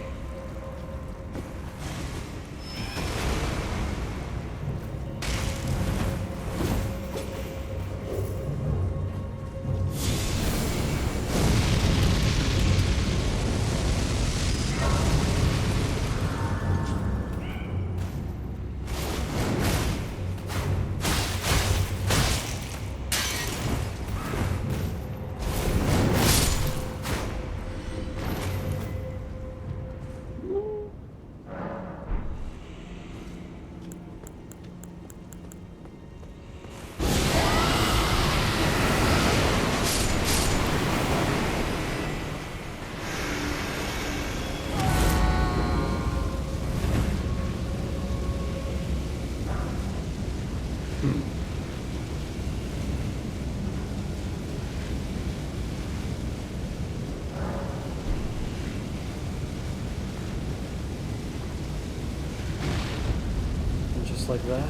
And just like that,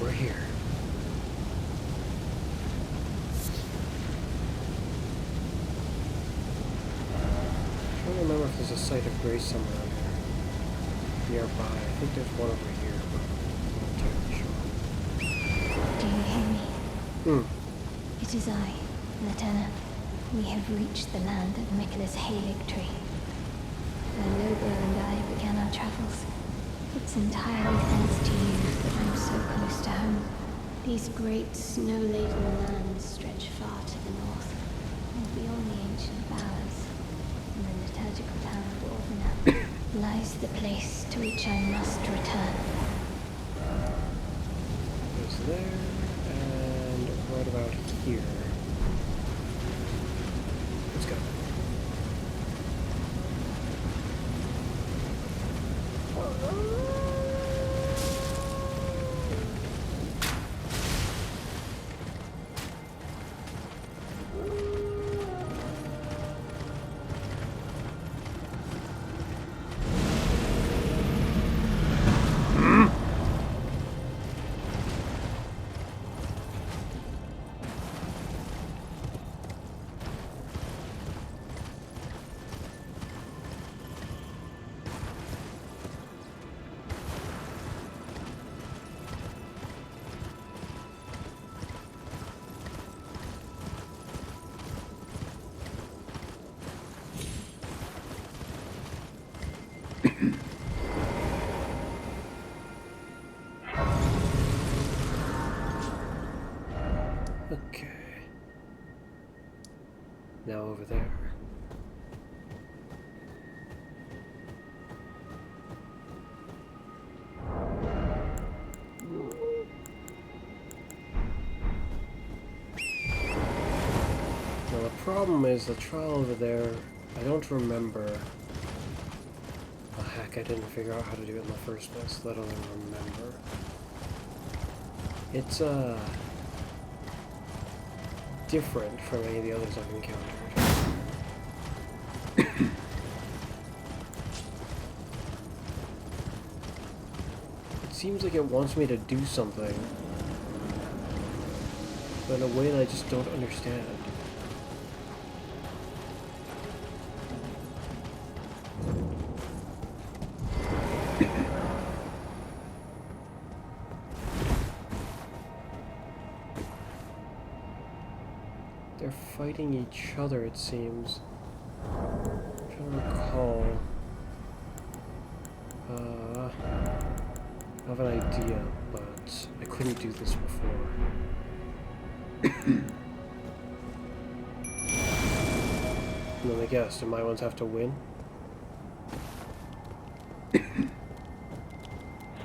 we're here. I'm trying to remember if there's a site of grace somewhere out here nearby. I think there's one over here, but I'm not entirely sure. Do you hear me? Hmm. It is I, Lieutenant. We have reached the land of Michaela's Halig tree. Where Lobo and I began our travels. It's entirely thanks to you that I'm so close to home. These great snow-laden lands stretch far to the north, and beyond the ancient bowers, in the liturgical town of Ordina, lies the place to which I must return. Goes there, and right about here. Let's go. Okay. Now over there. Now the problem is the trial over there, I don't remember. Oh heck, I didn't figure out how to do it in the first place, let alone remember. It's different from any of the others I've encountered. It seems like it wants me to do something, but in a way that I just don't understand. They're fighting each other, it seems. I'm trying to recall. I have an idea, but I couldn't do this before. And then I guess, do my ones have to win?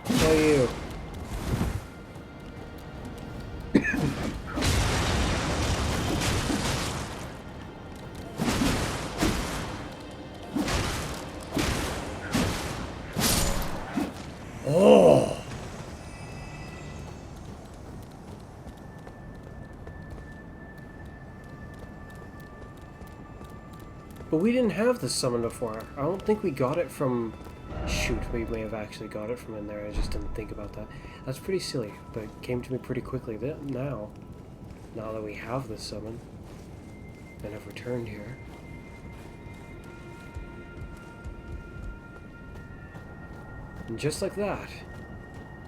Oh, you. Oh! But we didn't have this summon before. I don't think we got it from... Shoot, we may have actually got it from in there. I just didn't think about that. That's pretty silly, but it came to me pretty quickly now. Now that we have this summon. And have returned here. And just like that,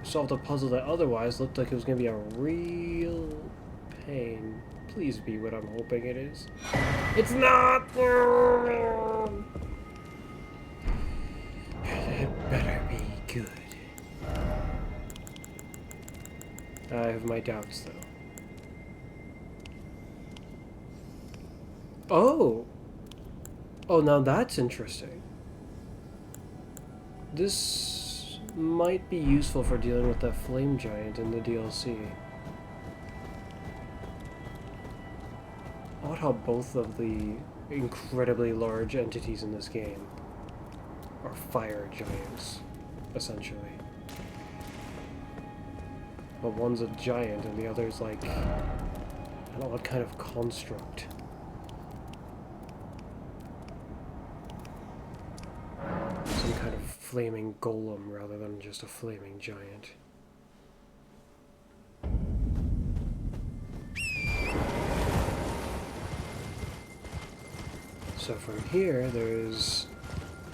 we solved a puzzle that otherwise looked like it was going to be a real pain. Please be what I'm hoping it is. It's not! It better be good. I have my doubts, though. Oh! Oh, now that's interesting. This might be useful for dealing with that flame giant in the DLC. Odd how both of the incredibly large entities in this game are fire giants, essentially. But one's a giant and the other's like an odd kind of construct. Some kind of flaming golem rather than just a flaming giant. So from here, there's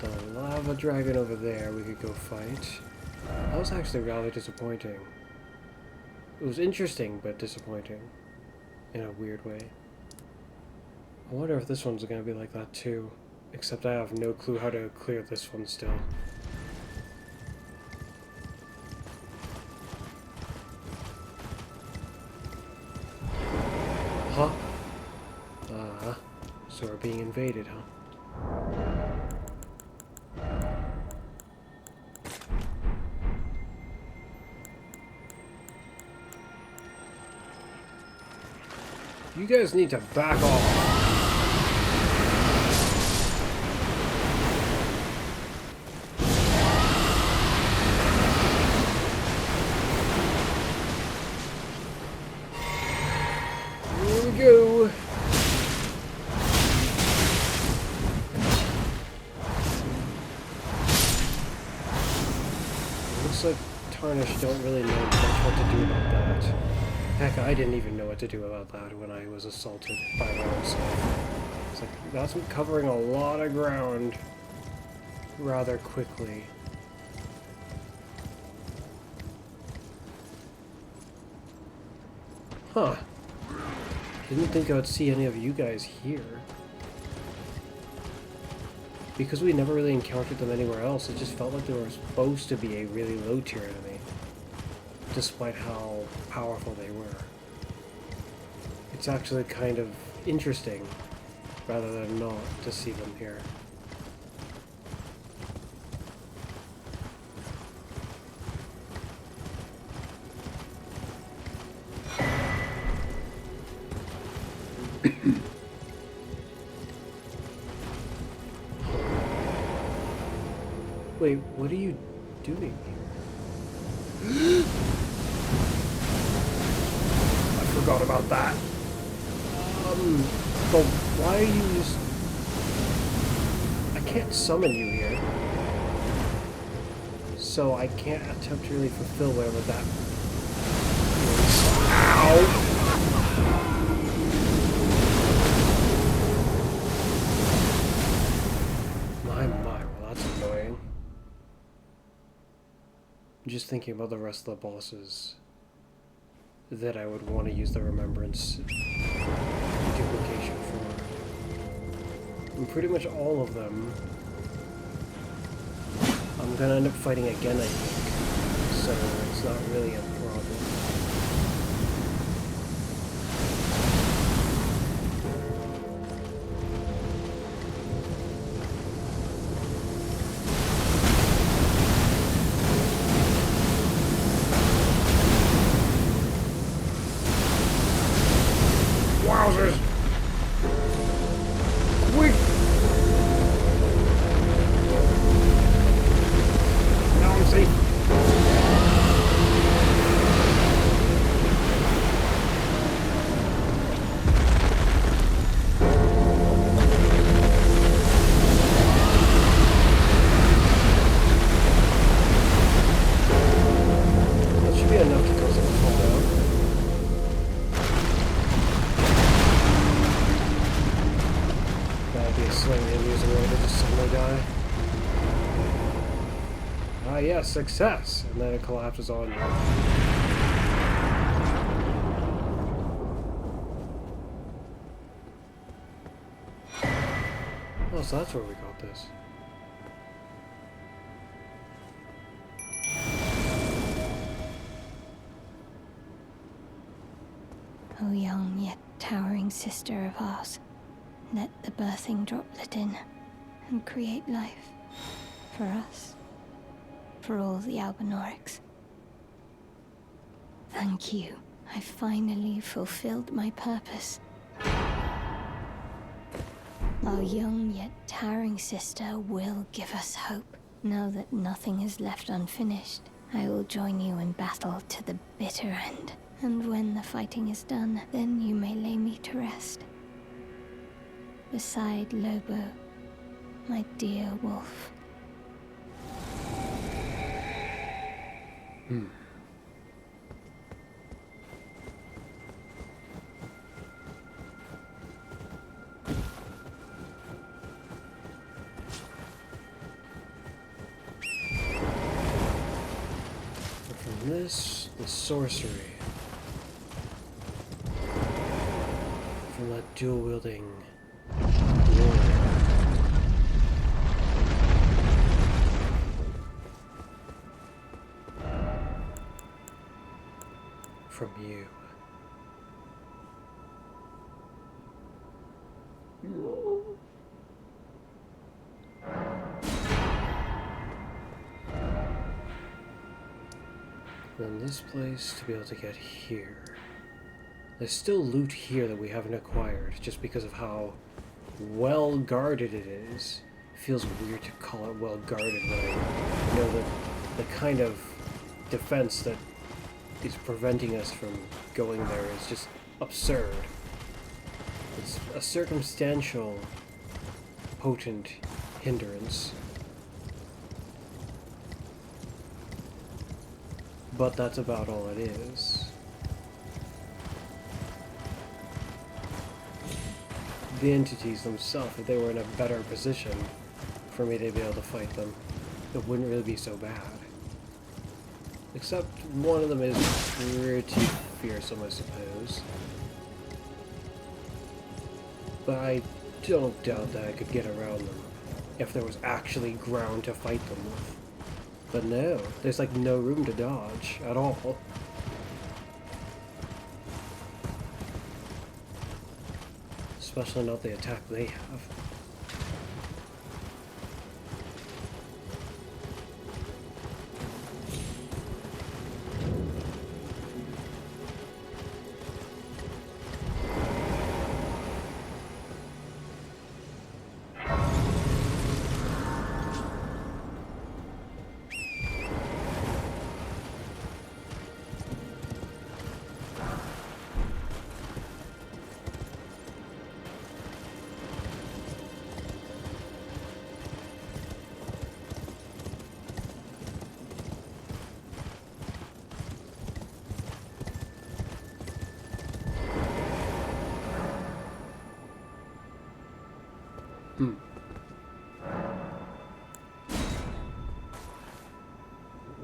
the lava dragon over there we could go fight. That was actually rather disappointing. It was interesting, but disappointing. In a weird way. I wonder if this one's gonna be like that too. Except I have no clue how to clear this one still. Huh? So we're being invaded, huh? You guys need to back off. Here we go. Looks like Tarnished don't really know much what to do about that. Heck, I didn't even know what to do about that when I was assaulted by my own self. It's like, that's covering a lot of ground rather quickly. Huh. Didn't think I would see any of you guys here. because we never really encountered them anywhere else, it just felt like they were supposed to be a really low tier enemy, despite how powerful they were. It's actually kind of interesting, rather than not, to see them here. Wait, what are you doing here? I forgot about that. But why are you just... I can't summon you here. So I can't attempt to really fulfill whatever that is. Ow! My, well that's annoying. I'm just thinking about the rest of the bosses that I would want to use the Remembrance duplication for. And pretty much all of them I'm gonna end up fighting again, I think. So it's not really a problem. Wowzers! Quick! Now I'm safe. That should be enough to cause it to fall down. That'd be a slightly amusing way to just suddenly die. Ah, yes, success! And then it collapses on you. Oh, so that's where we got this. O young yet towering sister of ours, let the birthing droplet in and create life for us, for all the Albinorics. Thank you. I finally fulfilled my purpose. Our young yet towering sister will give us hope. Now that nothing is left unfinished, I will join you in battle to the bitter end. And when the fighting is done, then you may lay me to rest. Beside Lobo, my dear wolf. From this, the sorcery. From that dual-wielding warrior. From you. Then this place to be able to get here. There's still loot here that we haven't acquired, just because of how well guarded it is. It feels weird to call it well guarded when I know the kind of defense that is preventing us from going there is just absurd. It's a circumstantial, potent hindrance. But that's about all it is. The entities themselves, if they were in a better position for me to be able to fight them, it wouldn't really be so bad. Except one of them is pretty fearsome, I suppose. But I don't doubt that I could get around them. if there was actually ground to fight them with. But no, there's like no room to dodge at all. Especially not the attack they have.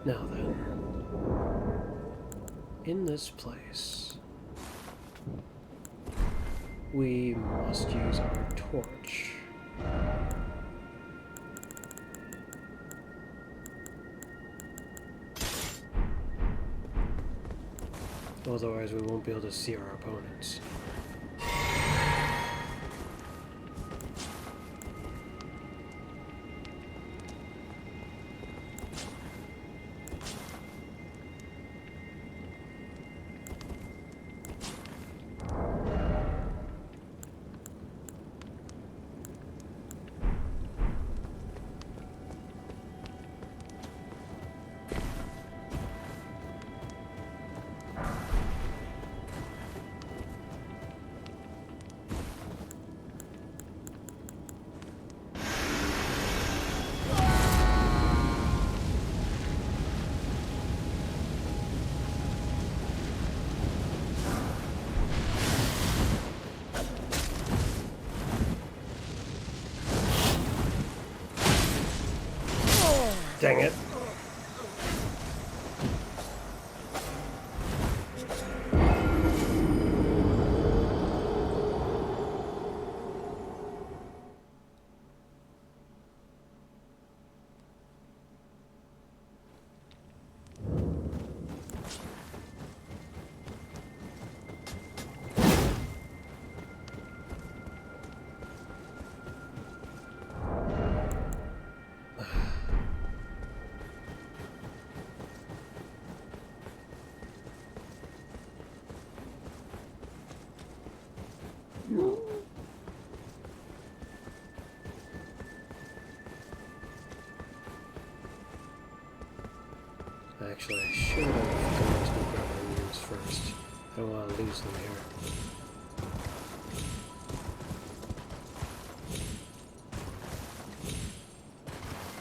Now then, in this place, we must use our torch. Otherwise, we won't be able to see our opponents. Dang it. Actually, I should have gone to grab our mutants first. I don't want to lose them here.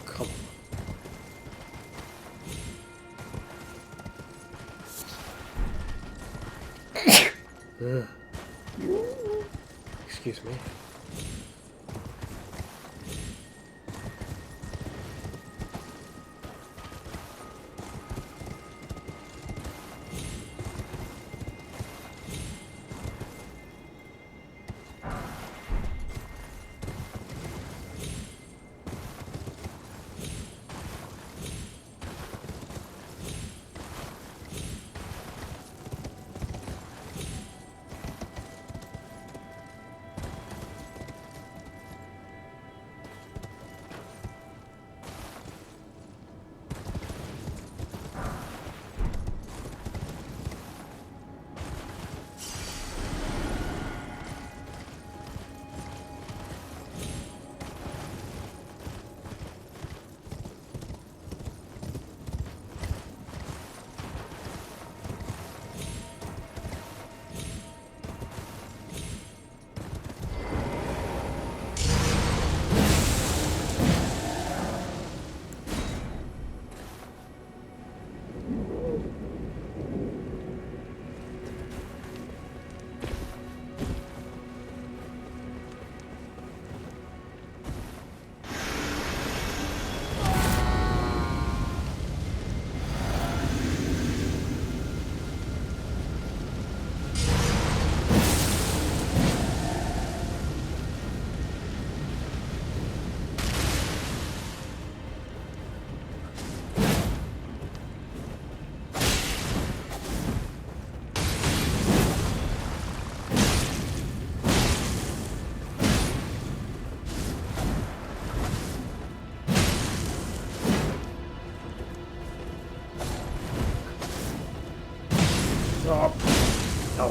Come on. Ugh. Excuse me.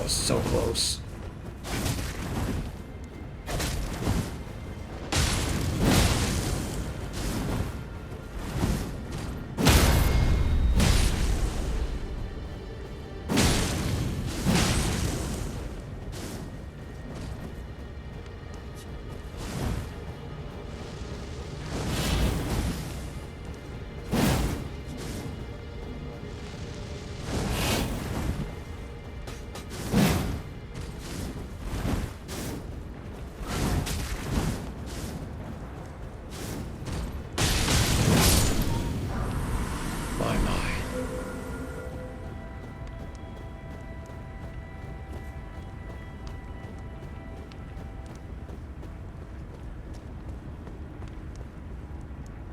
was so close.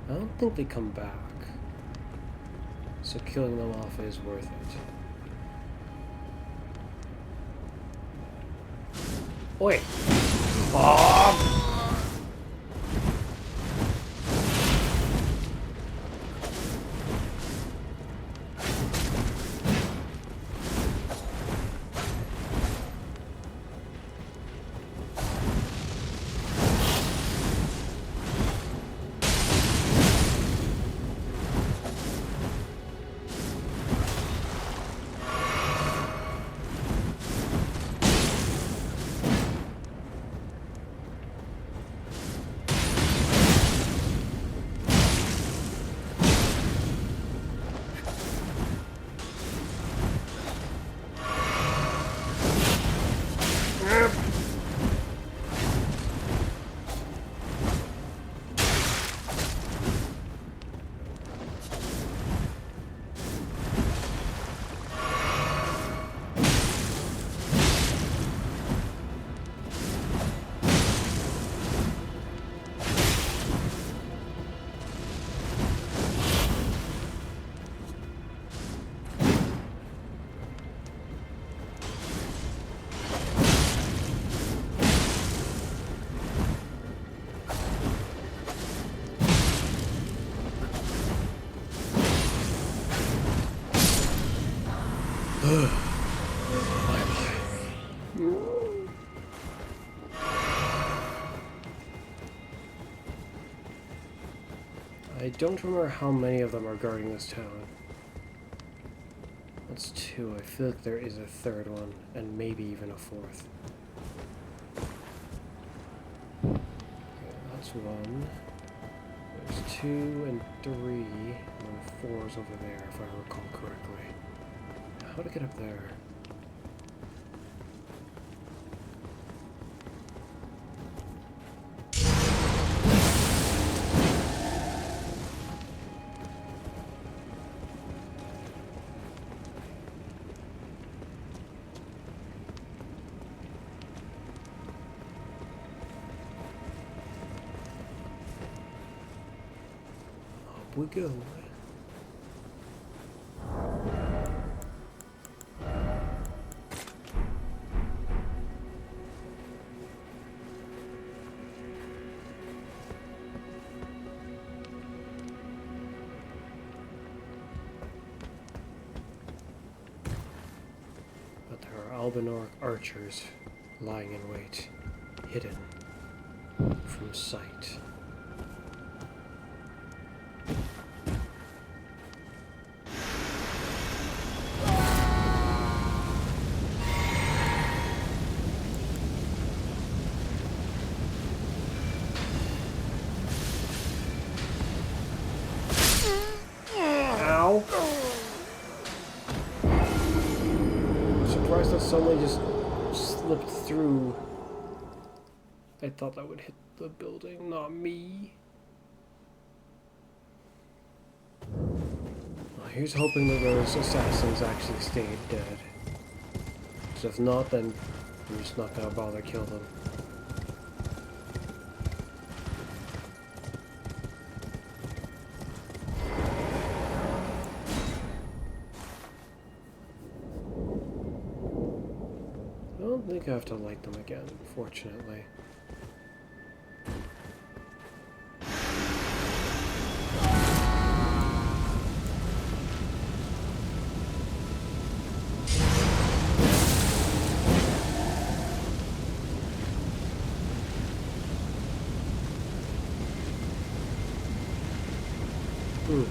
I don't think they come back, so killing them off is worth it. Wait! Oh! I don't remember how many of them are guarding this town. That's two. I feel like there is a third one, and maybe even a fourth. Okay, that's one. There's 2 and 3, and then 4 is over there, if I recall correctly. How to get up there? Up we go. But there are Albinor archers lying in wait, hidden from sight. Someone just slipped through. I thought that would hit the building, not me. Well, here's hoping that those assassins actually stayed dead. So if not, then I'm just not gonna bother kill them. I think I have to light them again, fortunately. Alright.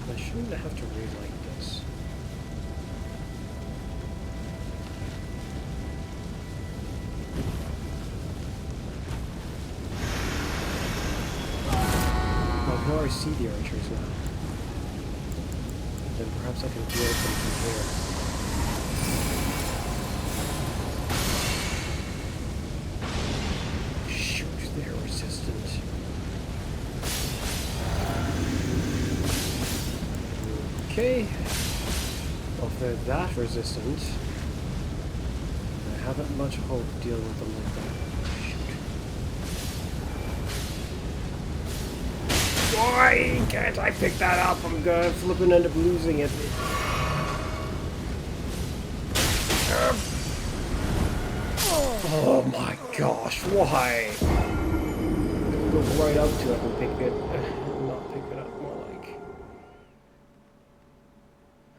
I shouldn't have to relight this. Oh, here I see the archers now. Then perhaps I can deal with them from here. Shoot, they're resistant. Okay. Well, if they're that resistant, I haven't much hope dealing with them like that. Shoot. Why can't I pick that up? I'm gonna flipping end up losing it. Oh my gosh, why? Go right up to it and pick it. Not pick it up, more like.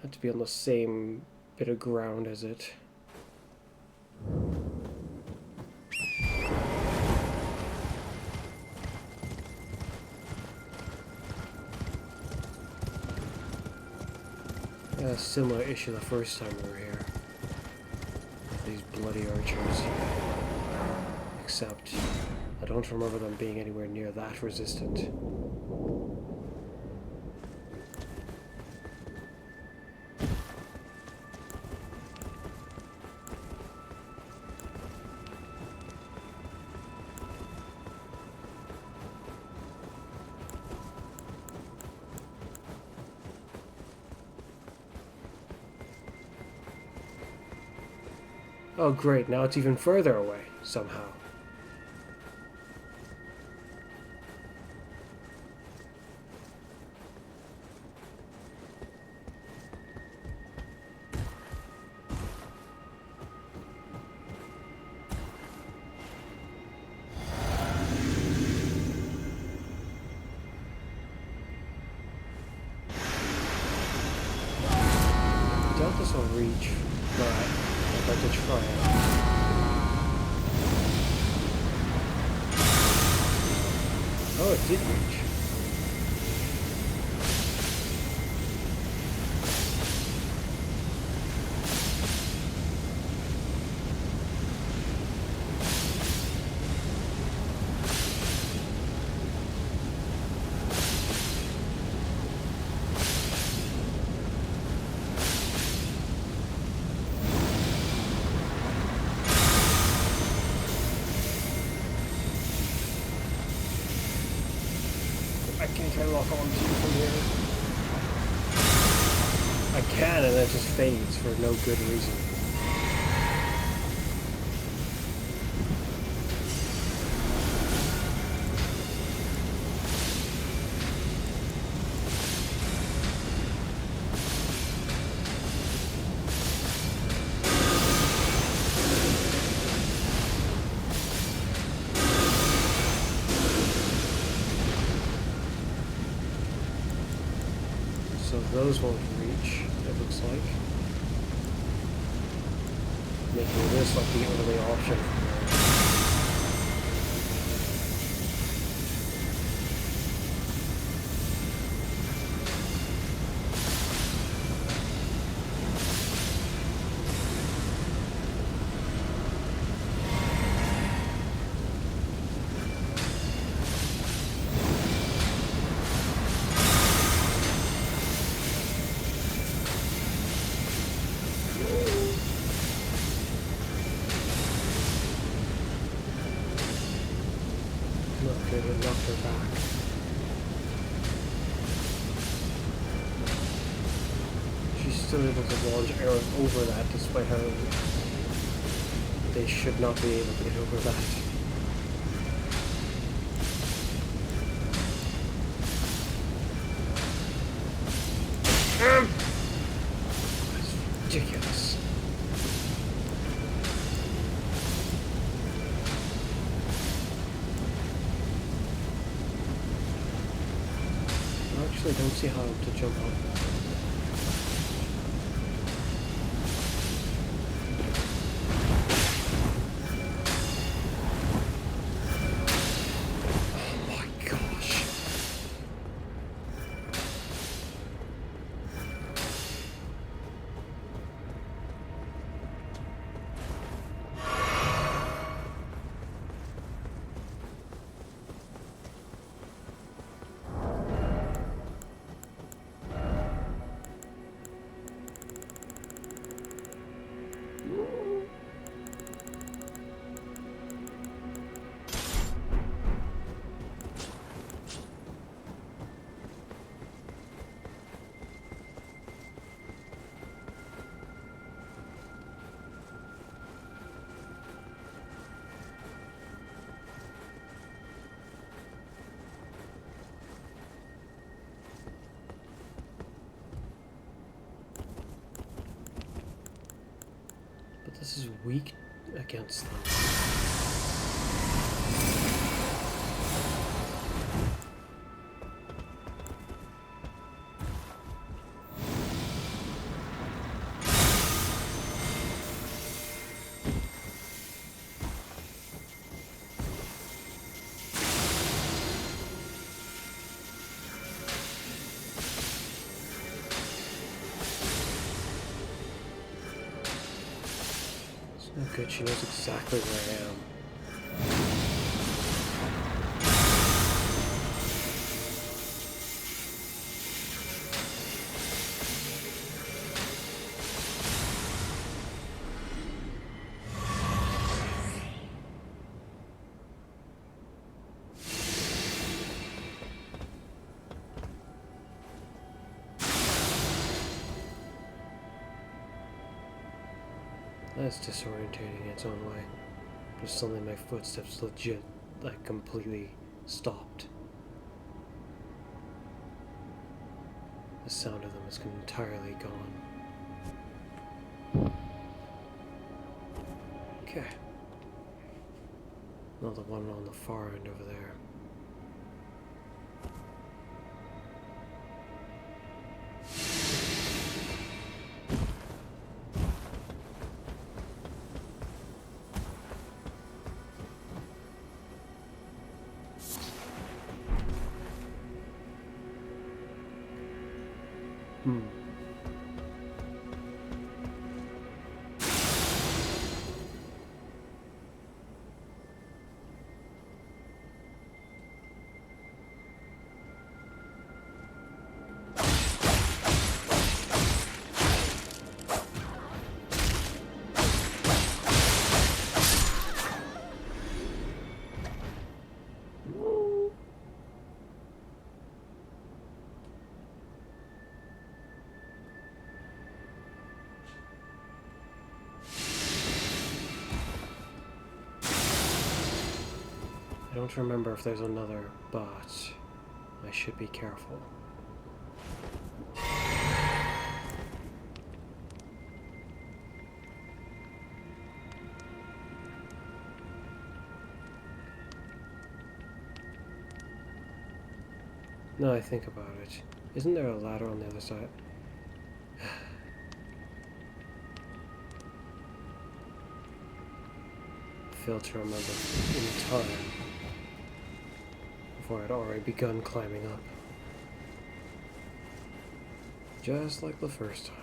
Had to be on the same bit of ground as it. A similar issue the first time we were here. These bloody archers. Except, I don't remember them being anywhere near that resistant. Oh great, now it's even further away, somehow. I doubt this will reach, but I'd like to try it. Oh, it did reach. Can I lock on to you from here? I can, and it just fades for no good reason. So those won't reach, it looks like. Making this like the only option from there. Okay, they knocked her back. She's still able to launch arrows over that despite how they should not be able to get over that. Actually, I don't see how to jump up. Oh my gosh. This is weak against them. Oh good, she knows exactly where I am. That's disorientating in its own way. Just suddenly my footsteps legit, like, completely stopped. The sound of them is entirely gone. Okay. Another one on the far end over there. I don't remember if there's another, but I should be careful. No, I think about it. Isn't there a ladder on the other side? Failed to remember in time before I'd already begun climbing up. Just like the first time.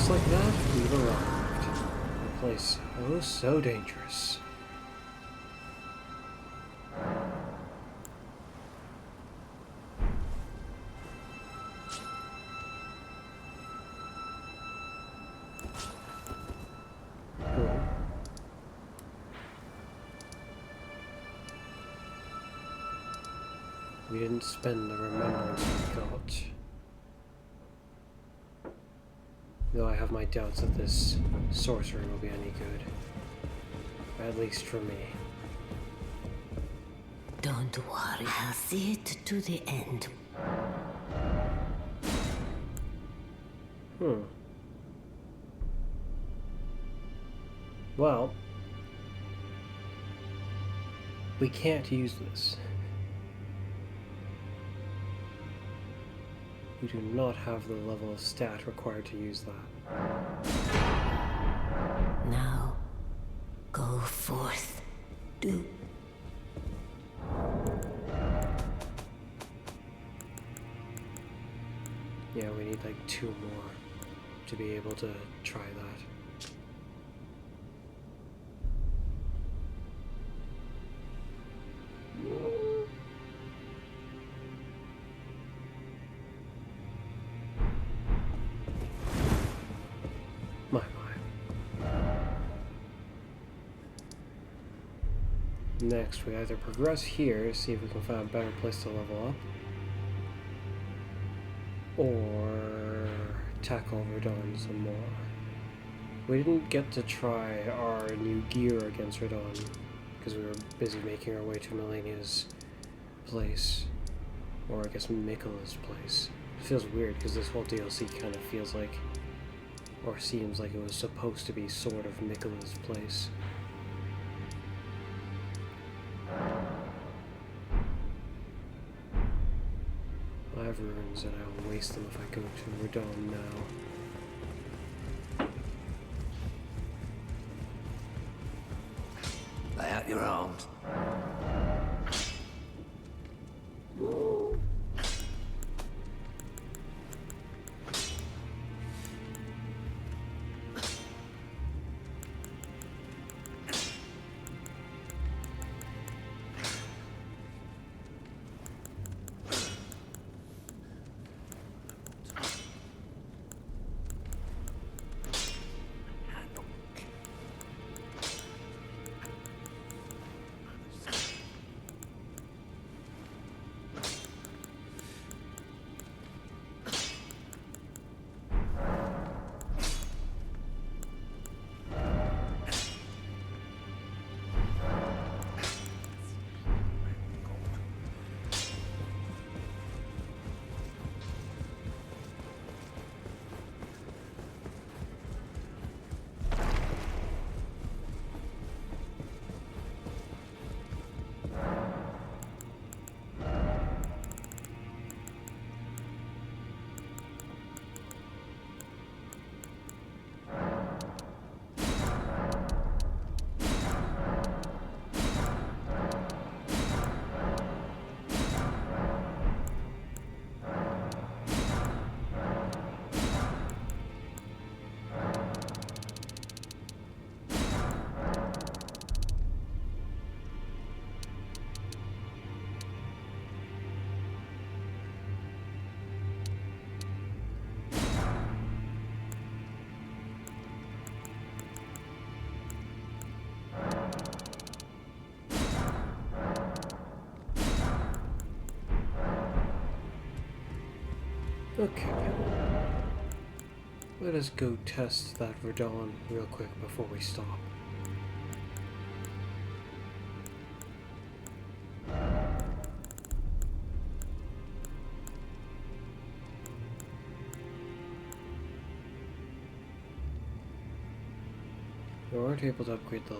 just like that, we've arrived. A place oh so dangerous. Oh. We didn't spend the remembrance we got. Though I have my doubts that this sorcery will be any good. At least for me. Don't worry, I'll see it to the end. Well, we can't use this. We do not have the level of stat required to use that. Now, go forth. Do. Yeah, we need like 2 more to be able to try that. My. Next, we either progress here, see if we can find a better place to level up, or tackle Radon some more. We didn't get to try our new gear against Radon because we were busy making our way to Melania's place, or I guess Mikola's place. It feels weird because this whole DLC kind of feels like, or seems like it was supposed to be sort of Mikola's place. I have runes and I will waste them if I go to Radon now. Lay out your arms. Okay. Let us go test that Radon real quick before we stop. We weren't able to upgrade the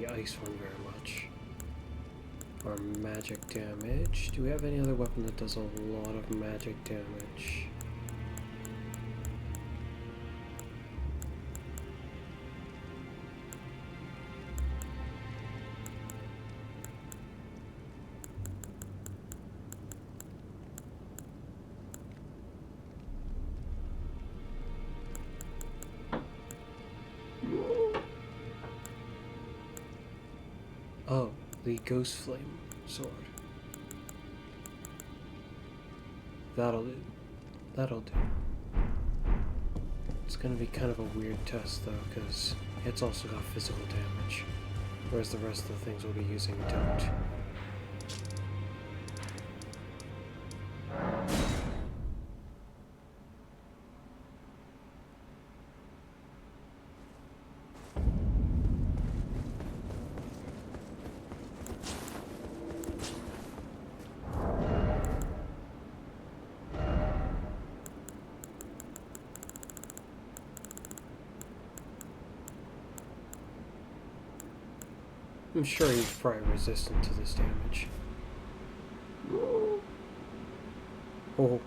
ice one very much. Our magic damage. Do we have any other weapon that does a lot of magic damage? Oh, the Ghost Flame sword. That'll do. That'll do. It's gonna be kind of a weird test though, because it's also got physical damage, whereas the rest of the things we'll be using don't. I'm sure he's probably resistant to this damage. Oh.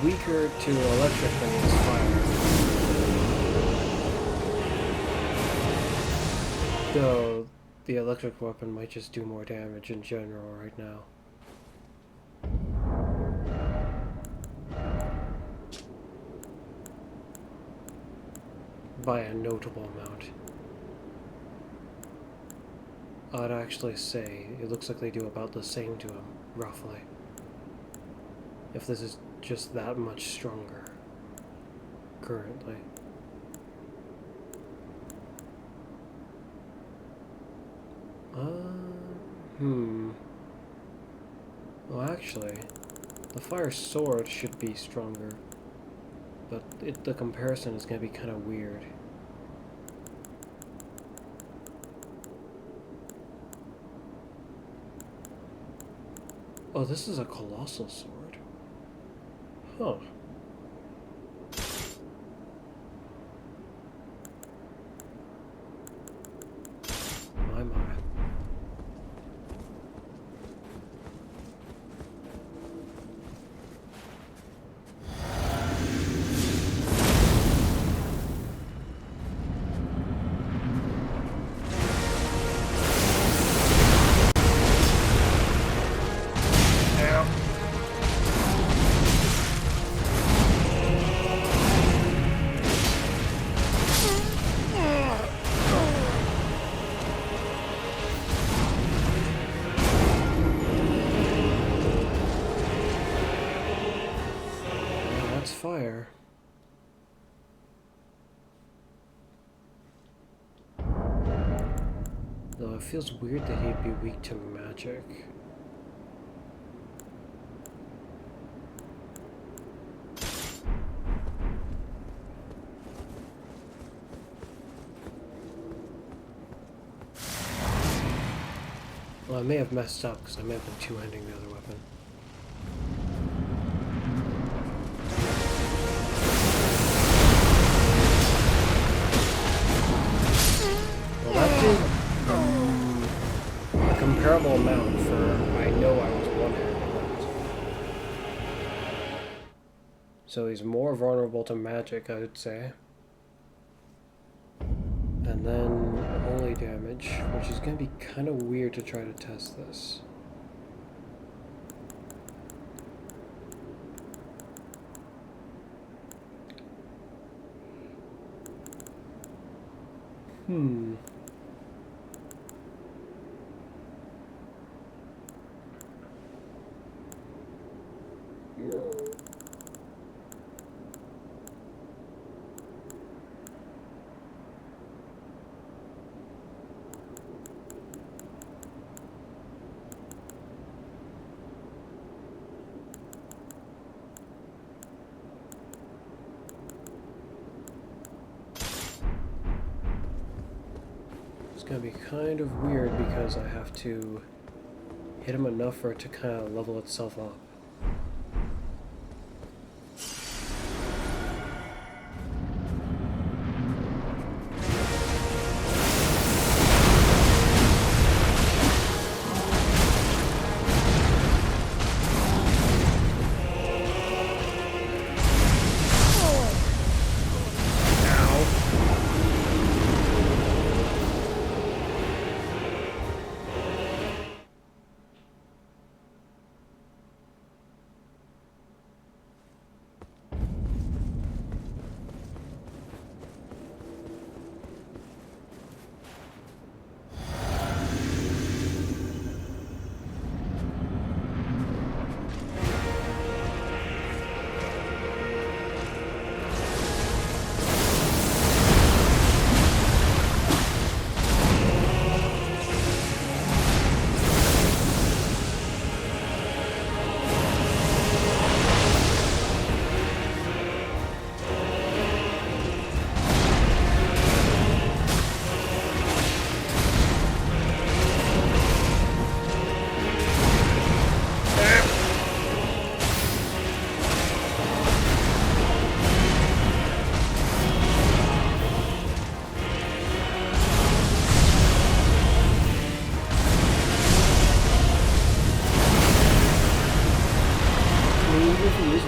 Weaker to electric than he is fire. Though the electric weapon might just do more damage in general right now. By a notable amount. I'd actually say it looks like they do about the same to him, roughly. If this is just that much stronger currently. Well, actually, the fire sword should be stronger, but the comparison is going to be kind of weird. Oh, this is a colossal sword. Huh. My. Fire. Though it feels weird that he'd be weak to magic. Well, I may have messed up because I may have been two-handing the other weapon. A comparable amount for I know I was one-handed. So he's more vulnerable to magic, I would say. And then holy damage, which is going to be kind of weird to try to test this. It's gonna be kind of weird because I have to hit him enough for it to kind of level itself up.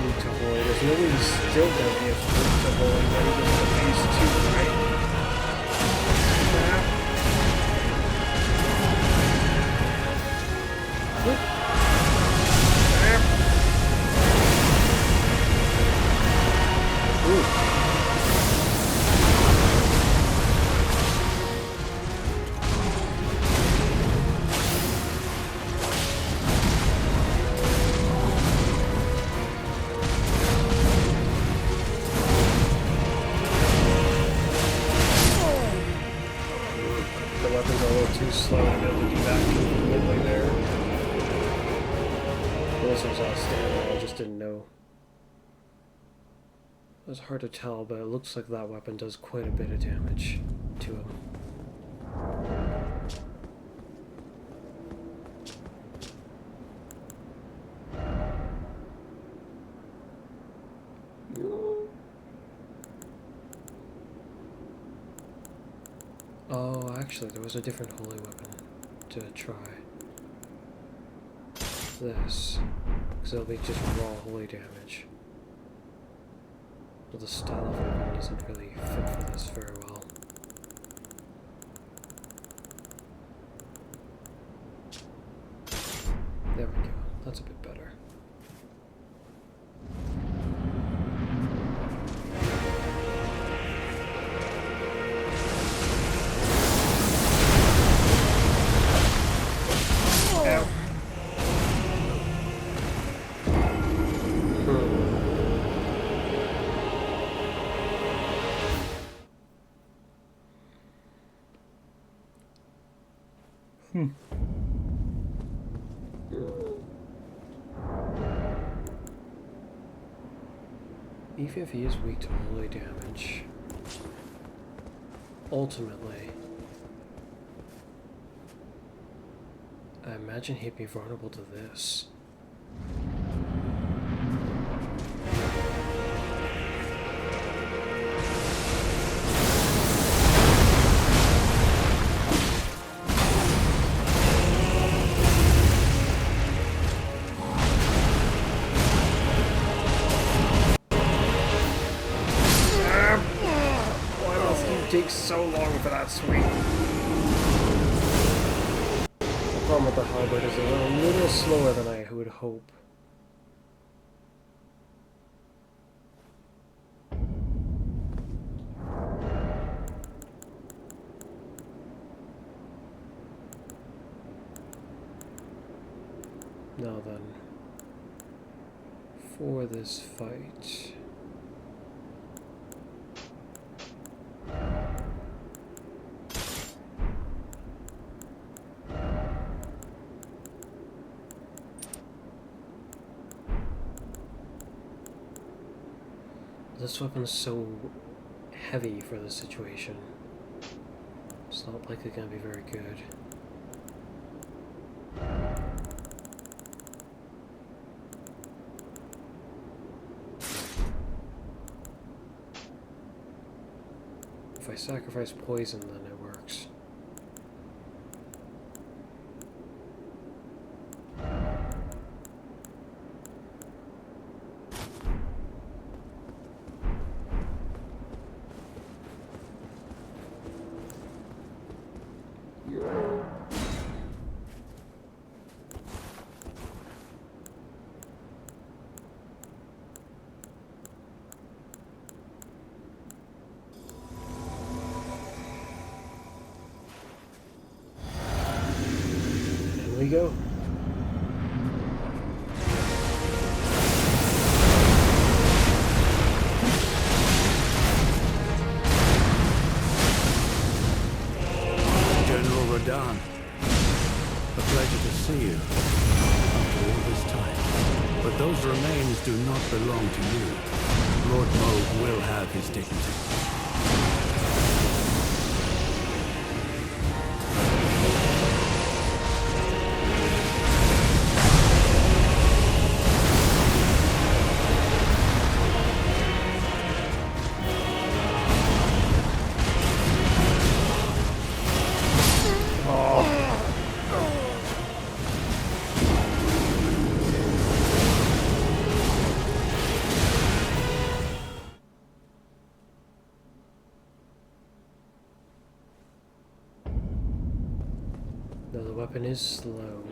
weak to holy. There's nobody still gonna be weak to holy, not even the phase 2, right? Too slow to be able to do that conveniently there. This was outstanding, I just didn't know. It was hard to tell, but it looks like that weapon does quite a bit of damage to him. Oh, actually, there was a different holy weapon to try. This, because it'll be just raw holy damage. But the style of weapon doesn't really fit for this very well. There we go. That's a bit better. Even if he is weak to holy damage, ultimately, I imagine he'd be vulnerable to this. Takes so long for that sweep. The problem with the hybrid is a little slower than I would hope. Now then, for this fight. This weapon's so heavy for this situation. It's not likely going to be very good. If I sacrifice poison, then it works. We go. General Radahn, a pleasure to see you after all this time. But those remains do not belong to you. Lord Moog will have his dignity. the weapon is slow.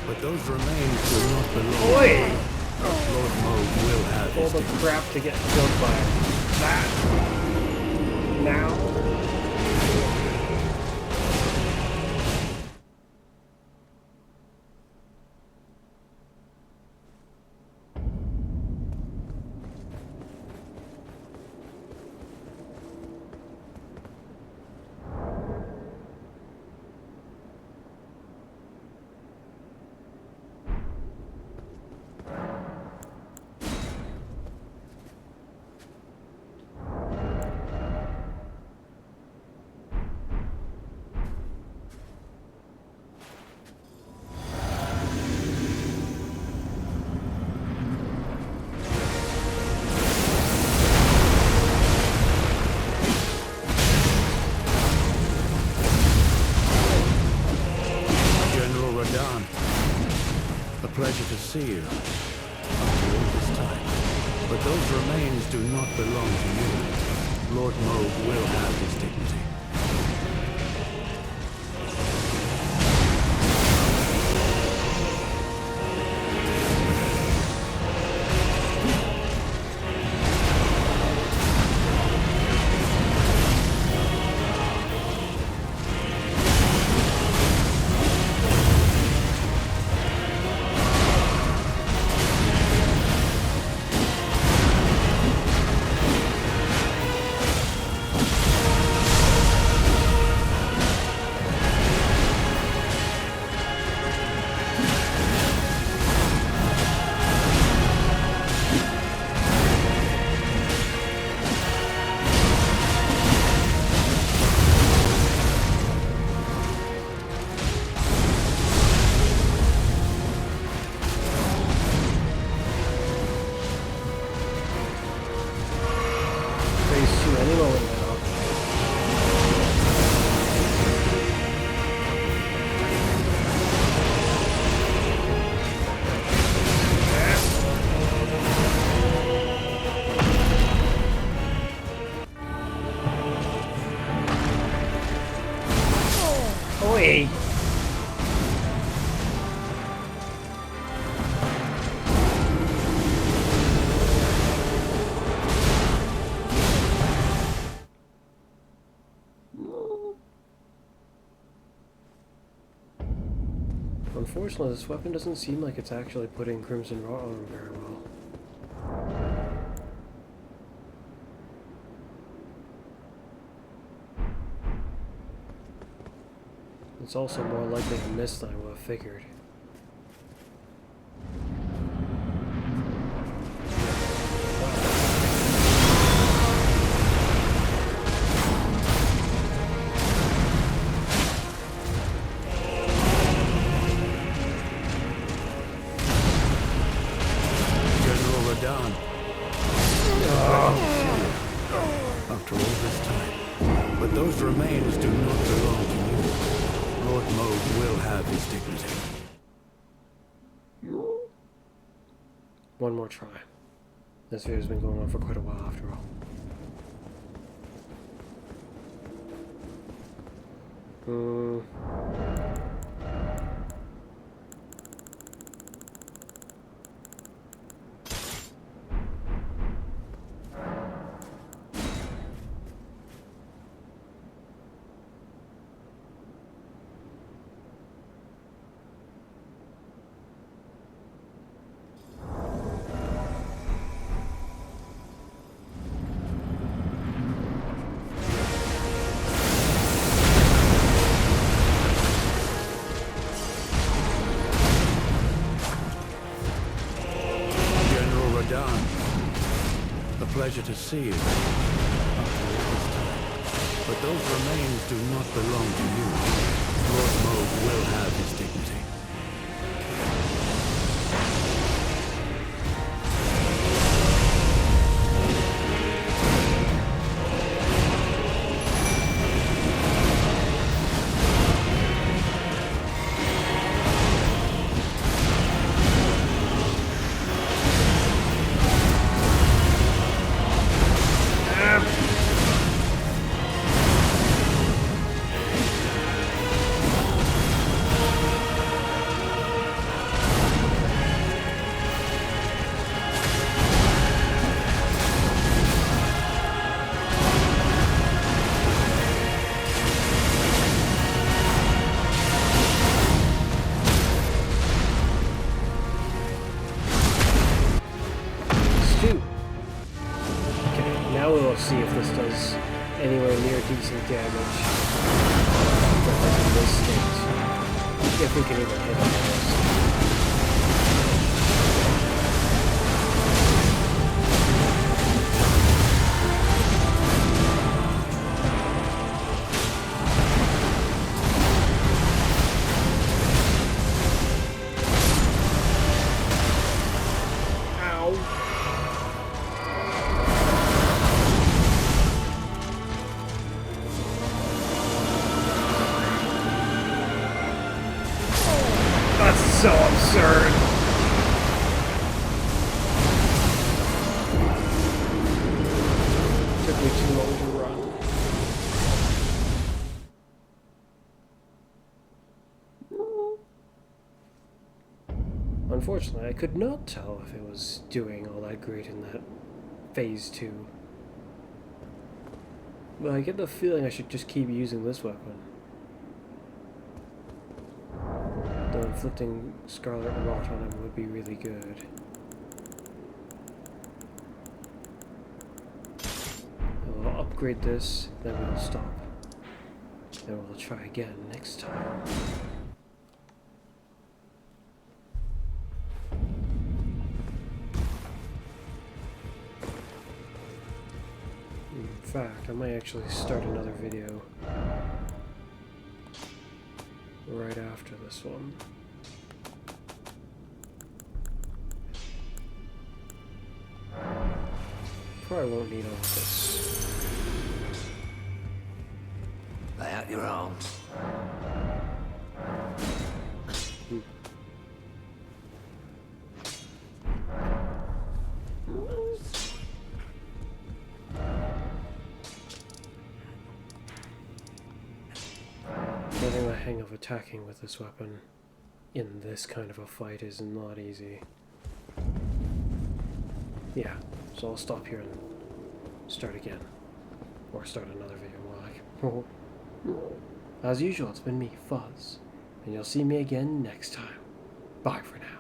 But those remains do not belong. Oi! Lord Moog will have All his the dignity. crap to get killed by that. Now. General Radahn, a pleasure to see you after all this time. But those remains do not belong to you. Lord Moog will have his dignity. Oi! Unfortunately, this weapon doesn't seem like it's actually putting Crimson Rot on very well. It's also more likely to miss than I would have figured. General Radahn. After all this time. But those remains do not belong to you. Lord Moog will have his dignity. One more try. This video's been going on for quite a while after all. pleasure to see you after all this time. But those remains do not belong to you. Lord Moog will have his dignity. See if this does anywhere near decent damage. In this state. If we can even hit it. So absurd. Took me too long to run. Unfortunately, I could not tell if it was doing all that great in that phase 2. But I get the feeling I should just keep using this weapon. Though inflicting Scarlet Rot on him would be really good. I'll upgrade this, then we'll stop. Then we'll try again next time. In fact, I might actually start another video right after this one. Probably won't need all of this. Lay out your arms. Getting the hang of attacking with this weapon in this kind of a fight is not easy. Yeah, so I'll stop here and start again. Or start another video more like. As usual, it's been me, Fuzz. And you'll see me again next time. Bye for now.